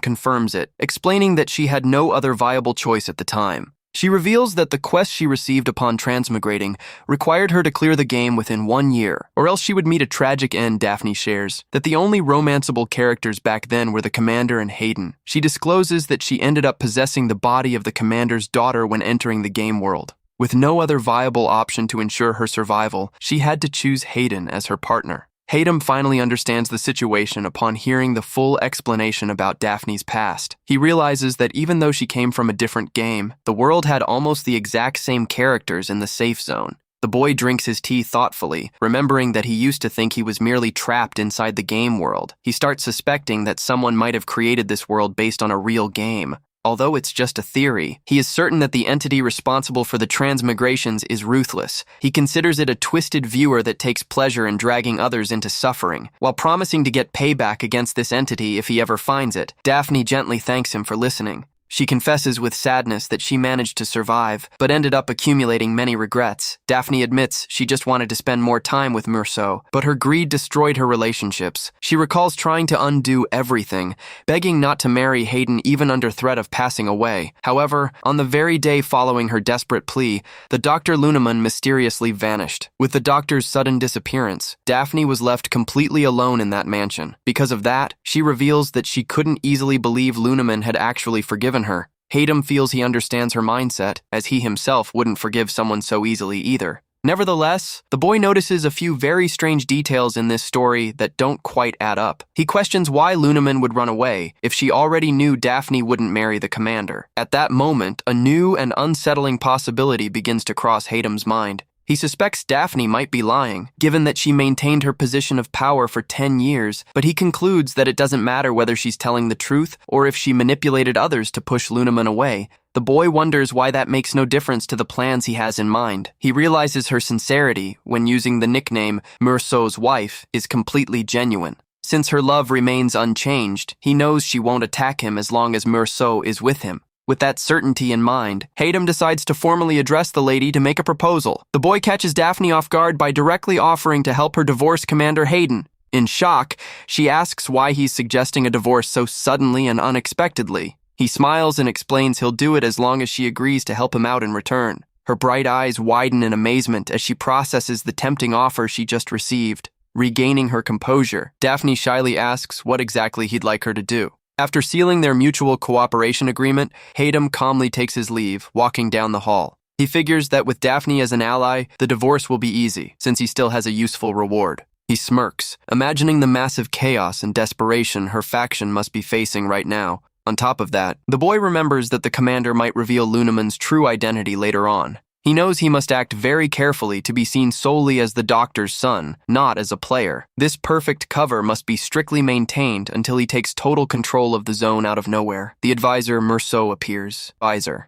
confirms it, explaining that she had no other viable choice at the time. She reveals that the quest she received upon transmigrating required her to clear the game within 1 year, or else she would meet a tragic end. Daphne shares that the only romanceable characters back then were the commander and Hayden. She discloses that she ended up possessing the body of the commander's daughter when entering the game world. With no other viable option to ensure her survival, she had to choose Hayden as her partner. Hayden finally understands the situation upon hearing the full explanation about Daphne's past. He realizes that even though she came from a different game, the world had almost the exact same characters in the safe zone. The boy drinks his tea thoughtfully, remembering that he used to think he was merely trapped inside the game world. He starts suspecting that someone might have created this world based on a real game. Although it's just a theory, he is certain that the entity responsible for the transmigrations is ruthless. He considers it a twisted viewer that takes pleasure in dragging others into suffering. While promising to get payback against this entity if he ever finds it, Daphne gently thanks him for listening. She confesses with sadness that she managed to survive, but ended up accumulating many regrets. Daphne admits she just wanted to spend more time with Merceau, but her greed destroyed her relationships. She recalls trying to undo everything, begging not to marry Hayden even under threat of passing away. However, on the very day following her desperate plea, the Dr. Luneman mysteriously vanished. With the doctor's sudden disappearance, Daphne was left completely alone in that mansion. Because of that, she reveals that she couldn't easily believe Luneman had actually forgiven her. Hayden feels he understands her mindset, as he himself wouldn't forgive someone so easily either. Nevertheless, the boy notices a few very strange details in this story that don't quite add up. He questions why Luneman would run away if she already knew Daphne wouldn't marry the commander. At that moment, a new and unsettling possibility begins to cross Hayden's mind. He suspects Daphne might be lying, given that she maintained her position of power for 10 years, but he concludes that it doesn't matter whether she's telling the truth or if she manipulated others to push Luneman away. The boy wonders why that makes no difference to the plans he has in mind. He realizes her sincerity, when using the nickname Merceau's wife, is completely genuine. Since her love remains unchanged, he knows she won't attack him as long as Merceau is with him. With that certainty in mind, Hayden decides to formally address the lady to make a proposal. The boy catches Daphne off guard by directly offering to help her divorce Commander Hayden. In shock, she asks why he's suggesting a divorce so suddenly and unexpectedly. He smiles and explains he'll do it as long as she agrees to help him out in return. Her bright eyes widen in amazement as she processes the tempting offer she just received. Regaining her composure, Daphne shyly asks what exactly he'd like her to do. After sealing their mutual cooperation agreement, Hayden calmly takes his leave, walking down the hall. He figures that with Daphne as an ally, the divorce will be easy, since he still has a useful reward. He smirks, imagining the massive chaos and desperation her faction must be facing right now. On top of that, the boy remembers that the commander might reveal Luneman's true identity later on. He knows he must act very carefully to be seen solely as the doctor's son, not as a player. This perfect cover must be strictly maintained until he takes total control of the zone out of nowhere. The advisor Merceau appears.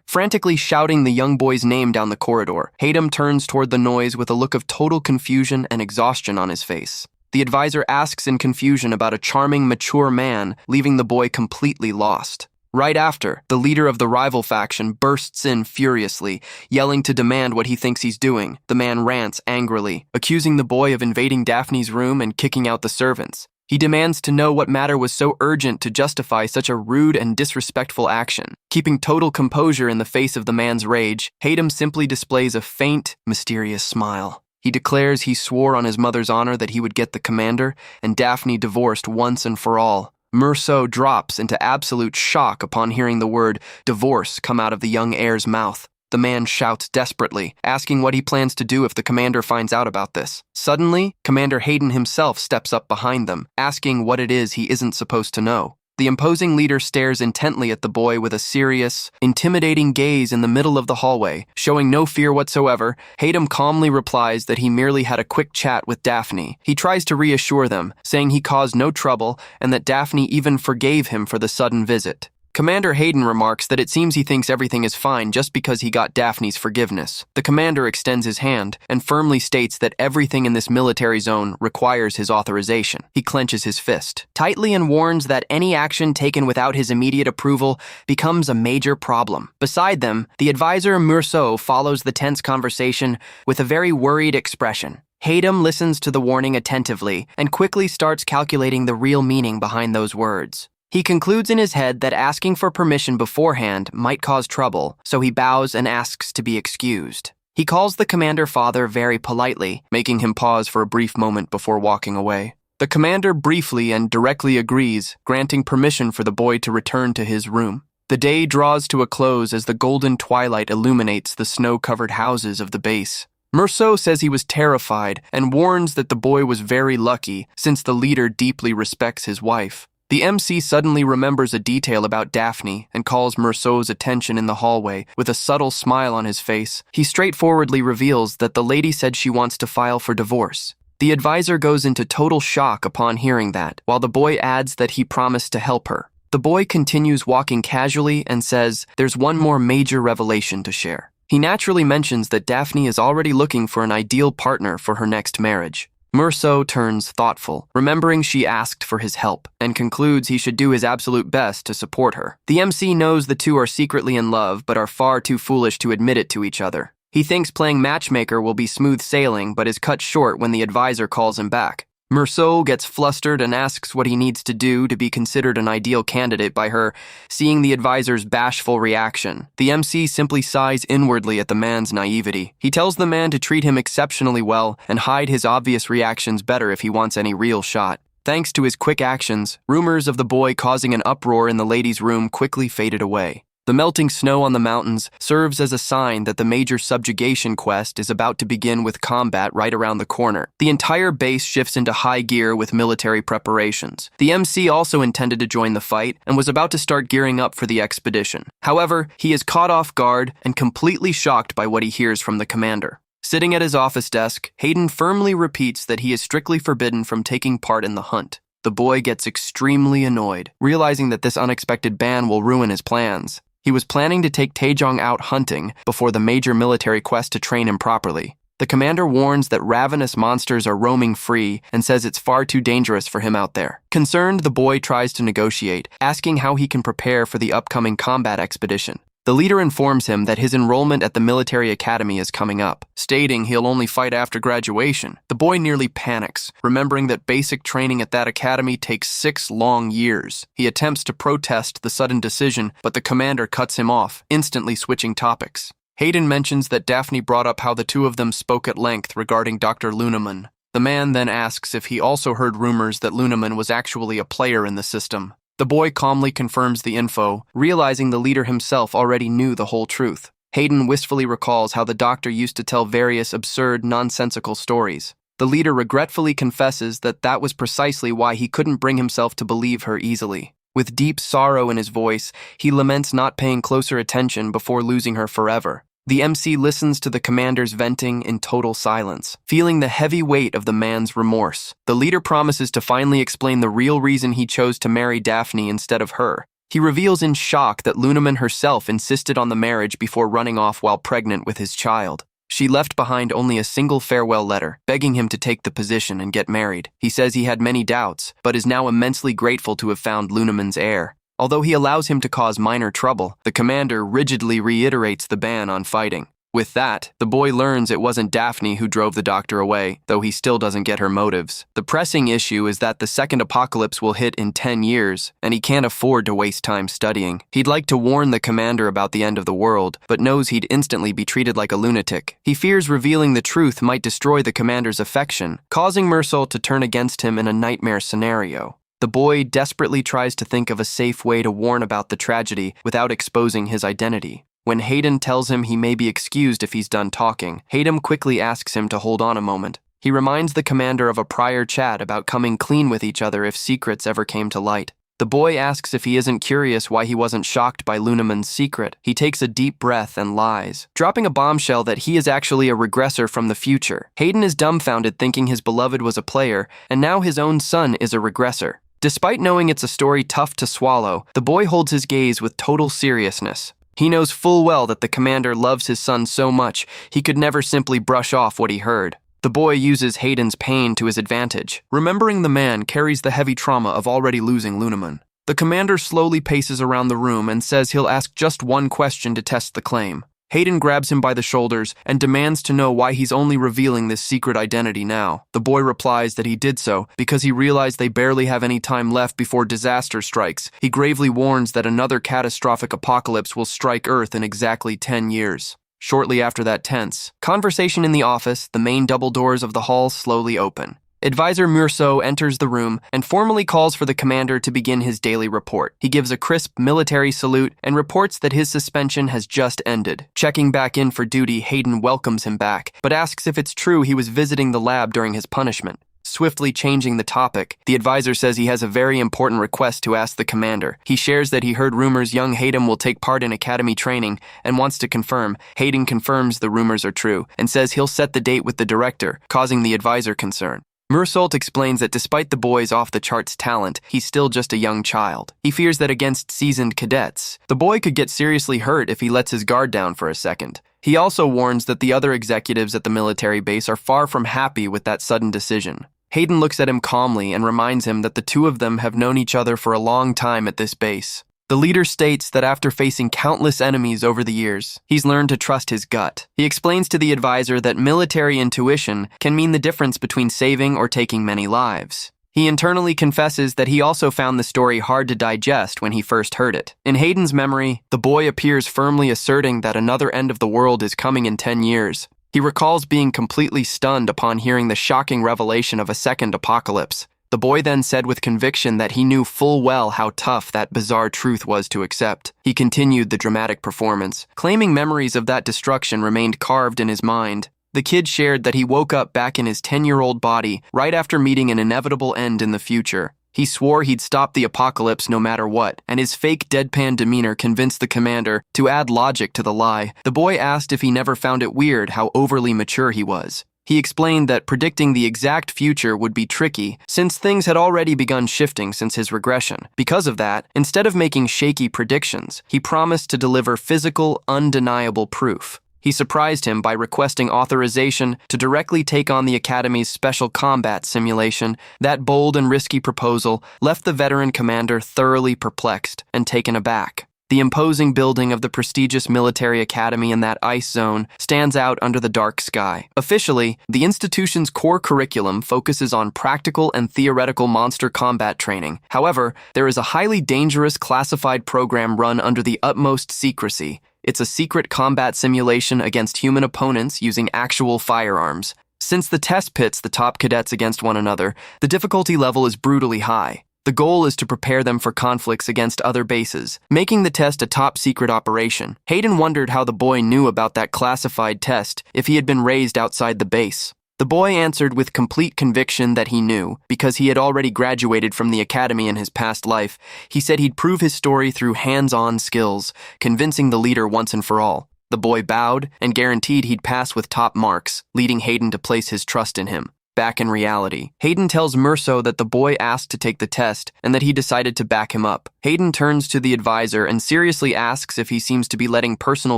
Frantically shouting the young boy's name down the corridor, Hayden turns toward the noise with a look of total confusion and exhaustion on his face. The advisor asks in confusion about a charming, mature man, leaving the boy completely lost. Right after, the leader of the rival faction bursts in furiously, yelling to demand what he thinks he's doing. The man rants angrily, accusing the boy of invading Daphne's room and kicking out the servants. He demands to know what matter was so urgent to justify such a rude and disrespectful action. Keeping total composure in the face of the man's rage, Hayden simply displays a faint, mysterious smile. He declares he swore on his mother's honor that he would get the commander and Daphne divorced once and for all. Merceau drops into absolute shock upon hearing the word divorce come out of the young heir's mouth. The man shouts desperately, asking what he plans to do if the commander finds out about this. Suddenly, Commander Hayden himself steps up behind them, asking what it is he isn't supposed to know. The imposing leader stares intently at the boy with a serious, intimidating gaze in the middle of the hallway. Showing no fear whatsoever, Hayden calmly replies that he merely had a quick chat with Daphne. He tries to reassure them, saying he caused no trouble and that Daphne even forgave him for the sudden visit. Commander Hayden remarks that it seems he thinks everything is fine just because he got Daphne's forgiveness. The commander extends his hand and firmly states that everything in this military zone requires his authorization. He clenches his fist tightly and warns that any action taken without his immediate approval becomes a major problem. Beside them, the advisor Merceau follows the tense conversation with a very worried expression. Hayden listens to the warning attentively and quickly starts calculating the real meaning behind those words. He concludes in his head that asking for permission beforehand might cause trouble, so he bows and asks to be excused. He calls the commander father very politely, making him pause for a brief moment before walking away. The commander briefly and directly agrees, granting permission for the boy to return to his room. The day draws to a close as the golden twilight illuminates the snow-covered houses of the base. Merceau says he was terrified and warns that the boy was very lucky since the leader deeply respects his wife. The MC suddenly remembers a detail about Daphne and calls Merceau's attention in the hallway. With a subtle smile on his face, he straightforwardly reveals that the lady said she wants to file for divorce. The advisor goes into total shock upon hearing that, while the boy adds that he promised to help her. The boy continues walking casually and says there's one more major revelation to share. He naturally mentions that Daphne is already looking for an ideal partner for her next marriage. Merceau turns thoughtful, remembering she asked for his help, and concludes he should do his absolute best to support her. The MC knows the two are secretly in love but are far too foolish to admit it to each other. He thinks playing matchmaker will be smooth sailing but is cut short when the advisor calls him back. Merceau gets flustered and asks what he needs to do to be considered an ideal candidate by her, seeing the advisor's bashful reaction. The MC simply sighs inwardly at the man's naivety. He tells the man to treat him exceptionally well and hide his obvious reactions better if he wants any real shot. Thanks to his quick actions, rumors of the boy causing an uproar in the ladies' room quickly faded away. The melting snow on the mountains serves as a sign that the major subjugation quest is about to begin with combat right around the corner. The entire base shifts into high gear with military preparations. The MC also intended to join the fight and was about to start gearing up for the expedition. However, he is caught off guard and completely shocked by what he hears from the commander. Sitting at his office desk, Hayden firmly repeats that he is strictly forbidden from taking part in the hunt. The boy gets extremely annoyed, realizing that this unexpected ban will ruin his plans. He was planning to take Taejong out hunting before the major military quest to train him properly. The commander warns that ravenous monsters are roaming free and says it's far too dangerous for him out there. Concerned, the boy tries to negotiate, asking how he can prepare for the upcoming combat expedition. The leader informs him that his enrollment at the military academy is coming up, stating he'll only fight after graduation. The boy nearly panics, remembering that basic training at that academy takes 6 long years. He attempts to protest the sudden decision, but the commander cuts him off, instantly switching topics. Hayden mentions that Daphne brought up how the two of them spoke at length regarding Dr. Luneman. The man then asks if he also heard rumors that Luneman was actually a player in the system. The boy calmly confirms the info, realizing the leader himself already knew the whole truth. Hayden wistfully recalls how the doctor used to tell various absurd, nonsensical stories. The leader regretfully confesses that that was precisely why he couldn't bring himself to believe her easily. With deep sorrow in his voice, he laments not paying closer attention before losing her forever. The MC listens to the commander's venting in total silence, feeling the heavy weight of the man's remorse. The leader promises to finally explain the real reason he chose to marry Daphne instead of her. He reveals in shock that Luneman herself insisted on the marriage before running off while pregnant with his child. She left behind only a single farewell letter, begging him to take the position and get married. He says he had many doubts, but is now immensely grateful to have found Luneman's heir. Although he allows him to cause minor trouble, the commander rigidly reiterates the ban on fighting. With that, the boy learns it wasn't Daphne who drove the doctor away, though he still doesn't get her motives. The pressing issue is that the second apocalypse will hit in 10 years, and he can't afford to waste time studying. He'd like to warn the commander about the end of the world, but knows he'd instantly be treated like a lunatic. He fears revealing the truth might destroy the commander's affection, causing Merceau to turn against him in a nightmare scenario. The boy desperately tries to think of a safe way to warn about the tragedy without exposing his identity. When Hayden tells him he may be excused if he's done talking, Hayden quickly asks him to hold on a moment. He reminds the commander of a prior chat about coming clean with each other if secrets ever came to light. The boy asks if he isn't curious why he wasn't shocked by Luneman's secret. He takes a deep breath and lies, dropping a bombshell that he is actually a regressor from the future. Hayden is dumbfounded, thinking his beloved was a player, and now his own son is a regressor. Despite knowing it's a story tough to swallow, the boy holds his gaze with total seriousness. He knows full well that the commander loves his son so much, he could never simply brush off what he heard. The boy uses Hayden's pain to his advantage. Remembering the man carries the heavy trauma of already losing Luneman. The commander slowly paces around the room and says he'll ask just one question to test the claim. Hayden grabs him by the shoulders and demands to know why he's only revealing this secret identity now. The boy replies that he did so because he realized they barely have any time left before disaster strikes. He gravely warns that another catastrophic apocalypse will strike Earth in exactly 10 years. Shortly after that tense conversation in the office, the main double doors of the hall slowly open. Advisor Murso enters the room and formally calls for the commander to begin his daily report. He gives a crisp military salute and reports that his suspension has just ended. Checking back in for duty, Hayden welcomes him back, but asks if it's true he was visiting the lab during his punishment. Swiftly changing the topic, the advisor says he has a very important request to ask the commander. He shares that he heard rumors young Hayden will take part in academy training and wants to confirm. Hayden confirms the rumors are true and says he'll set the date with the director, causing the advisor concern. Mursolt explains that despite the boy's off-the-charts talent, he's still just a young child. He fears that against seasoned cadets, the boy could get seriously hurt if he lets his guard down for a second. He also warns that the other executives at the military base are far from happy with that sudden decision. Hayden looks at him calmly and reminds him that the two of them have known each other for a long time at this base. The leader states that after facing countless enemies over the years, he's learned to trust his gut. He explains to the advisor that military intuition can mean the difference between saving or taking many lives. He internally confesses that he also found the story hard to digest when he first heard it. In Hayden's memory, the boy appears firmly asserting that another end of the world is coming in 10 years. He recalls being completely stunned upon hearing the shocking revelation of a second apocalypse. The boy then said with conviction that he knew full well how tough that bizarre truth was to accept. He continued the dramatic performance, claiming memories of that destruction remained carved in his mind. The kid shared that he woke up back in his 10-year-old body right after meeting an inevitable end in the future. He swore he'd stop the apocalypse no matter what, and his fake deadpan demeanor convinced the commander to add logic to the lie. The boy asked if he never found it weird how overly mature he was. He explained that predicting the exact future would be tricky, since things had already begun shifting since his regression. Because of that, instead of making shaky predictions, he promised to deliver physical, undeniable proof. He surprised him by requesting authorization to directly take on the Academy's special combat simulation. That bold and risky proposal left the veteran commander thoroughly perplexed and taken aback. The imposing building of the prestigious military academy in that ice zone stands out under the dark sky. Officially, the institution's core curriculum focuses on practical and theoretical monster combat training. However, there is a highly dangerous classified program run under the utmost secrecy. It's a secret combat simulation against human opponents using actual firearms. Since the test pits the top cadets against one another, the difficulty level is brutally high. The goal is to prepare them for conflicts against other bases, making the test a top-secret operation. Hayden wondered how the boy knew about that classified test if he had been raised outside the base. The boy answered with complete conviction that he knew, because he had already graduated from the academy in his past life. He said he'd prove his story through hands-on skills, convincing the leader once and for all. The boy bowed and guaranteed he'd pass with top marks, leading Hayden to place his trust in him. Back in reality, Hayden tells Murso that the boy asked to take the test and that he decided to back him up. Hayden turns to the advisor and seriously asks if he seems to be letting personal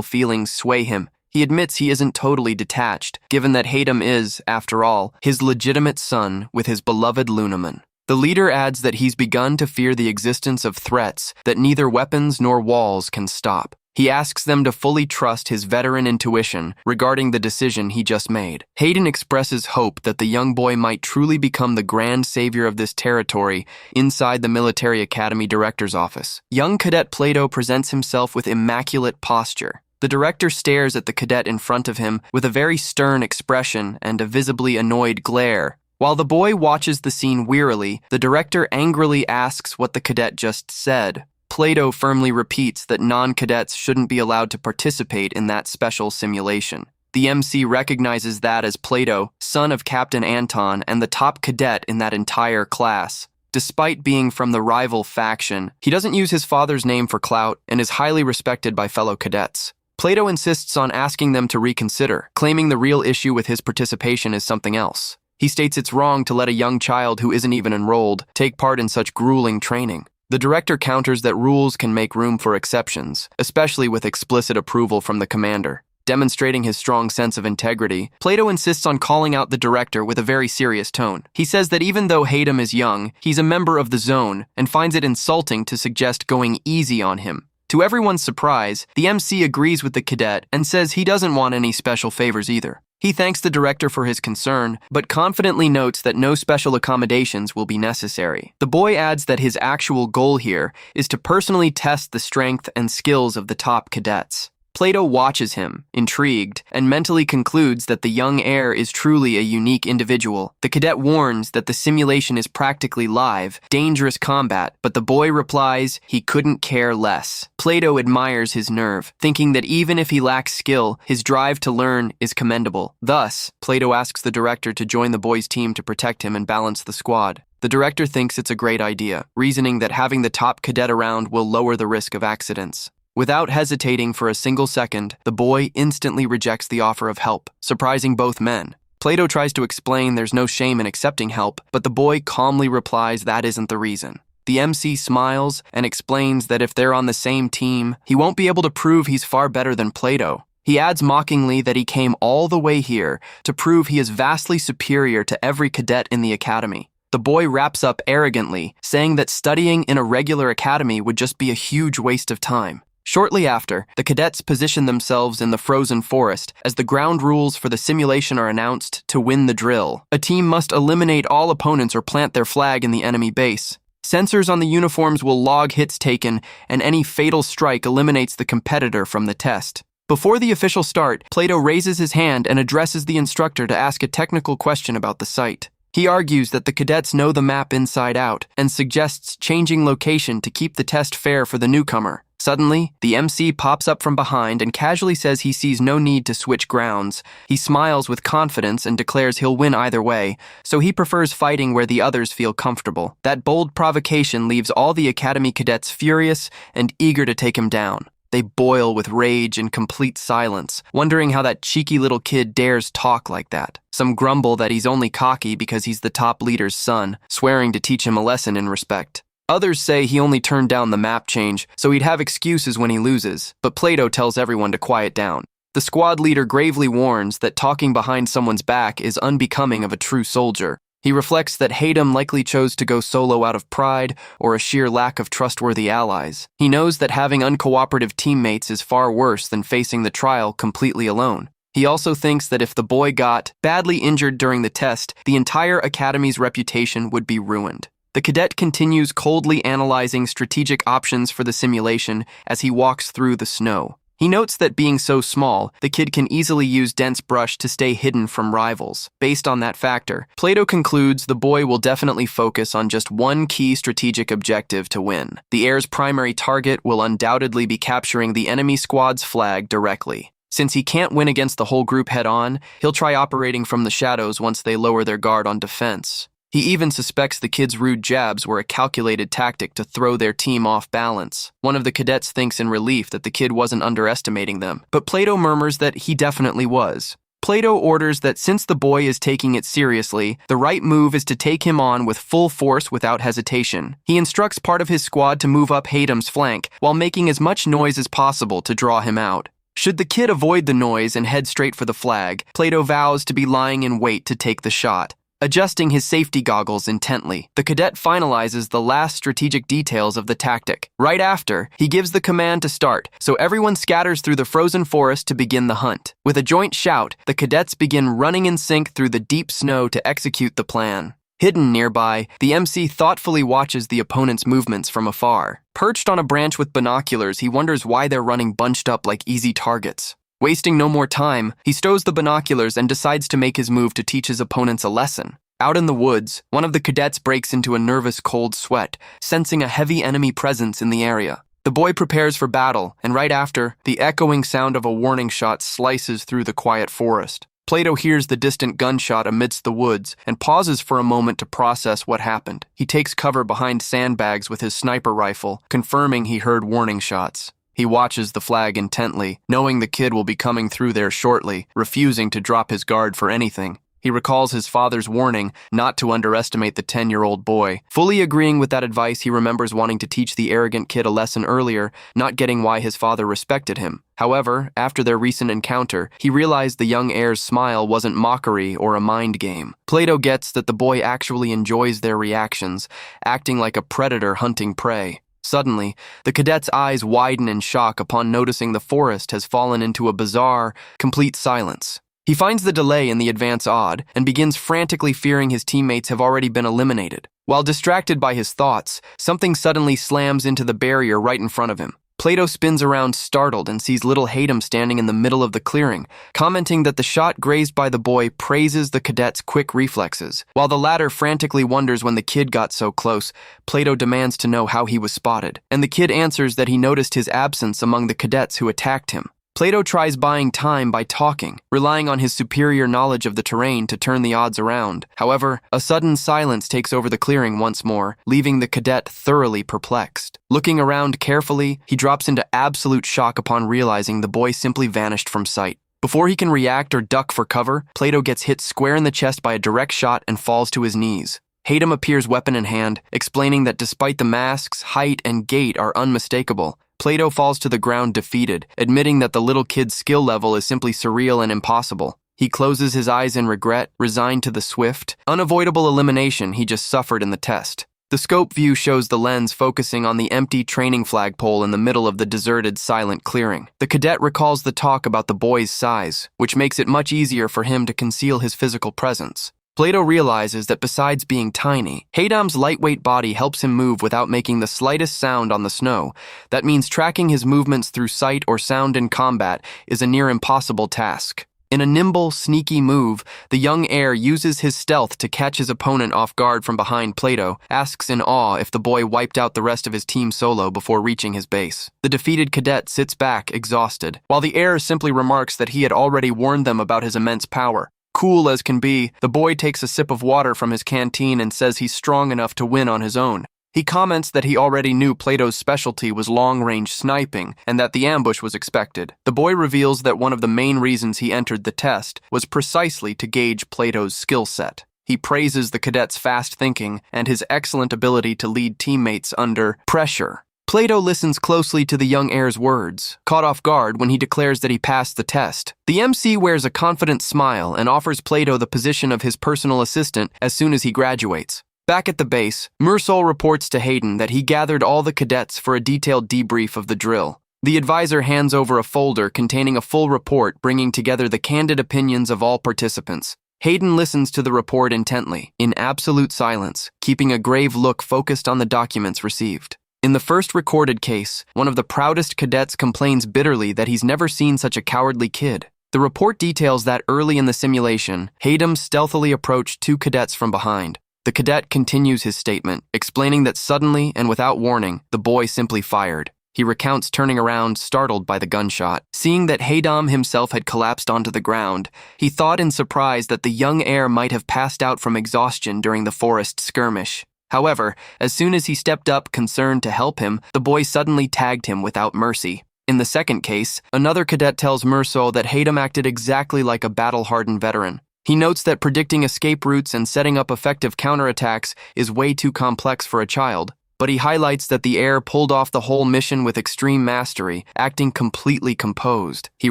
feelings sway him. He admits he isn't totally detached, given that Hayden is, after all, his legitimate son with his beloved Lunaman. The leader adds that he's begun to fear the existence of threats that neither weapons nor walls can stop. He asks them to fully trust his veteran intuition regarding the decision he just made. Hayden expresses hope that the young boy might truly become the grand savior of this territory inside the Military Academy Director's office. Young Cadet Plato presents himself with immaculate posture. The director stares at the cadet in front of him with a very stern expression and a visibly annoyed glare. While the boy watches the scene wearily, the director angrily asks what the cadet just said. Plato firmly repeats that non-cadets shouldn't be allowed to participate in that special simulation. The MC recognizes that as Plato, son of Captain Anton and the top cadet in that entire class. Despite being from the rival faction, he doesn't use his father's name for clout and is highly respected by fellow cadets. Plato insists on asking them to reconsider, claiming the real issue with his participation is something else. He states it's wrong to let a young child who isn't even enrolled take part in such grueling training. The director counters that rules can make room for exceptions, especially with explicit approval from the commander. Demonstrating his strong sense of integrity, Plato insists on calling out the director with a very serious tone. He says that even though Hayden is young, he's a member of the zone and finds it insulting to suggest going easy on him. To everyone's surprise, the MC agrees with the cadet and says he doesn't want any special favors either. He thanks the director for his concern, but confidently notes that no special accommodations will be necessary. The boy adds that his actual goal here is to personally test the strength and skills of the top cadets. Plato watches him, intrigued, and mentally concludes that the young heir is truly a unique individual. The cadet warns that the simulation is practically live, dangerous combat, but the boy replies he couldn't care less. Plato admires his nerve, thinking that even if he lacks skill, his drive to learn is commendable. Thus, Plato asks the director to join the boy's team to protect him and balance the squad. The director thinks it's a great idea, reasoning that having the top cadet around will lower the risk of accidents. Without hesitating for a single second, the boy instantly rejects the offer of help, surprising both men. Plato tries to explain there's no shame in accepting help, but the boy calmly replies that isn't the reason. The MC smiles and explains that if they're on the same team, he won't be able to prove he's far better than Plato. He adds mockingly that he came all the way here to prove he is vastly superior to every cadet in the academy. The boy wraps up arrogantly, saying that studying in a regular academy would just be a huge waste of time. Shortly after, the cadets position themselves in the frozen forest as the ground rules for the simulation are announced to win the drill. A team must eliminate all opponents or plant their flag in the enemy base. Sensors on the uniforms will log hits taken, and any fatal strike eliminates the competitor from the test. Before the official start, Plato raises his hand and addresses the instructor to ask a technical question about the site. He argues that the cadets know the map inside out and suggests changing location to keep the test fair for the newcomer. Suddenly, the MC pops up from behind and casually says he sees no need to switch grounds. He smiles with confidence and declares he'll win either way, so he prefers fighting where the others feel comfortable. That bold provocation leaves all the academy cadets furious and eager to take him down. They boil with rage and complete silence, wondering how that cheeky little kid dares talk like that. Some grumble that he's only cocky because he's the top leader's son, swearing to teach him a lesson in respect. Others say he only turned down the map change, so he'd have excuses when he loses, but Plato tells everyone to quiet down. The squad leader gravely warns that talking behind someone's back is unbecoming of a true soldier. He reflects that Hayden likely chose to go solo out of pride or a sheer lack of trustworthy allies. He knows that having uncooperative teammates is far worse than facing the trial completely alone. He also thinks that if the boy got badly injured during the test, the entire academy's reputation would be ruined. The cadet continues coldly analyzing strategic options for the simulation as he walks through the snow. He notes that being so small, the kid can easily use dense brush to stay hidden from rivals. Based on that factor, Plato concludes the boy will definitely focus on just one key strategic objective to win. The heir's primary target will undoubtedly be capturing the enemy squad's flag directly. Since he can't win against the whole group head-on, he'll try operating from the shadows once they lower their guard on defense. He even suspects the kid's rude jabs were a calculated tactic to throw their team off balance. One of the cadets thinks in relief that the kid wasn't underestimating them, but Plato murmurs that he definitely was. Plato orders that since the boy is taking it seriously, the right move is to take him on with full force without hesitation. He instructs part of his squad to move up Hayden's flank while making as much noise as possible to draw him out. Should the kid avoid the noise and head straight for the flag, Plato vows to be lying in wait to take the shot. Adjusting his safety goggles intently, the cadet finalizes the last strategic details of the tactic. Right after, he gives the command to start, so everyone scatters through the frozen forest to begin the hunt. With a joint shout, the cadets begin running in sync through the deep snow to execute the plan. Hidden nearby, the MC thoughtfully watches the opponent's movements from afar. Perched on a branch with binoculars, he wonders why they're running bunched up like easy targets. Wasting no more time, he stows the binoculars and decides to make his move to teach his opponents a lesson. Out in the woods, one of the cadets breaks into a nervous cold sweat, sensing a heavy enemy presence in the area. The boy prepares for battle, and right after, the echoing sound of a warning shot slices through the quiet forest. Plato hears the distant gunshot amidst the woods and pauses for a moment to process what happened. He takes cover behind sandbags with his sniper rifle, confirming he heard warning shots. He watches the flag intently, knowing the kid will be coming through there shortly, refusing to drop his guard for anything. He recalls his father's warning not to underestimate the 10-year-old boy. Fully agreeing with that advice, he remembers wanting to teach the arrogant kid a lesson earlier, not getting why his father respected him. However, after their recent encounter, he realized the young heir's smile wasn't mockery or a mind game. Plato gets that the boy actually enjoys their reactions, acting like a predator hunting prey. Suddenly, the cadet's eyes widen in shock upon noticing the forest has fallen into a bizarre, complete silence. He finds the delay in the advance odd and begins frantically fearing his teammates have already been eliminated. While distracted by his thoughts, something suddenly slams into the barrier right in front of him. Plato spins around startled and sees little Haydam standing in the middle of the clearing, commenting that the shot grazed by the boy praises the cadet's quick reflexes. While the latter frantically wonders when the kid got so close, Plato demands to know how he was spotted, and the kid answers that he noticed his absence among the cadets who attacked him. Plato tries buying time by talking, relying on his superior knowledge of the terrain to turn the odds around. However, a sudden silence takes over the clearing once more, leaving the cadet thoroughly perplexed. Looking around carefully, he drops into absolute shock upon realizing the boy simply vanished from sight. Before he can react or duck for cover, Plato gets hit square in the chest by a direct shot and falls to his knees. Haydam appears weapon in hand, explaining that despite the mask's height and gait are unmistakable, Plato falls to the ground defeated, admitting that the little kid's skill level is simply surreal and impossible. He closes his eyes in regret, resigned to the swift, unavoidable elimination he just suffered in the test. The scope view shows the lens focusing on the empty training flagpole in the middle of the deserted, silent clearing. The cadet recalls the talk about the boy's size, which makes it much easier for him to conceal his physical presence. Plato realizes that besides being tiny, Haydam's lightweight body helps him move without making the slightest sound on the snow. That means tracking his movements through sight or sound in combat is a near impossible task. In a nimble, sneaky move, the young heir uses his stealth to catch his opponent off guard from behind. Plato asks in awe if the boy wiped out the rest of his team solo before reaching his base. The defeated cadet sits back, exhausted, while the heir simply remarks that he had already warned them about his immense power. Cool as can be, the boy takes a sip of water from his canteen and says he's strong enough to win on his own. He comments that he already knew Plato's specialty was long-range sniping and that the ambush was expected. The boy reveals that one of the main reasons he entered the test was precisely to gauge Plato's skill set. He praises the cadet's fast thinking and his excellent ability to lead teammates under pressure. Plato listens closely to the young heir's words, caught off guard when he declares that he passed the test. The MC wears a confident smile and offers Plato the position of his personal assistant as soon as he graduates. Back at the base, Mursol reports to Haydam that he gathered all the cadets for a detailed debrief of the drill. The advisor hands over a folder containing a full report bringing together the candid opinions of all participants. Haydam listens to the report intently, in absolute silence, keeping a grave look focused on the documents received. In the first recorded case, one of the proudest cadets complains bitterly that he's never seen such a cowardly kid. The report details that early in the simulation, Haydam stealthily approached two cadets from behind. The cadet continues his statement, explaining that suddenly and without warning, the boy simply fired. He recounts turning around, startled by the gunshot. Seeing that Haydam himself had collapsed onto the ground, he thought in surprise that the young heir might have passed out from exhaustion during the forest skirmish. However, as soon as he stepped up concerned to help him, the boy suddenly tagged him without mercy. In the second case, another cadet tells Mursol that Haydam acted exactly like a battle-hardened veteran. He notes that predicting escape routes and setting up effective counterattacks is way too complex for a child, but he highlights that the heir pulled off the whole mission with extreme mastery, acting completely composed. He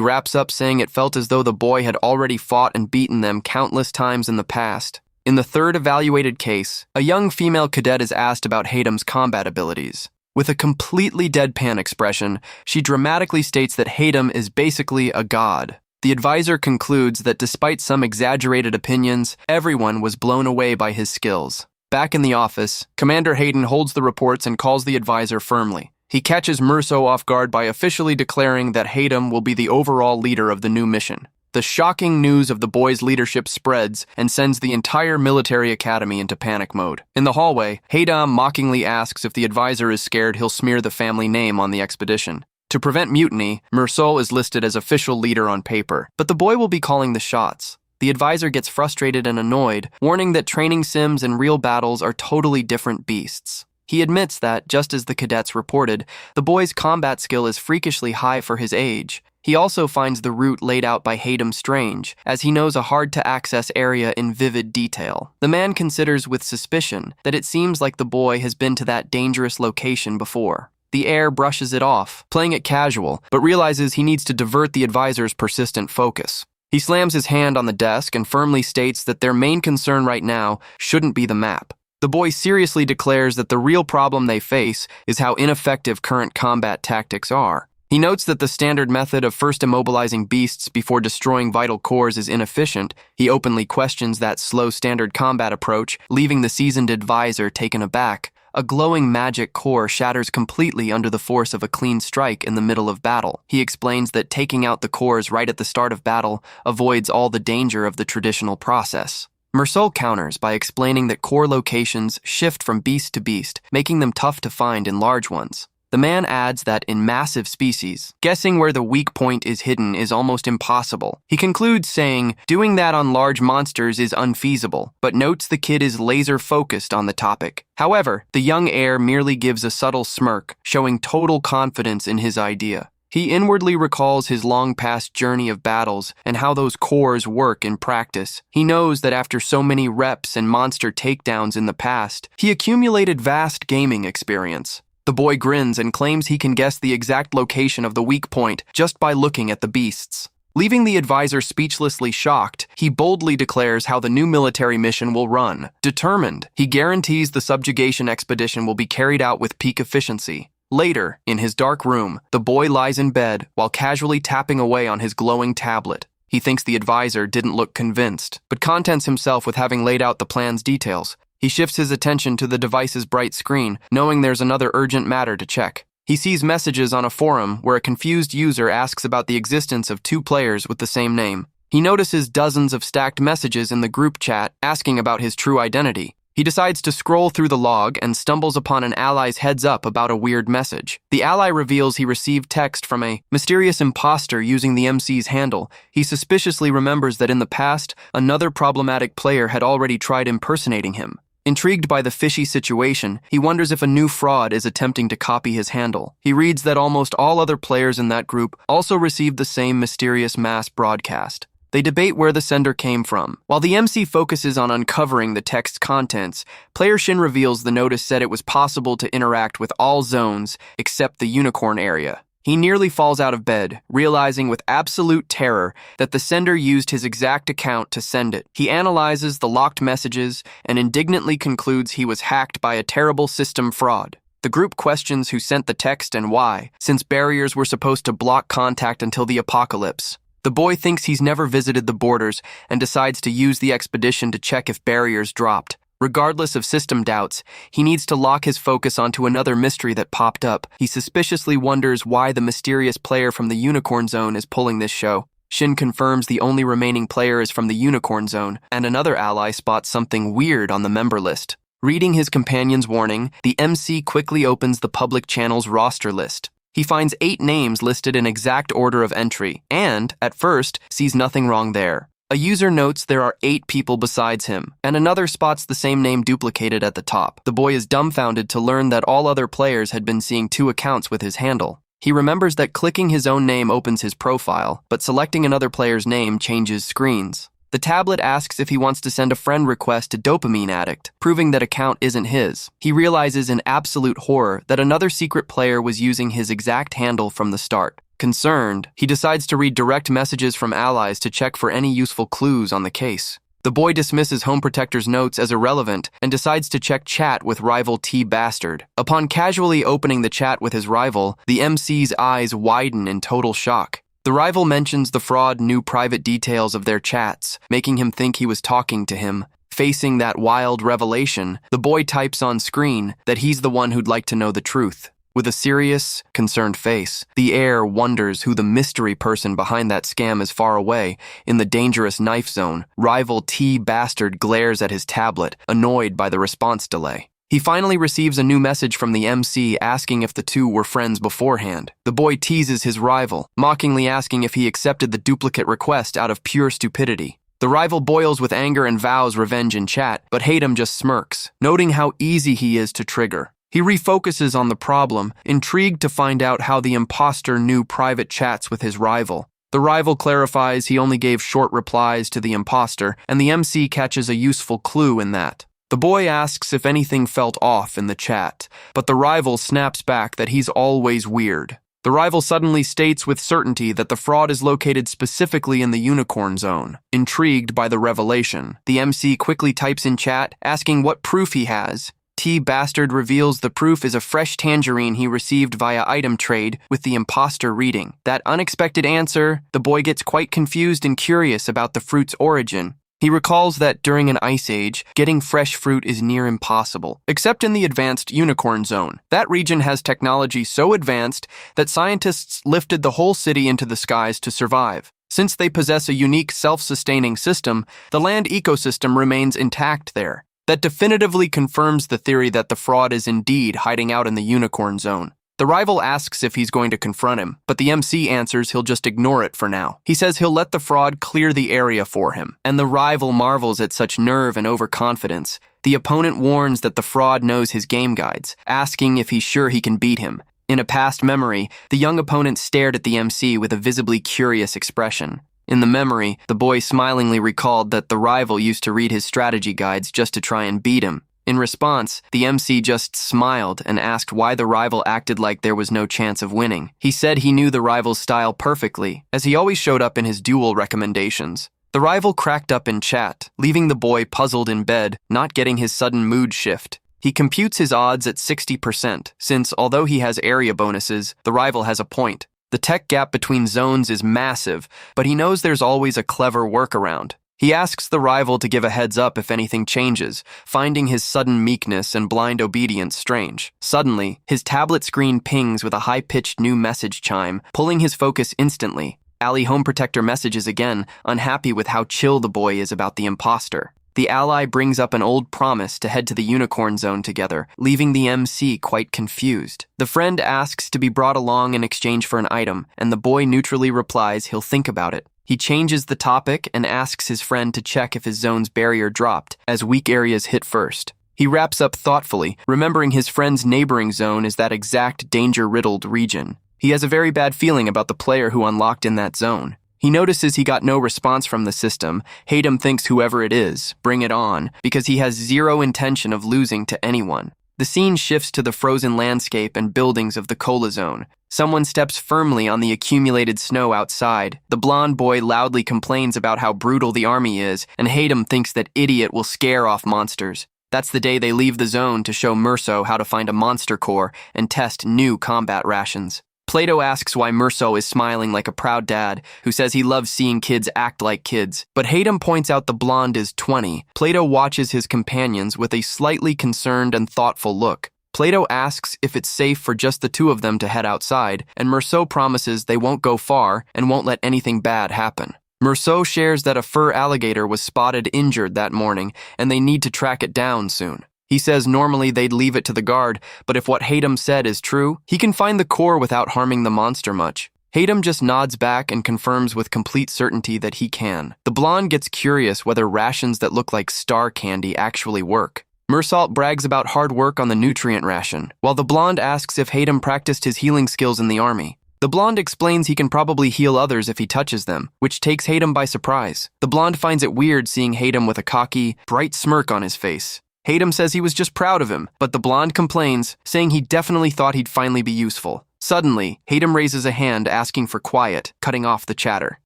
wraps up saying it felt as though the boy had already fought and beaten them countless times in the past. In the third evaluated case, a young female cadet is asked about Haydam's combat abilities. With a completely deadpan expression, she dramatically states that Haydam is basically a god. The advisor concludes that despite some exaggerated opinions, everyone was blown away by his skills. Back in the office, Commander Haydam holds the reports and calls the advisor firmly. He catches Mursol off guard by officially declaring that Haydam will be the overall leader of the new mission. The shocking news of the boy's leadership spreads and sends the entire military academy into panic mode. In the hallway, Haydam mockingly asks if the advisor is scared he'll smear the family name on the expedition. To prevent mutiny, Mursol is listed as official leader on paper, but the boy will be calling the shots. The advisor gets frustrated and annoyed, warning that training sims and real battles are totally different beasts. He admits that, just as the cadets reported, the boy's combat skill is freakishly high for his age. He also finds the route laid out by Haydam strange, as he knows a hard-to-access area in vivid detail. The man considers with suspicion that it seems like the boy has been to that dangerous location before. The heir brushes it off, playing it casual, but realizes he needs to divert the advisor's persistent focus. He slams his hand on the desk and firmly states that their main concern right now shouldn't be the map. The boy seriously declares that the real problem they face is how ineffective current combat tactics are. He notes that the standard method of first immobilizing beasts before destroying vital cores is inefficient. He openly questions that slow standard combat approach, leaving the seasoned advisor taken aback. A glowing magic core shatters completely under the force of a clean strike in the middle of battle. He explains that taking out the cores right at the start of battle avoids all the danger of the traditional process. Mersol counters by explaining that core locations shift from beast to beast, making them tough to find in large ones. The man adds that in massive species, guessing where the weak point is hidden is almost impossible. He concludes saying, doing that on large monsters is unfeasible, but notes the kid is laser-focused on the topic. However, the young heir merely gives a subtle smirk, showing total confidence in his idea. He inwardly recalls his long-past journey of battles and how those cores work in practice. He knows that after so many reps and monster takedowns in the past, he accumulated vast gaming experience. The boy grins and claims he can guess the exact location of the weak point just by looking at the beasts. Leaving the advisor speechlessly shocked, he boldly declares how the new military mission will run. Determined, he guarantees the subjugation expedition will be carried out with peak efficiency. Later, in his dark room, the boy lies in bed while casually tapping away on his glowing tablet. He thinks the advisor didn't look convinced, but contents himself with having laid out the plan's details. He shifts his attention to the device's bright screen, knowing there's another urgent matter to check. He sees messages on a forum where a confused user asks about the existence of 2 players with the same name. He notices dozens of stacked messages in the group chat asking about his true identity. He decides to scroll through the log and stumbles upon an ally's heads up about a weird message. The ally reveals he received text from a mysterious imposter using the MC's handle. He suspiciously remembers that in the past, another problematic player had already tried impersonating him. Intrigued by the fishy situation, he wonders if a new fraud is attempting to copy his handle. He reads that almost all other players in that group also received the same mysterious mass broadcast. They debate where the sender came from. While the MC focuses on uncovering the text's contents, player Shin reveals the notice said it was possible to interact with all zones except the unicorn area. He nearly falls out of bed, realizing with absolute terror that the sender used his exact account to send it. He analyzes the locked messages and indignantly concludes he was hacked by a terrible system fraud. The group questions who sent the text and why, since barriers were supposed to block contact until the apocalypse. The boy thinks he's never visited the borders and decides to use the expedition to check if barriers dropped. Regardless of system doubts, he needs to lock his focus onto another mystery that popped up. He suspiciously wonders why the mysterious player from the Unicorn Zone is pulling this show. Shin confirms the only remaining player is from the Unicorn Zone, and another ally spots something weird on the member list. Reading his companion's warning, the MC quickly opens the public channel's roster list. He finds 8 names listed in exact order of entry, and, at first, sees nothing wrong there. A user notes there are 8 people besides him, and another spots the same name duplicated at the top. The boy is dumbfounded to learn that all other players had been seeing 2 accounts with his handle. He remembers that clicking his own name opens his profile, but selecting another player's name changes screens. The tablet asks if he wants to send a friend request to Dopamine Addict, proving that account isn't his. He realizes in absolute horror that another secret player was using his exact handle from the start. Concerned, he decides to read direct messages from allies to check for any useful clues on the case. The boy dismisses Home Protector's notes as irrelevant and decides to check chat with rival T Bastard. Upon casually opening the chat with his rival, the MC's eyes widen in total shock. The rival mentions the fraud knew private details of their chats, making him think he was talking to him. Facing that wild revelation, the boy types on screen that he's the one who'd like to know the truth. With a serious, concerned face, the heir wonders who the mystery person behind that scam is far away, in the dangerous knife zone. Rival T Bastard glares at his tablet, annoyed by the response delay. He finally receives a new message from the MC asking if the 2 were friends beforehand. The boy teases his rival, mockingly asking if he accepted the duplicate request out of pure stupidity. The rival boils with anger and vows revenge in chat, but Hatem just smirks, noting how easy he is to trigger. He refocuses on the problem, intrigued to find out how the imposter knew private chats with his rival. The rival clarifies he only gave short replies to the imposter, and the MC catches a useful clue in that. The boy asks if anything felt off in the chat, but the rival snaps back that he's always weird. The rival suddenly states with certainty that the fraud is located specifically in the Unicorn Zone. Intrigued by the revelation, the MC quickly types in chat, asking what proof he has. T Bastard reveals the proof is a fresh tangerine he received via item trade, with the imposter reading. That unexpected answer, the boy gets quite confused and curious about the fruit's origin. He recalls that during an ice age, getting fresh fruit is near impossible, except in the advanced unicorn zone. That region has technology so advanced that scientists lifted the whole city into the skies to survive. Since they possess a unique self-sustaining system, the land ecosystem remains intact there. That definitively confirms the theory that the fraud is indeed hiding out in the unicorn zone. The rival asks if he's going to confront him, but the MC answers he'll just ignore it for now. He says he'll let the fraud clear the area for him, and the rival marvels at such nerve and overconfidence. The opponent warns that the fraud knows his game guides, asking if he's sure he can beat him. In a past memory, the young opponent stared at the MC with a visibly curious expression. In the memory, the boy smilingly recalled that the rival used to read his strategy guides just to try and beat him. In response, the MC just smiled and asked why the rival acted like there was no chance of winning. He said he knew the rival's style perfectly, as he always showed up in his duel recommendations. The rival cracked up in chat, leaving the boy puzzled in bed, not getting his sudden mood shift. He computes his odds at 60%, since although he has area bonuses, the rival has a point. The tech gap between zones is massive, but he knows there's always a clever workaround. He asks the rival to give a heads up if anything changes, finding his sudden meekness and blind obedience strange. Suddenly, his tablet screen pings with a high-pitched new message chime, pulling his focus instantly. Ally Home Protector messages again, unhappy with how chill the boy is about the imposter. The ally brings up an old promise to head to the unicorn zone together, leaving the MC quite confused. The friend asks to be brought along in exchange for an item, and the boy neutrally replies he'll think about it. He changes the topic and asks his friend to check if his zone's barrier dropped, as weak areas hit first. He wraps up thoughtfully, remembering his friend's neighboring zone is that exact danger-riddled region. He has a very bad feeling about the player who unlocked in that zone. He notices he got no response from the system. Haydam thinks whoever it is, bring it on, because he has zero intention of losing to anyone. The scene shifts to the frozen landscape and buildings of the Cola Zone. Someone steps firmly on the accumulated snow outside. The blonde boy loudly complains about how brutal the army is, and Haydam thinks that idiot will scare off monsters. That's the day they leave the zone to show Merso how to find a monster core and test new combat rations. Plato asks why Merso is smiling like a proud dad who says he loves seeing kids act like kids, but Haydam points out the blonde is 20. Plato watches his companions with a slightly concerned and thoughtful look. Plato asks if it's safe for just the two of them to head outside, and Merso promises they won't go far and won't let anything bad happen. Merso shares that a fur alligator was spotted injured that morning, and they need to track it down soon. He says normally they'd leave it to the guard, but if what Haydam said is true, he can find the core without harming the monster much. Haydam just nods back and confirms with complete certainty that he can. The blonde gets curious whether rations that look like star candy actually work. Mersalt brags about hard work on the nutrient ration, while the blonde asks if Haydam practiced his healing skills in the army. The blonde explains he can probably heal others if he touches them, which takes Haydam by surprise. The blonde finds it weird seeing Haydam with a cocky, bright smirk on his face. Haydam says he was just proud of him, but the blonde complains, saying he definitely thought he'd finally be useful. Suddenly, Haydam raises a hand asking for quiet, cutting off the chatter.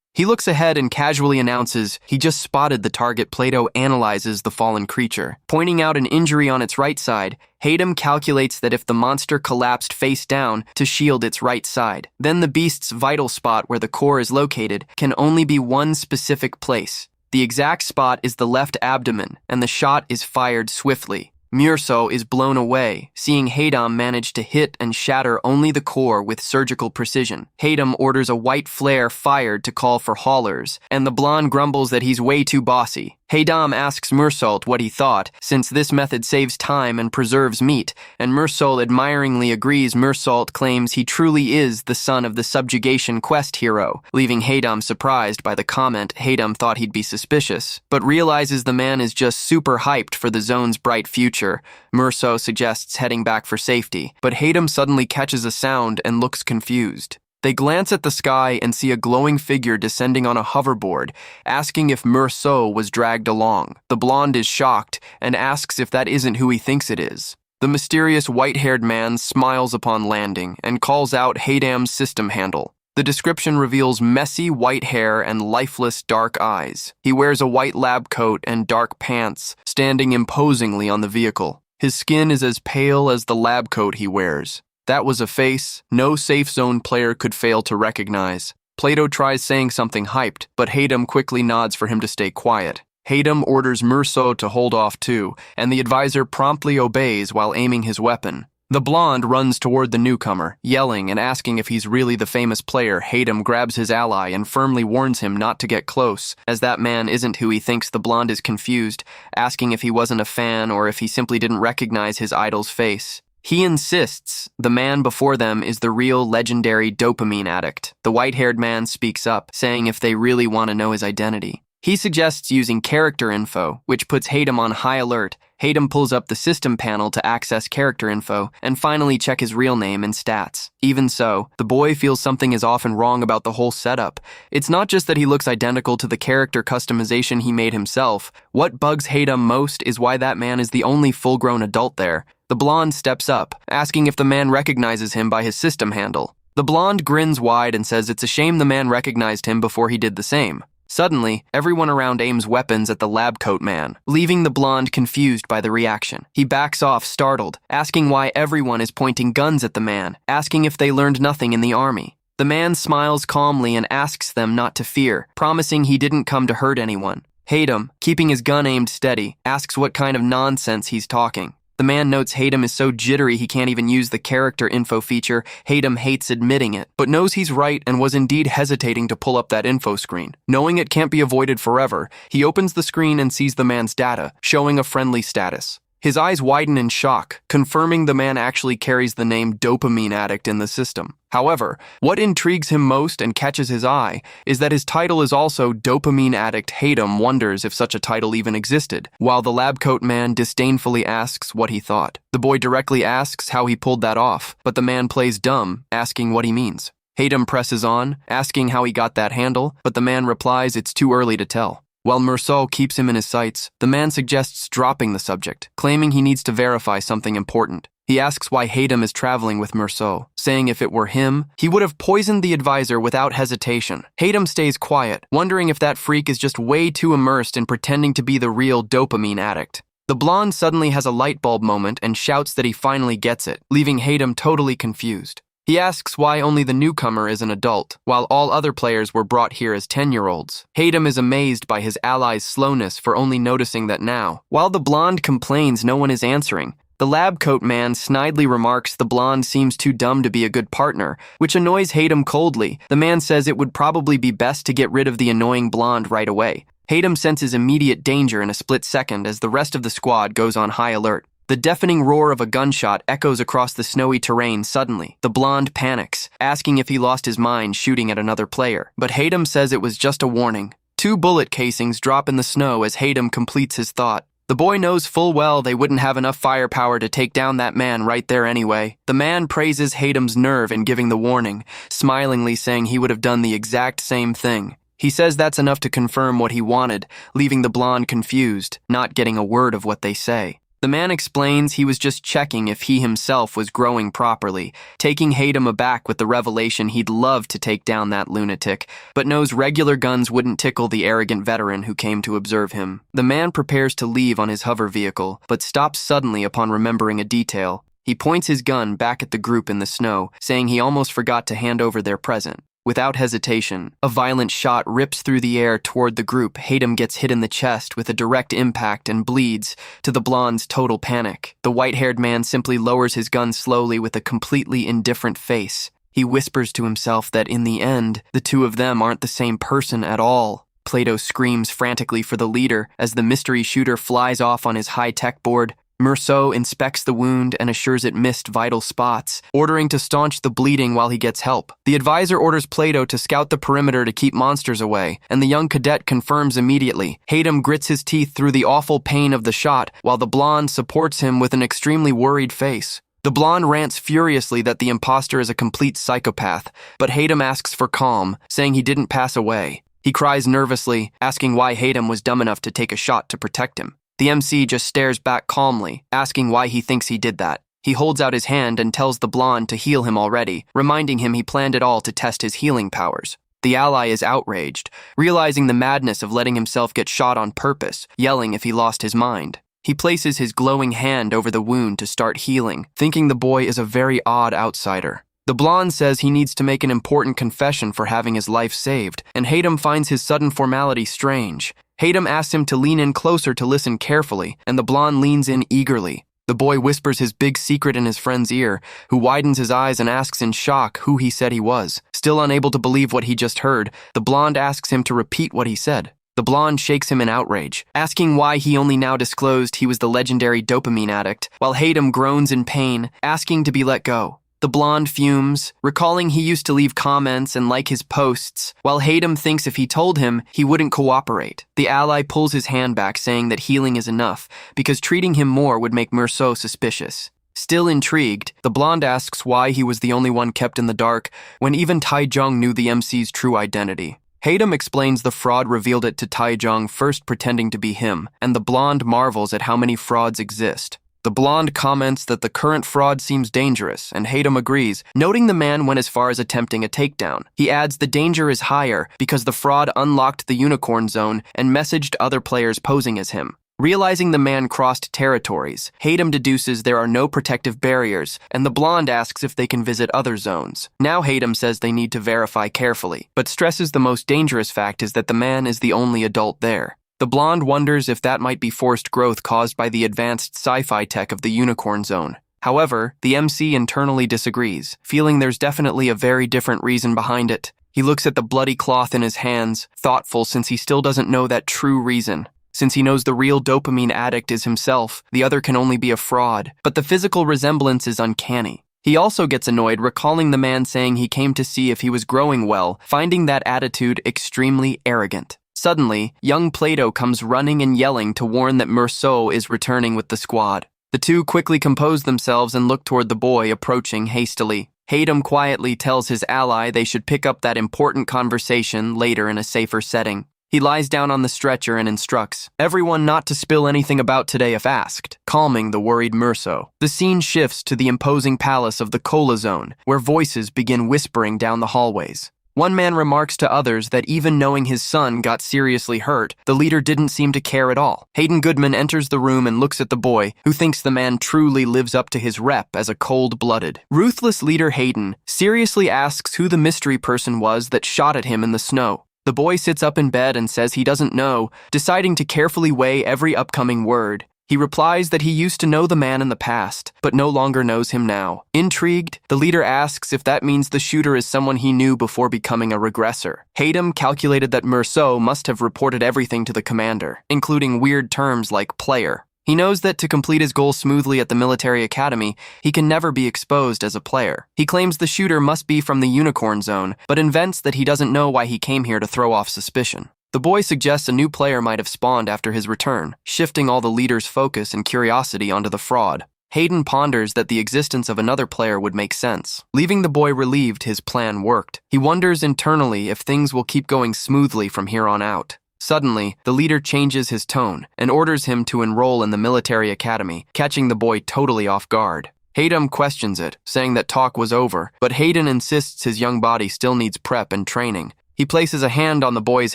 He looks ahead and casually announces he just spotted the target. Plato analyzes the fallen creature. Pointing out an injury on its right side, Haydam calculates that if the monster collapsed face down to shield its right side, then the beast's vital spot where the core is located can only be one specific place. The exact spot is the left abdomen, and the shot is fired swiftly. Murso is blown away, seeing Haydam manage to hit and shatter only the core with surgical precision. Haydam orders a white flare fired to call for haulers, and the blonde grumbles that he's way too bossy. Haydam asks Mersalt what he thought, since this method saves time and preserves meat, and Mersalt admiringly agrees. Mersalt claims he truly is the son of the subjugation quest hero, leaving Haydam surprised by the comment. Haydam thought he'd be suspicious, but realizes the man is just super hyped for the zone's bright future. Merso suggests heading back for safety, but Haydam suddenly catches a sound and looks confused. They glance at the sky and see a glowing figure descending on a hoverboard, asking if Merso was dragged along. The blonde is shocked and asks if that isn't who he thinks it is. The mysterious white-haired man smiles upon landing and calls out Haydam's system handle. The description reveals messy white hair and lifeless dark eyes. He wears a white lab coat and dark pants, standing imposingly on the vehicle. His skin is as pale as the lab coat he wears. That was a face no safe zone player could fail to recognize. Plato tries saying something hyped, but Haydam quickly nods for him to stay quiet. Haydam orders Merso to hold off too, and the advisor promptly obeys while aiming his weapon. The blonde runs toward the newcomer, yelling and asking if he's really the famous player. Haydam grabs his ally and firmly warns him not to get close, as that man isn't who he thinks. The blonde is confused, asking if he wasn't a fan or if he simply didn't recognize his idol's face. He insists the man before them is the real legendary dopamine addict. The white-haired man speaks up, saying if they really want to know his identity. He suggests using character info, which puts Haydam on high alert. Haydam pulls up the system panel to access character info and finally check his real name and stats. Even so, the boy feels something is often wrong about the whole setup. It's not just that he looks identical to the character customization he made himself. What bugs Haydam most is why that man is the only full-grown adult there. The blonde steps up, asking if the man recognizes him by his system handle. The blonde grins wide and says it's a shame the man recognized him before he did the same. Suddenly, everyone around aims weapons at the lab coat man, leaving the blonde confused by the reaction. He backs off, startled, asking why everyone is pointing guns at the man, asking if they learned nothing in the army. The man smiles calmly and asks them not to fear, promising he didn't come to hurt anyone. Haydam, keeping his gun aimed steady, asks what kind of nonsense he's talking. The man notes Haydam is so jittery he can't even use the character info feature. Haydam hates admitting it, but knows he's right and was indeed hesitating to pull up that info screen. Knowing it can't be avoided forever, he opens the screen and sees the man's data, showing a friendly status. His eyes widen in shock, confirming the man actually carries the name Dopamine Addict in the system. However, what intrigues him most and catches his eye is that his title is also Dopamine Addict. Haydam wonders if such a title even existed, while the lab coat man disdainfully asks what he thought. The boy directly asks how he pulled that off, but the man plays dumb, asking what he means. Haydam presses on, asking how he got that handle, but the man replies it's too early to tell. While Merso keeps him in his sights, the man suggests dropping the subject, claiming he needs to verify something important. He asks why Haydam is traveling with Merso, saying if it were him, he would have poisoned the advisor without hesitation. Haydam stays quiet, wondering if that freak is just way too immersed in pretending to be the real dopamine addict. The blonde suddenly has a light bulb moment and shouts that he finally gets it, leaving Haydam totally confused. He asks why only the newcomer is an adult, while all other players were brought here as 10-year-olds. Haydam is amazed by his ally's slowness for only noticing that now. While the blonde complains no one is answering, the lab coat man snidely remarks the blonde seems too dumb to be a good partner, which annoys Haydam coldly. The man says it would probably be best to get rid of the annoying blonde right away. Haydam senses immediate danger in a split second as the rest of the squad goes on high alert. The deafening roar of a gunshot echoes across the snowy terrain suddenly. The blonde panics, asking if he lost his mind shooting at another player. But Haydam says it was just a warning. 2 bullet casings drop in the snow as Haydam completes his thought. The boy knows full well they wouldn't have enough firepower to take down that man right there anyway. The man praises Haydam's nerve in giving the warning, smilingly saying he would have done the exact same thing. He says that's enough to confirm what he wanted, leaving the blonde confused, not getting a word of what they say. The man explains he was just checking if he himself was growing properly, taking Haydam aback with the revelation he'd love to take down that lunatic, but knows regular guns wouldn't tickle the arrogant veteran who came to observe him. The man prepares to leave on his hover vehicle, but stops suddenly upon remembering a detail. He points his gun back at the group in the snow, saying he almost forgot to hand over their present. Without hesitation, a violent shot rips through the air toward the group. Haydam gets hit in the chest with a direct impact and bleeds, to the blonde's total panic. The white-haired man simply lowers his gun slowly with a completely indifferent face. He whispers to himself that in the end, the two of them aren't the same person at all. Plato screams frantically for the leader as the mystery shooter flies off on his high-tech board. Merso inspects the wound and assures it missed vital spots, ordering to staunch the bleeding while he gets help. The advisor orders Plato to scout the perimeter to keep monsters away, and the young cadet confirms immediately. Haydam grits his teeth through the awful pain of the shot, while the blonde supports him with an extremely worried face. The blonde rants furiously that the imposter is a complete psychopath, but Haydam asks for calm, saying he didn't pass away. He cries nervously, asking why Haydam was dumb enough to take a shot to protect him. The MC just stares back calmly, asking why he thinks he did that. He holds out his hand and tells the blonde to heal him already, reminding him he planned it all to test his healing powers. The ally is outraged, realizing the madness of letting himself get shot on purpose, yelling if he lost his mind. He places his glowing hand over the wound to start healing, thinking the boy is a very odd outsider. The blonde says he needs to make an important confession for having his life saved, and Haydam finds his sudden formality strange. Haydam asks him to lean in closer to listen carefully, and the blonde leans in eagerly. The boy whispers his big secret in his friend's ear, who widens his eyes and asks in shock who he said he was. Still unable to believe what he just heard, the blonde asks him to repeat what he said. The blonde shakes him in outrage, asking why he only now disclosed he was the legendary dopamine addict, while Haydam groans in pain, asking to be let go. The blonde fumes, recalling he used to leave comments and like his posts, while Haydam thinks if he told him, he wouldn't cooperate. The ally pulls his hand back, saying that healing is enough, because treating him more would make Merceau suspicious. Still intrigued, the blonde asks why he was the only one kept in the dark, when even Taejong knew the MC's true identity. Haydam explains the fraud revealed it to Taejong, first pretending to be him, and the blonde marvels at how many frauds exist. The blonde comments that the current fraud seems dangerous, and Haydam agrees, noting the man went as far as attempting a takedown. He adds the danger is higher because the fraud unlocked the unicorn zone and messaged other players posing as him. Realizing the man crossed territories, Haydam deduces there are no protective barriers, and the blonde asks if they can visit other zones. Now Haydam says they need to verify carefully, but stresses the most dangerous fact is that the man is the only adult there. The blonde wonders if that might be forced growth caused by the advanced sci-fi tech of the unicorn zone. However, the MC internally disagrees, feeling there's definitely a very different reason behind it. He looks at the bloody cloth in his hands, thoughtful since he still doesn't know that true reason. Since he knows the real dopamine addict is himself, the other can only be a fraud, but the physical resemblance is uncanny. He also gets annoyed recalling the man saying he came to see if he was growing well, finding that attitude extremely arrogant. Suddenly, young Plato comes running and yelling to warn that Merceau is returning with the squad. The two quickly compose themselves and look toward the boy approaching hastily. Haydam quietly tells his ally they should pick up that important conversation later in a safer setting. He lies down on the stretcher and instructs everyone not to spill anything about today if asked, calming the worried Merceau. The scene shifts to the imposing palace of the Cola Zone, where voices begin whispering down the hallways. One man remarks to others that even knowing his son got seriously hurt, the leader didn't seem to care at all. Hayden Goodman enters the room and looks at the boy, who thinks the man truly lives up to his rep as a cold-blooded. Ruthless leader Hayden seriously asks who the mystery person was that shot at him in the snow. The boy sits up in bed and says he doesn't know, deciding to carefully weigh every upcoming word. He replies that he used to know the man in the past, but no longer knows him now. Intrigued, the leader asks if that means the shooter is someone he knew before becoming a regressor. Haydam calculated that Merceau must have reported everything to the commander, including weird terms like player. He knows that to complete his goal smoothly at the military academy, he can never be exposed as a player. He claims the shooter must be from the unicorn zone, but invents that he doesn't know why he came here to throw off suspicion. The boy suggests a new player might have spawned after his return, shifting all the leader's focus and curiosity onto the fraud. Haydam ponders that the existence of another player would make sense. Leaving the boy relieved his plan worked. He wonders internally if things will keep going smoothly from here on out. Suddenly, the leader changes his tone and orders him to enroll in the military academy, catching the boy totally off guard. Haydam questions it, saying that talk was over, but Hayden insists his young body still needs prep and training. He places a hand on the boy's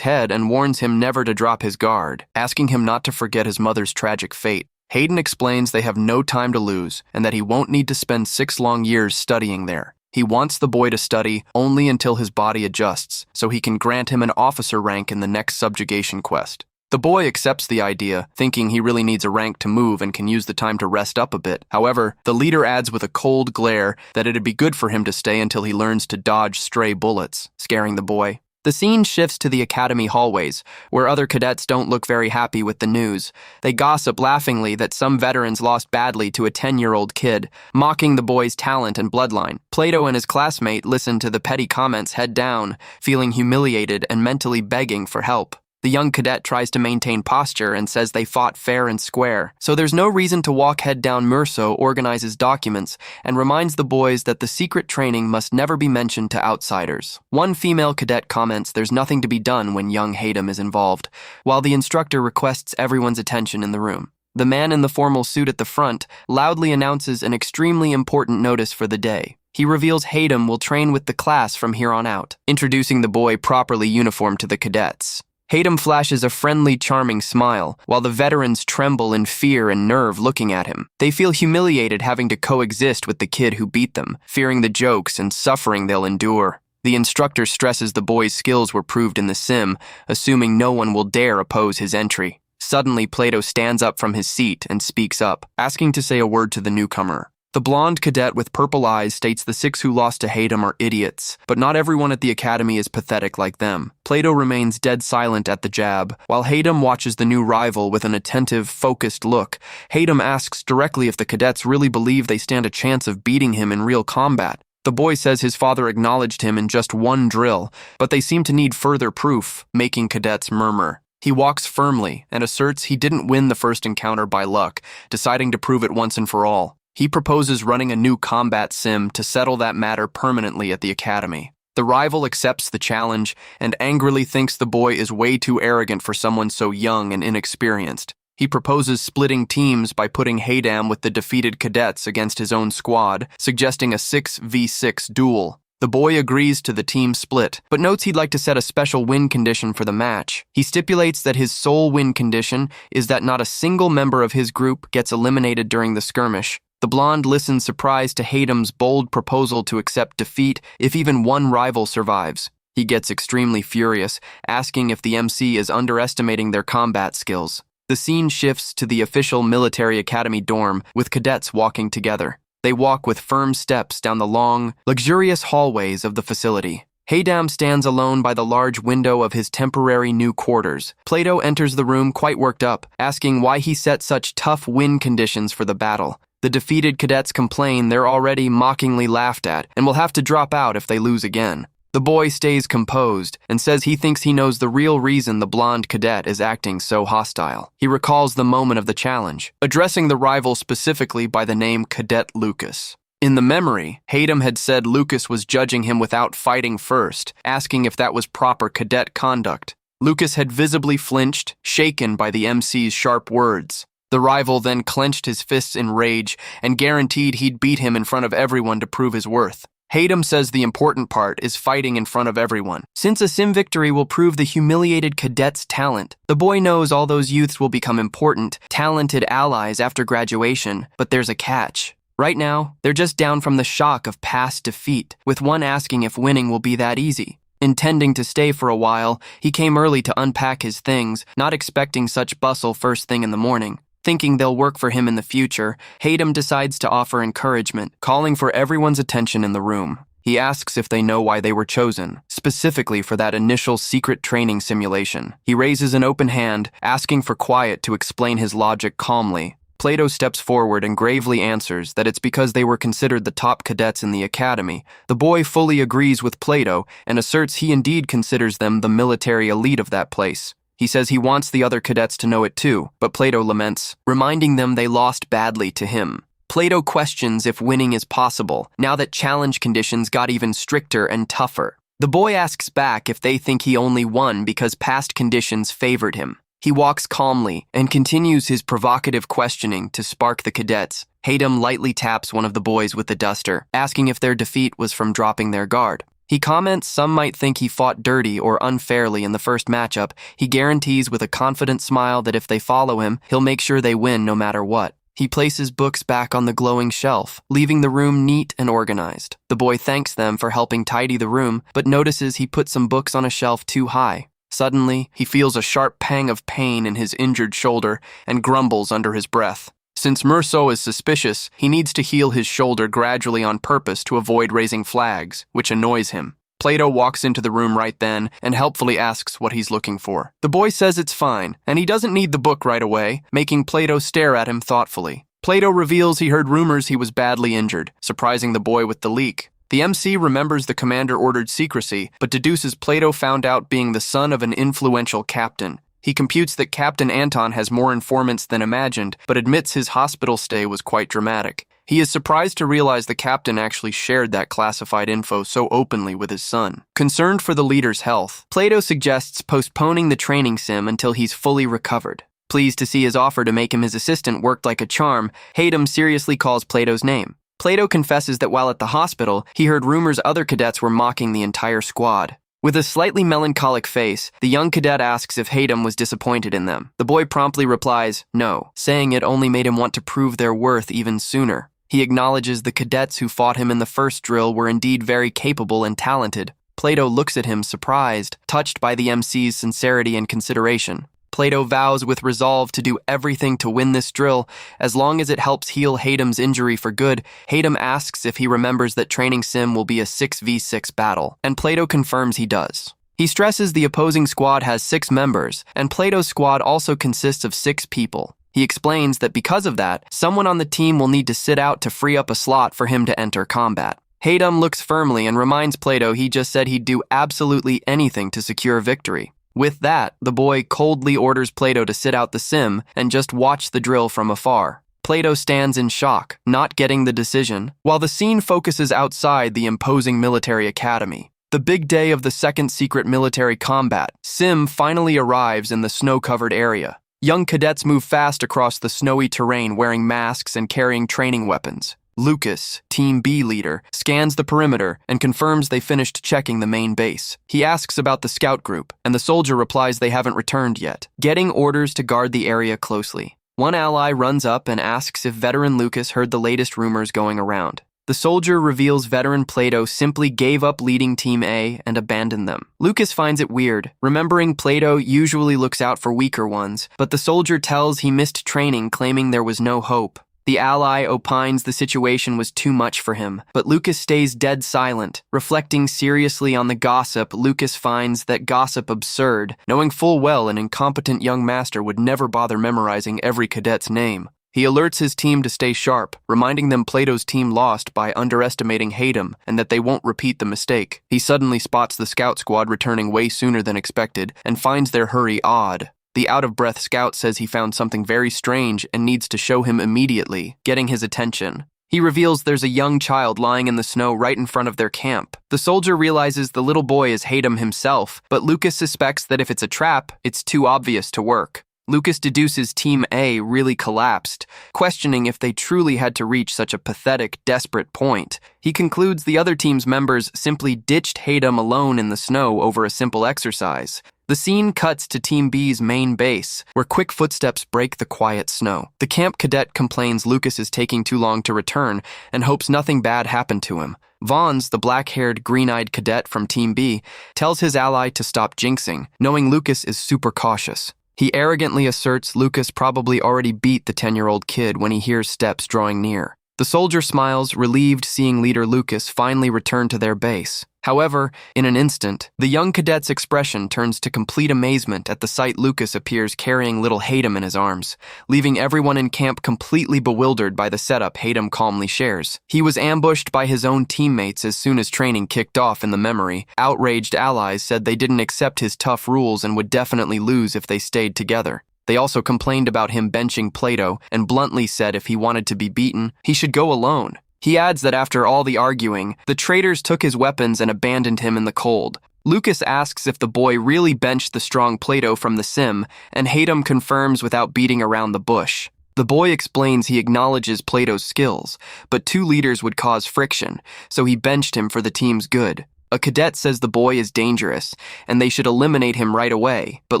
head and warns him never to drop his guard, asking him not to forget his mother's tragic fate. Hayden explains they have no time to lose and that he won't need to spend 6 long years studying there. He wants the boy to study only until his body adjusts, so he can grant him an officer rank in the next subjugation quest. The boy accepts the idea, thinking he really needs a rank to move and can use the time to rest up a bit. However, the leader adds with a cold glare that it'd be good for him to stay until he learns to dodge stray bullets, scaring the boy. The scene shifts to the academy hallways, where other cadets don't look very happy with the news. They gossip laughingly that some veterans lost badly to a 10-year-old kid, mocking the boy's talent and bloodline. Plato and his classmate listen to the petty comments head down, feeling humiliated and mentally begging for help. The young cadet tries to maintain posture and says they fought fair and square, so there's no reason to walk head down. Merceau organizes documents and reminds the boys that the secret training must never be mentioned to outsiders. One female cadet comments there's nothing to be done when young Haydam is involved, while the instructor requests everyone's attention in the room. The man in the formal suit at the front loudly announces an extremely important notice for the day. He reveals Haydam will train with the class from here on out, introducing the boy properly uniformed to the cadets. Haydam flashes a friendly, charming smile, while the veterans tremble in fear and nerve looking at him. They feel humiliated having to coexist with the kid who beat them, fearing the jokes and suffering they'll endure. The instructor stresses the boy's skills were proved in the sim, assuming no one will dare oppose his entry. Suddenly, Plato stands up from his seat and speaks up, asking to say a word to the newcomer. The blonde cadet with purple eyes states the 6 who lost to Haydam are idiots, but not everyone at the academy is pathetic like them. Plato remains dead silent at the jab, while Haydam watches the new rival with an attentive, focused look. Haydam asks directly if the cadets really believe they stand a chance of beating him in real combat. The boy says his father acknowledged him in just one drill, but they seem to need further proof, making cadets murmur. He walks firmly and asserts he didn't win the first encounter by luck, deciding to prove it once and for all. He proposes running a new combat sim to settle that matter permanently at the academy. The rival accepts the challenge and angrily thinks the boy is way too arrogant for someone so young and inexperienced. He proposes splitting teams by putting Haydam with the defeated cadets against his own squad, suggesting a 6v6 duel. The boy agrees to the team split, but notes he'd like to set a special win condition for the match. He stipulates that his sole win condition is that not a single member of his group gets eliminated during the skirmish. The blonde listens surprised to Haydam's bold proposal to accept defeat if even one rival survives. He gets extremely furious, asking if the MC is underestimating their combat skills. The scene shifts to the official military academy dorm, with cadets walking together. They walk with firm steps down the long, luxurious hallways of the facility. Haydam stands alone by the large window of his temporary new quarters. Plato enters the room quite worked up, asking why he set such tough win conditions for the battle. The defeated cadets complain they're already mockingly laughed at and will have to drop out if they lose again. The boy stays composed and says he thinks he knows the real reason the blonde cadet is acting so hostile. He recalls the moment of the challenge, addressing the rival specifically by the name Cadet Lucas. In the memory, Haydam had said Lucas was judging him without fighting first, asking if that was proper cadet conduct. Lucas had visibly flinched, shaken by the MC's sharp words. The rival then clenched his fists in rage and guaranteed he'd beat him in front of everyone to prove his worth. Haydam says the important part is fighting in front of everyone. Since a sim victory will prove the humiliated cadet's talent, the boy knows all those youths will become important, talented allies after graduation, but there's a catch. Right now, they're just down from the shock of past defeat, with one asking if winning will be that easy. Intending to stay for a while, he came early to unpack his things, not expecting such bustle first thing in the morning. Thinking they'll work for him in the future, Haydam decides to offer encouragement, calling for everyone's attention in the room. He asks if they know why they were chosen, specifically for that initial secret training simulation. He raises an open hand, asking for quiet to explain his logic calmly. Plato steps forward and gravely answers that it's because they were considered the top cadets in the academy. The boy fully agrees with Plato and asserts he indeed considers them the military elite of that place. He says he wants the other cadets to know it too, but Plato laments, reminding them they lost badly to him. Plato questions if winning is possible, now that challenge conditions got even stricter and tougher. The boy asks back if they think he only won because past conditions favored him. He walks calmly and continues his provocative questioning to spark the cadets. Haydam lightly taps one of the boys with the duster, asking if their defeat was from dropping their guard. He comments some might think he fought dirty or unfairly in the first matchup. He guarantees with a confident smile that if they follow him, he'll make sure they win no matter what. He places books back on the glowing shelf, leaving the room neat and organized. The boy thanks them for helping tidy the room, but notices he put some books on a shelf too high. Suddenly, he feels a sharp pang of pain in his injured shoulder and grumbles under his breath. Since Merso is suspicious, he needs to heal his shoulder gradually on purpose to avoid raising flags, which annoys him. Plato walks into the room right then and helpfully asks what he's looking for. The boy says it's fine, and he doesn't need the book right away, making Plato stare at him thoughtfully. Plato reveals he heard rumors he was badly injured, surprising the boy with the leak. The MC remembers the commander ordered secrecy, but deduces Plato found out being the son of an influential captain. He computes that Captain Anton has more informants than imagined, but admits his hospital stay was quite dramatic. He is surprised to realize the captain actually shared that classified info so openly with his son. Concerned for the leader's health, Plato suggests postponing the training sim until he's fully recovered. Pleased to see his offer to make him his assistant worked like a charm, Haydam seriously calls Plato's name. Plato confesses that while at the hospital, he heard rumors other cadets were mocking the entire squad. With a slightly melancholic face, the young cadet asks if Haydam was disappointed in them. The boy promptly replies, no, saying it only made him want to prove their worth even sooner. He acknowledges the cadets who fought him in the first drill were indeed very capable and talented. Plato looks at him surprised, touched by the MC's sincerity and consideration. Plato vows with resolve to do everything to win this drill, as long as it helps heal Haydam's injury for good. Haydam asks if he remembers that training sim will be a 6v6 battle, and Plato confirms he does. He stresses the opposing squad has 6 members, and Plato's squad also consists of 6 people. He explains that because of that, someone on the team will need to sit out to free up a slot for him to enter combat. Haydam looks firmly and reminds Plato he just said he'd do absolutely anything to secure victory. With that, the boy coldly orders Plato to sit out the sim and just watch the drill from afar. Plato stands in shock, not getting the decision, while the scene focuses outside the imposing military academy. The big day of the second secret military combat, Sim finally arrives in the snow-covered area. Young cadets move fast across the snowy terrain wearing masks and carrying training weapons. Lucas, Team B leader, scans the perimeter and confirms they finished checking the main base. He asks about the scout group, and the soldier replies they haven't returned yet, getting orders to guard the area closely. One ally runs up and asks if veteran Lucas heard the latest rumors going around. The soldier reveals veteran Plato simply gave up leading Team A and abandoned them. Lucas finds it weird, remembering Plato usually looks out for weaker ones, but the soldier tells he missed training, claiming there was no hope. The ally opines the situation was too much for him, but Lucas stays dead silent. Reflecting seriously on the gossip, Lucas finds that gossip absurd, knowing full well an incompetent young master would never bother memorizing every cadet's name. He alerts his team to stay sharp, reminding them Plato's team lost by underestimating Haydam and that they won't repeat the mistake. He suddenly spots the scout squad returning way sooner than expected and finds their hurry odd. The out-of-breath scout says he found something very strange and needs to show him immediately, getting his attention. He reveals there's a young child lying in the snow right in front of their camp. The soldier realizes the little boy is Haydam himself, but Lucas suspects that if it's a trap, it's too obvious to work. Lucas deduces Team A really collapsed, questioning if they truly had to reach such a pathetic, desperate point. He concludes the other team's members simply ditched Haydam alone in the snow over a simple exercise. The scene cuts to Team B's main base, where quick footsteps break the quiet snow. The camp cadet complains Lucas is taking too long to return and hopes nothing bad happened to him. Vons, the black-haired, green-eyed cadet from Team B, tells his ally to stop jinxing, knowing Lucas is super cautious. He arrogantly asserts Lucas probably already beat the 10-year-old kid when he hears steps drawing near. The soldier smiles, relieved seeing leader Lucas finally return to their base. However, in an instant, the young cadet's expression turns to complete amazement at the sight Lucas appears carrying little Haydam in his arms, leaving everyone in camp completely bewildered by the setup Haydam calmly shares. He was ambushed by his own teammates as soon as training kicked off in the memory. Outraged allies said they didn't accept his tough rules and would definitely lose if they stayed together. They also complained about him benching Plato and bluntly said if he wanted to be beaten, he should go alone. He adds that after all the arguing, the traitors took his weapons and abandoned him in the cold. Lucas asks if the boy really benched the strong Plato from the sim, and Haydam confirms without beating around the bush. The boy explains he acknowledges Plato's skills, but 2 leaders would cause friction, so he benched him for the team's good. A cadet says the boy is dangerous, and they should eliminate him right away, but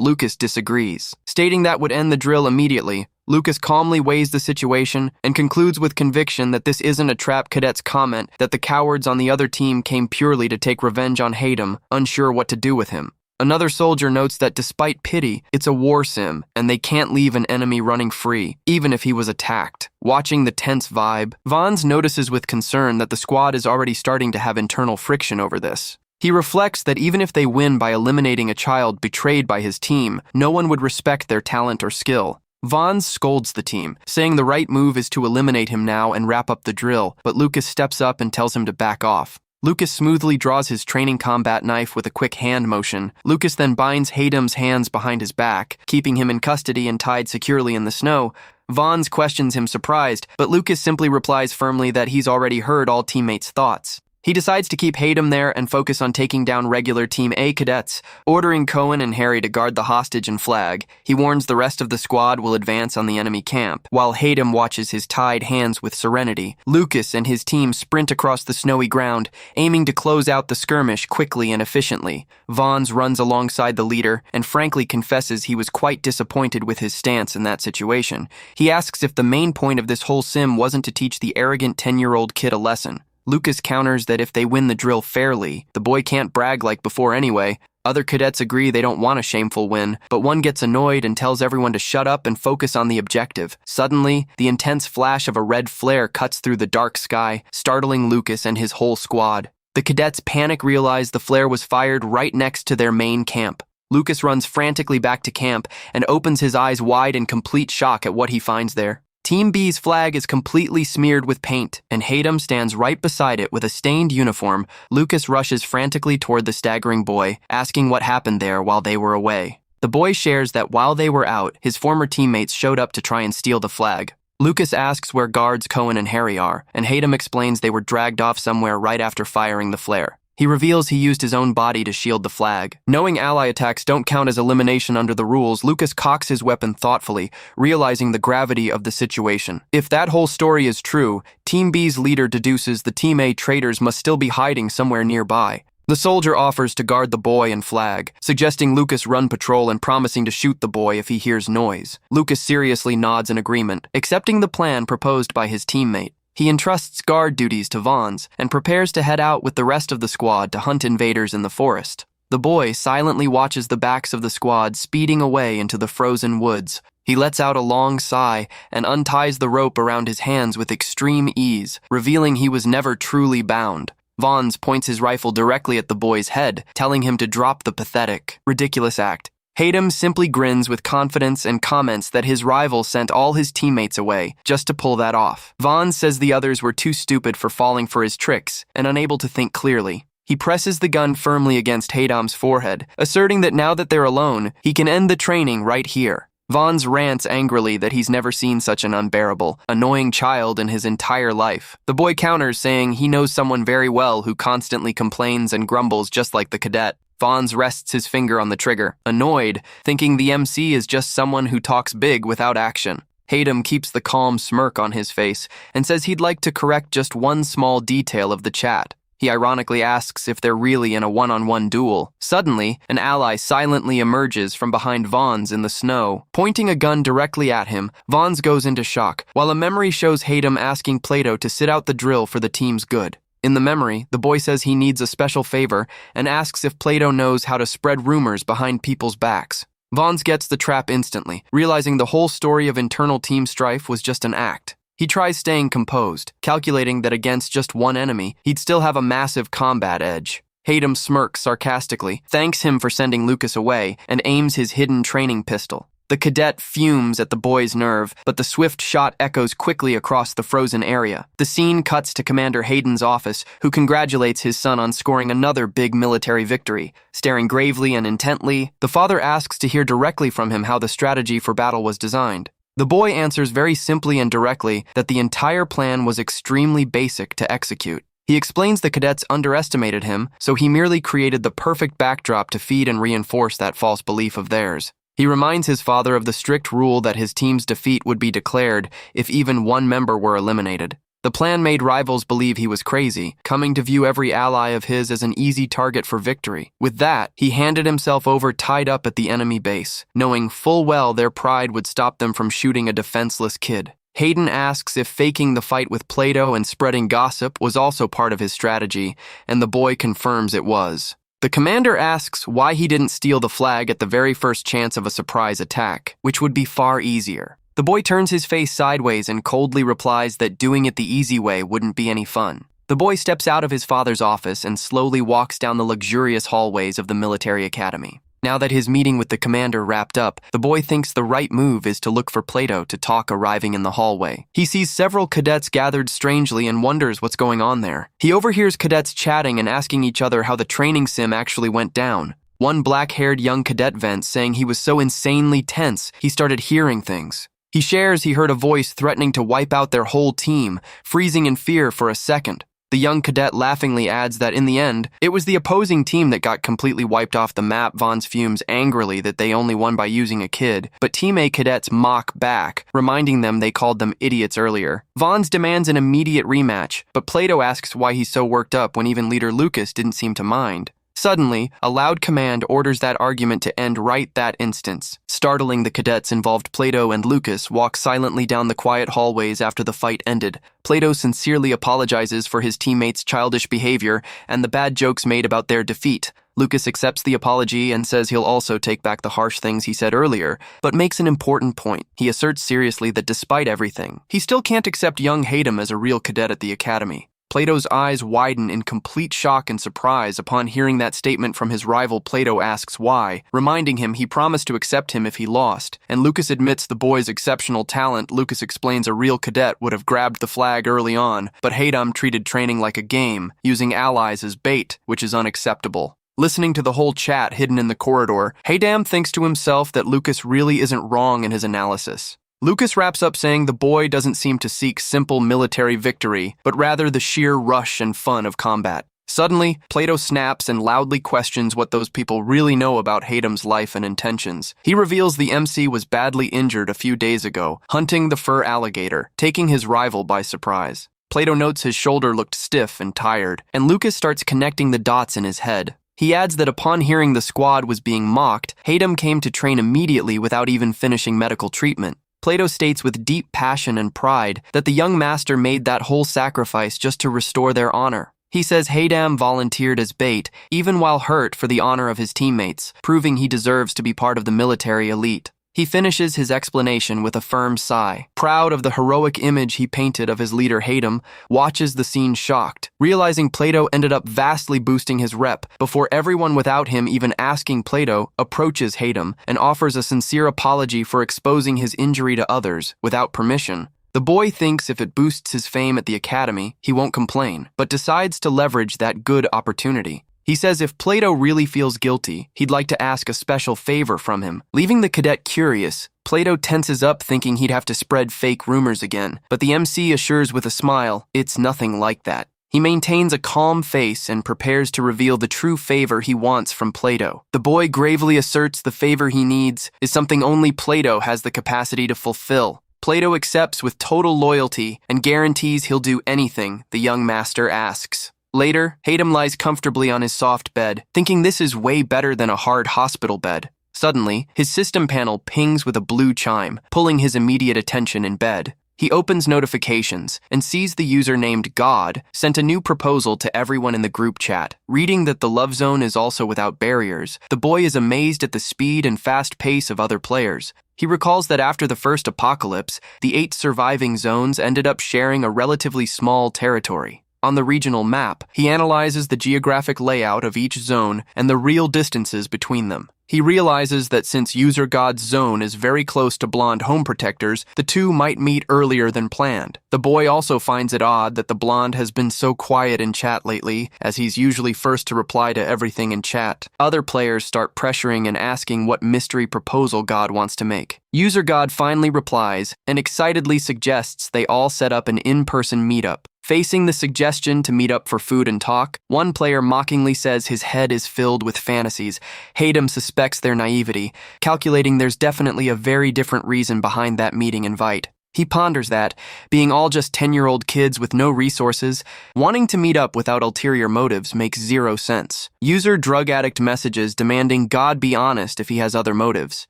Lucas disagrees. Stating that would end the drill immediately, Lucas calmly weighs the situation and concludes with conviction that this isn't a trap cadet's comment that the cowards on the other team came purely to take revenge on Haydam, unsure what to do with him. Another soldier notes that despite pity, it's a war sim, and they can't leave an enemy running free, even if he was attacked. Watching the tense vibe, Vons notices with concern that the squad is already starting to have internal friction over this. He reflects that even if they win by eliminating a child betrayed by his team, no one would respect their talent or skill. Vons scolds the team, saying the right move is to eliminate him now and wrap up the drill, but Lucas steps up and tells him to back off. Lucas smoothly draws his training combat knife with a quick hand motion. Lucas then binds Haydam's hands behind his back, keeping him in custody and tied securely in the snow. Vons questions him surprised, but Lucas simply replies firmly that he's already heard all teammates' thoughts. He decides to keep Haydam there and focus on taking down regular Team A cadets, ordering Cohen and Harry to guard the hostage and flag. He warns the rest of the squad will advance on the enemy camp, while Haydam watches his tied hands with serenity. Lucas and his team sprint across the snowy ground, aiming to close out the skirmish quickly and efficiently. Vons runs alongside the leader and frankly confesses he was quite disappointed with his stance in that situation. He asks if the main point of this whole sim wasn't to teach the arrogant 10-year-old kid a lesson. Lucas counters that if they win the drill fairly, the boy can't brag like before anyway. Other cadets agree they don't want a shameful win, but one gets annoyed and tells everyone to shut up and focus on the objective. Suddenly, the intense flash of a red flare cuts through the dark sky, startling Lucas and his whole squad. The cadets panic realize the flare was fired right next to their main camp. Lucas runs frantically back to camp and opens his eyes wide in complete shock at what he finds there. Team B's flag is completely smeared with paint, and Hayden stands right beside it with a stained uniform. Lucas rushes frantically toward the staggering boy, asking what happened there while they were away. The boy shares that while they were out, his former teammates showed up to try and steal the flag. Lucas asks where guards Cohen and Harry are, and Hayden explains they were dragged off somewhere right after firing the flare. He reveals he used his own body to shield the flag. Knowing ally attacks don't count as elimination under the rules, Lucas cocks his weapon thoughtfully, realizing the gravity of the situation. If that whole story is true, Team B's leader deduces the Team A traitors must still be hiding somewhere nearby. The soldier offers to guard the boy and flag, suggesting Lucas run patrol and promising to shoot the boy if he hears noise. Lucas seriously nods in agreement, accepting the plan proposed by his teammate. He entrusts guard duties to Vons and prepares to head out with the rest of the squad to hunt invaders in the forest. The boy silently watches the backs of the squad speeding away into the frozen woods. He lets out a long sigh and unties the rope around his hands with extreme ease, revealing he was never truly bound. Vons points his rifle directly at the boy's head, telling him to drop the pathetic, ridiculous act. Hayden simply grins with confidence and comments that his rival sent all his teammates away just to pull that off. Vons says the others were too stupid for falling for his tricks and unable to think clearly. He presses the gun firmly against Hayden's forehead, asserting that now that they're alone, he can end the training right here. Vons rants angrily that he's never seen such an unbearable, annoying child in his entire life. The boy counters, saying he knows someone very well who constantly complains and grumbles just like the cadet. Vons rests his finger on the trigger, annoyed, thinking the MC is just someone who talks big without action. Hayden keeps the calm smirk on his face and says he'd like to correct just one small detail of the chat. He ironically asks if they're really in a one-on-one duel. Suddenly, an ally silently emerges from behind Vons in the snow. Pointing a gun directly at him, Vons goes into shock, while a memory shows Hayden asking Plato to sit out the drill for the team's good. In the memory, the boy says he needs a special favor and asks if Plato knows how to spread rumors behind people's backs. Vons gets the trap instantly, realizing the whole story of internal team strife was just an act. He tries staying composed, calculating that against just one enemy, he'd still have a massive combat edge. Hayden smirks sarcastically, thanks him for sending Lucas away, and aims his hidden training pistol. The cadet fumes at the boy's nerve, but the swift shot echoes quickly across the frozen area. The scene cuts to Commander Hayden's office, who congratulates his son on scoring another big military victory. Staring gravely and intently, the father asks to hear directly from him how the strategy for battle was designed. The boy answers very simply and directly that the entire plan was extremely basic to execute. He explains the cadets underestimated him, so he merely created the perfect backdrop to feed and reinforce that false belief of theirs. He reminds his father of the strict rule that his team's defeat would be declared if even one member were eliminated. The plan made rivals believe he was crazy, coming to view every ally of his as an easy target for victory. With that, he handed himself over tied up at the enemy base, knowing full well their pride would stop them from shooting a defenseless kid. Hayden asks if faking the fight with Plato and spreading gossip was also part of his strategy, and the boy confirms it was. The commander asks why he didn't steal the flag at the very first chance of a surprise attack, which would be far easier. The boy turns his face sideways and coldly replies that doing it the easy way wouldn't be any fun. The boy steps out of his father's office and slowly walks down the luxurious hallways of the military academy. Now that his meeting with the commander wrapped up, the boy thinks the right move is to look for Plato to talk arriving in the hallway. He sees several cadets gathered strangely and wonders what's going on there. He overhears cadets chatting and asking each other how the training sim actually went down. One black-haired young cadet vents saying he was so insanely tense he started hearing things. He shares he heard a voice threatening to wipe out their whole team, freezing in fear for a second. The young cadet laughingly adds that in the end, it was the opposing team that got completely wiped off the map. Vons fumes angrily that they only won by using a kid, but Team A cadets mock back, reminding them they called them idiots earlier. Vons demands an immediate rematch, but Plato asks why he's so worked up when even leader Lucas didn't seem to mind. Suddenly, a loud command orders that argument to end right that instance. Startling the cadets involved, Plato and Lucas walk silently down the quiet hallways after the fight ended. Plato sincerely apologizes for his teammates' childish behavior and the bad jokes made about their defeat. Lucas accepts the apology and says he'll also take back the harsh things he said earlier, but makes an important point. He asserts seriously that despite everything, he still can't accept young Haydam as a real cadet at the academy. Plato's eyes widen in complete shock and surprise upon hearing that statement from his rival. Plato asks why, reminding him he promised to accept him if he lost, and Lucas admits the boy's exceptional talent. Lucas explains a real cadet would have grabbed the flag early on, but Haydam treated training like a game, using allies as bait, which is unacceptable. Listening to the whole chat hidden in the corridor, Haydam thinks to himself that Lucas really isn't wrong in his analysis. Lucas wraps up saying the boy doesn't seem to seek simple military victory, but rather the sheer rush and fun of combat. Suddenly, Plato snaps and loudly questions what those people really know about Haydam's life and intentions. He reveals the MC was badly injured a few days ago, hunting the fur alligator, taking his rival by surprise. Plato notes his shoulder looked stiff and tired, and Lucas starts connecting the dots in his head. He adds that upon hearing the squad was being mocked, Haydam came to train immediately without even finishing medical treatment. Plato states with deep passion and pride that the young master made that whole sacrifice just to restore their honor. He says Haydam volunteered as bait, even while hurt, for the honor of his teammates, proving he deserves to be part of the military elite. He finishes his explanation with a firm sigh. Proud of the heroic image he painted of his leader Haydam, watches the scene shocked, realizing Plato ended up vastly boosting his rep before everyone without him even asking. Plato approaches Haydam and offers a sincere apology for exposing his injury to others without permission. The boy thinks if it boosts his fame at the academy, he won't complain, but decides to leverage that good opportunity. He says if Plato really feels guilty, he'd like to ask a special favor from him. Leaving the cadet curious, Plato tenses up thinking he'd have to spread fake rumors again, but the MC assures with a smile, it's nothing like that. He maintains a calm face and prepares to reveal the true favor he wants from Plato. The boy gravely asserts the favor he needs is something only Plato has the capacity to fulfill. Plato accepts with total loyalty and guarantees he'll do anything the young master asks. Later, Haydam lies comfortably on his soft bed, thinking this is way better than a hard hospital bed. Suddenly, his system panel pings with a blue chime, pulling his immediate attention in bed. He opens notifications and sees the user named God sent a new proposal to everyone in the group chat. Reading that the love zone is also without barriers, the boy is amazed at the speed and fast pace of other players. He recalls that after the first apocalypse, the 8 surviving zones ended up sharing a relatively small territory. On the regional map, he analyzes the geographic layout of each zone and the real distances between them. He realizes that since User God's zone is very close to Blonde Home Protectors, the two might meet earlier than planned. The boy also finds it odd that the Blonde has been so quiet in chat lately, as he's usually first to reply to everything in chat. Other players start pressuring and asking what mystery proposal God wants to make. User God finally replies and excitedly suggests they all set up an in-person meetup. Facing the suggestion to meet up for food and talk, one player mockingly says his head is filled with fantasies. Haydam suspects their naivety, calculating there's definitely a very different reason behind that meeting invite. He ponders that, being all just 10-year-old kids with no resources, wanting to meet up without ulterior motives makes zero sense. User drug addict messages demanding God be honest if he has other motives,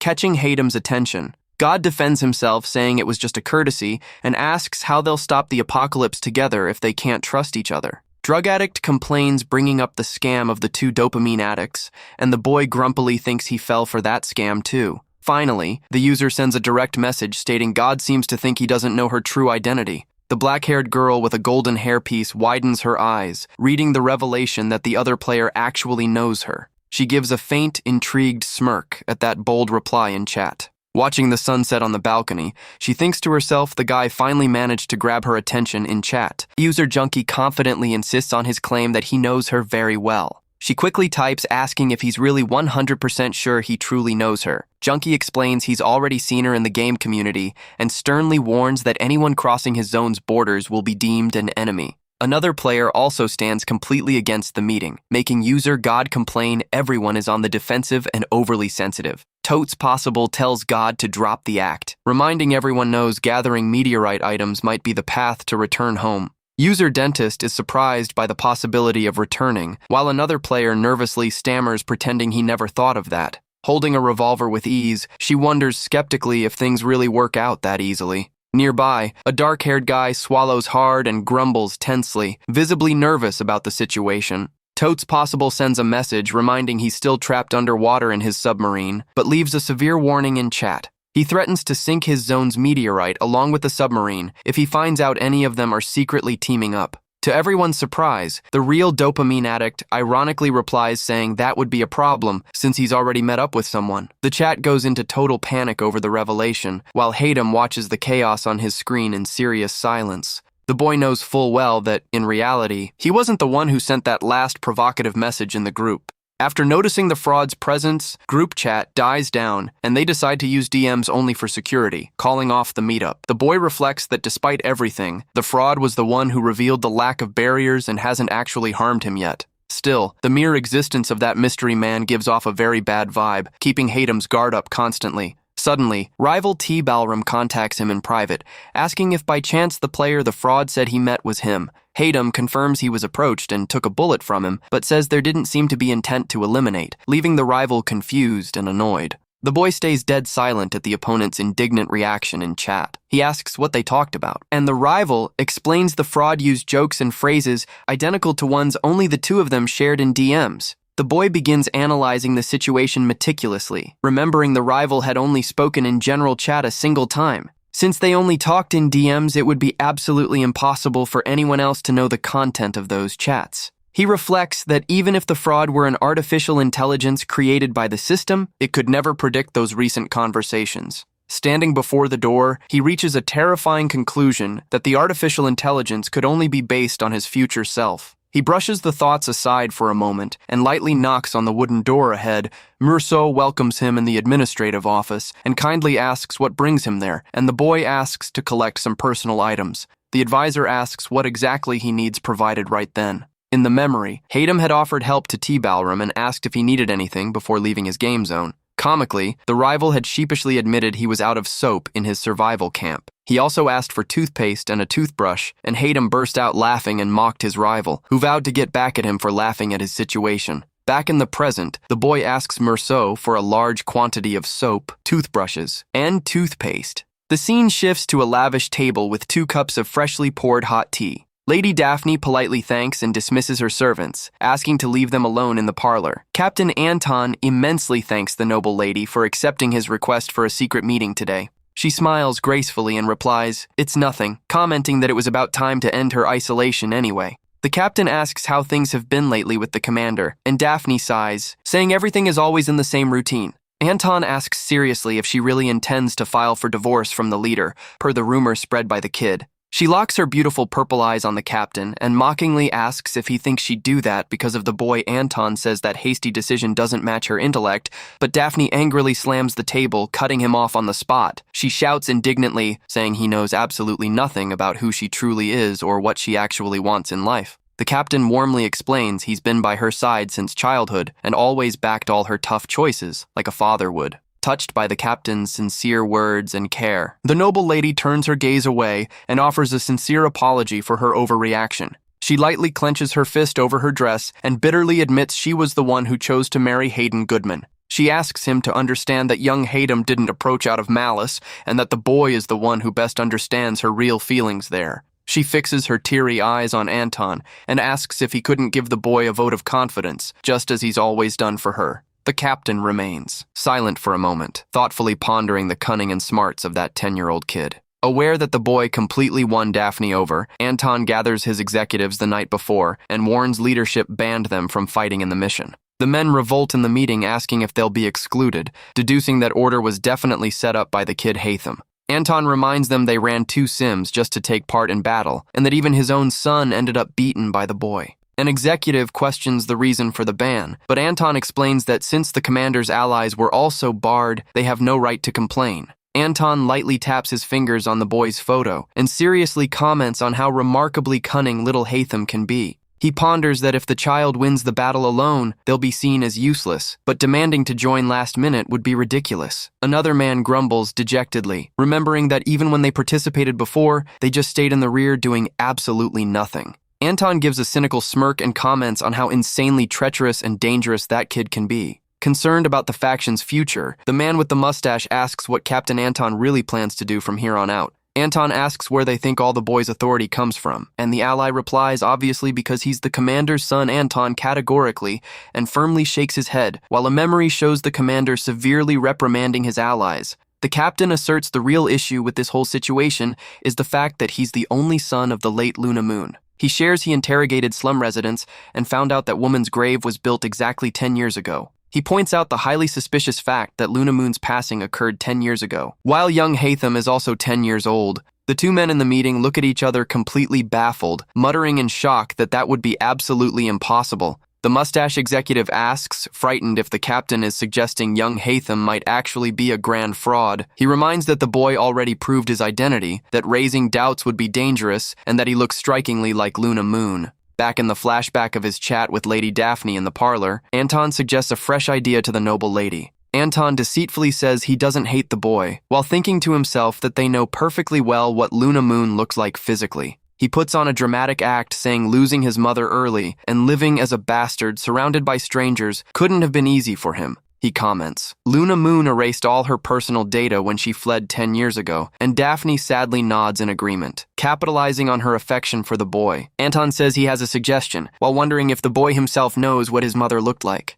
catching Haydam's attention. God defends himself, saying it was just a courtesy, and asks how they'll stop the apocalypse together if they can't trust each other. Drug addict complains, bringing up the scam of the 2 dopamine addicts, and the boy grumpily thinks he fell for that scam too. Finally, the user sends a direct message stating God seems to think he doesn't know her true identity. The black-haired girl with a golden hairpiece widens her eyes, reading the revelation that the other player actually knows her. She gives a faint, intrigued smirk at that bold reply in chat. Watching the sunset on the balcony, she thinks to herself the guy finally managed to grab her attention in chat. User Junkie confidently insists on his claim that he knows her very well. She quickly types asking if he's really 100% sure he truly knows her. Junkie explains he's already seen her in the game community and sternly warns that anyone crossing his zone's borders will be deemed an enemy. Another player also stands completely against the meeting, making User God complain everyone is on the defensive and overly sensitive. Totes Possible tells God to drop the act, reminding everyone knows gathering meteorite items might be the path to return home. User Dentist is surprised by the possibility of returning, while another player nervously stammers pretending he never thought of that. Holding a revolver with ease, she wonders skeptically if things really work out that easily. Nearby, a dark-haired guy swallows hard and grumbles tensely, visibly nervous about the situation. Totes Possible sends a message reminding he's still trapped underwater in his submarine, but leaves a severe warning in chat. He threatens to sink his zone's meteorite along with the submarine if he finds out any of them are secretly teaming up. To everyone's surprise, the real dopamine addict ironically replies saying that would be a problem since he's already met up with someone. The chat goes into total panic over the revelation, while Haydam watches the chaos on his screen in serious silence. The boy knows full well that, in reality, he wasn't the one who sent that last provocative message in the group. After noticing the fraud's presence, group chat dies down, and they decide to use DMs only for security, calling off the meetup. The boy reflects that despite everything, the fraud was the one who revealed the lack of barriers and hasn't actually harmed him yet. Still, the mere existence of that mystery man gives off a very bad vibe, keeping Haydam's guard up constantly. Suddenly, rival T. Balram contacts him in private, asking if by chance the player the fraud said he met was him. Haydam confirms he was approached and took a bullet from him, but says there didn't seem to be intent to eliminate, leaving the rival confused and annoyed. The boy stays dead silent at the opponent's indignant reaction in chat. He asks what they talked about, and the rival explains the fraud used jokes and phrases identical to ones only the two of them shared in DMs. The boy begins analyzing the situation meticulously, remembering the rival had only spoken in general chat a single time. Since they only talked in DMs, it would be absolutely impossible for anyone else to know the content of those chats. He reflects that even if the fraud were an artificial intelligence created by the system, it could never predict those recent conversations. Standing before the door, he reaches a terrifying conclusion that the artificial intelligence could only be based on his future self. He brushes the thoughts aside for a moment and lightly knocks on the wooden door ahead. Murso welcomes him in the administrative office and kindly asks what brings him there, and the boy asks to collect some personal items. The advisor asks what exactly he needs provided right then. In the memory, Haydam had offered help to T. Balram and asked if he needed anything before leaving his game zone. Comically, the rival had sheepishly admitted he was out of soap in his survival camp. He also asked for toothpaste and a toothbrush, and Haydam burst out laughing and mocked his rival, who vowed to get back at him for laughing at his situation. Back in the present, the boy asks Murso for a large quantity of soap, toothbrushes, and toothpaste. The scene shifts to a lavish table with 2 cups of freshly poured hot tea. Lady Daphne politely thanks and dismisses her servants, asking to leave them alone in the parlor. Captain Anton immensely thanks the noble lady for accepting his request for a secret meeting today. She smiles gracefully and replies, "It's nothing," commenting that it was about time to end her isolation anyway. The captain asks how things have been lately with the commander, and Daphne sighs, saying everything is always in the same routine. Anton asks seriously if she really intends to file for divorce from the leader, per the rumor spread by the kid. She locks her beautiful purple eyes on the captain and mockingly asks if he thinks she'd do that because of the boy. Anton says that hasty decision doesn't match her intellect, but Daphne angrily slams the table, cutting him off on the spot. She shouts indignantly, saying he knows absolutely nothing about who she truly is or what she actually wants in life. The captain warmly explains he's been by her side since childhood and always backed all her tough choices, like a father would. Touched by the captain's sincere words and care, the noble lady turns her gaze away and offers a sincere apology for her overreaction. She lightly clenches her fist over her dress and bitterly admits she was the one who chose to marry Hayden Goodman. She asks him to understand that young Haydam didn't approach out of malice and that the boy is the one who best understands her real feelings there. She fixes her teary eyes on Anton and asks if he couldn't give the boy a vote of confidence, just as he's always done for her. The captain remains, silent for a moment, thoughtfully pondering the cunning and smarts of that 10-year-old kid. Aware that the boy completely won Daphne over, Anton gathers his executives the night before and warns leadership banned them from fighting in the mission. The men revolt in the meeting asking if they'll be excluded, deducing that order was definitely set up by the kid Hatham. Anton reminds them they ran 2 sims just to take part in battle, and that even his own son ended up beaten by the boy. An executive questions the reason for the ban, but Anton explains that since the commander's allies were also barred, they have no right to complain. Anton lightly taps his fingers on the boy's photo and seriously comments on how remarkably cunning little Hatham can be. He ponders that if the child wins the battle alone, they'll be seen as useless, but demanding to join last minute would be ridiculous. Another man grumbles dejectedly, remembering that even when they participated before, they just stayed in the rear doing absolutely nothing. Anton gives a cynical smirk and comments on how insanely treacherous and dangerous that kid can be. Concerned about the faction's future, the man with the mustache asks what Captain Anton really plans to do from here on out. Anton asks where they think all the boys' authority comes from, and the ally replies obviously because he's the commander's son. Anton categorically and firmly shakes his head, while a memory shows the commander severely reprimanding his allies. The captain asserts the real issue with this whole situation is the fact that he's the only son of the late Luna Moon. He shares he interrogated slum residents and found out that woman's grave was built exactly 10 years ago. He points out the highly suspicious fact that Luna Moon's passing occurred 10 years ago. While young Hatham is also 10 years old, the two men in the meeting look at each other completely baffled, muttering in shock that would be absolutely impossible. The mustache executive asks, frightened if the captain is suggesting young Hatham might actually be a grand fraud. He reminds that the boy already proved his identity, that raising doubts would be dangerous, and that he looks strikingly like Luna Moon. Back in the flashback of his chat with Lady Daphne in the parlor, Anton suggests a fresh idea to the noble lady. Anton deceitfully says he doesn't hate the boy, while thinking to himself that they know perfectly well what Luna Moon looks like physically. He puts on a dramatic act saying losing his mother early and living as a bastard surrounded by strangers couldn't have been easy for him. He comments, Luna Moon erased all her personal data when she fled 10 years ago, and Daphne sadly nods in agreement, capitalizing on her affection for the boy. Anton says he has a suggestion, while wondering if the boy himself knows what his mother looked like.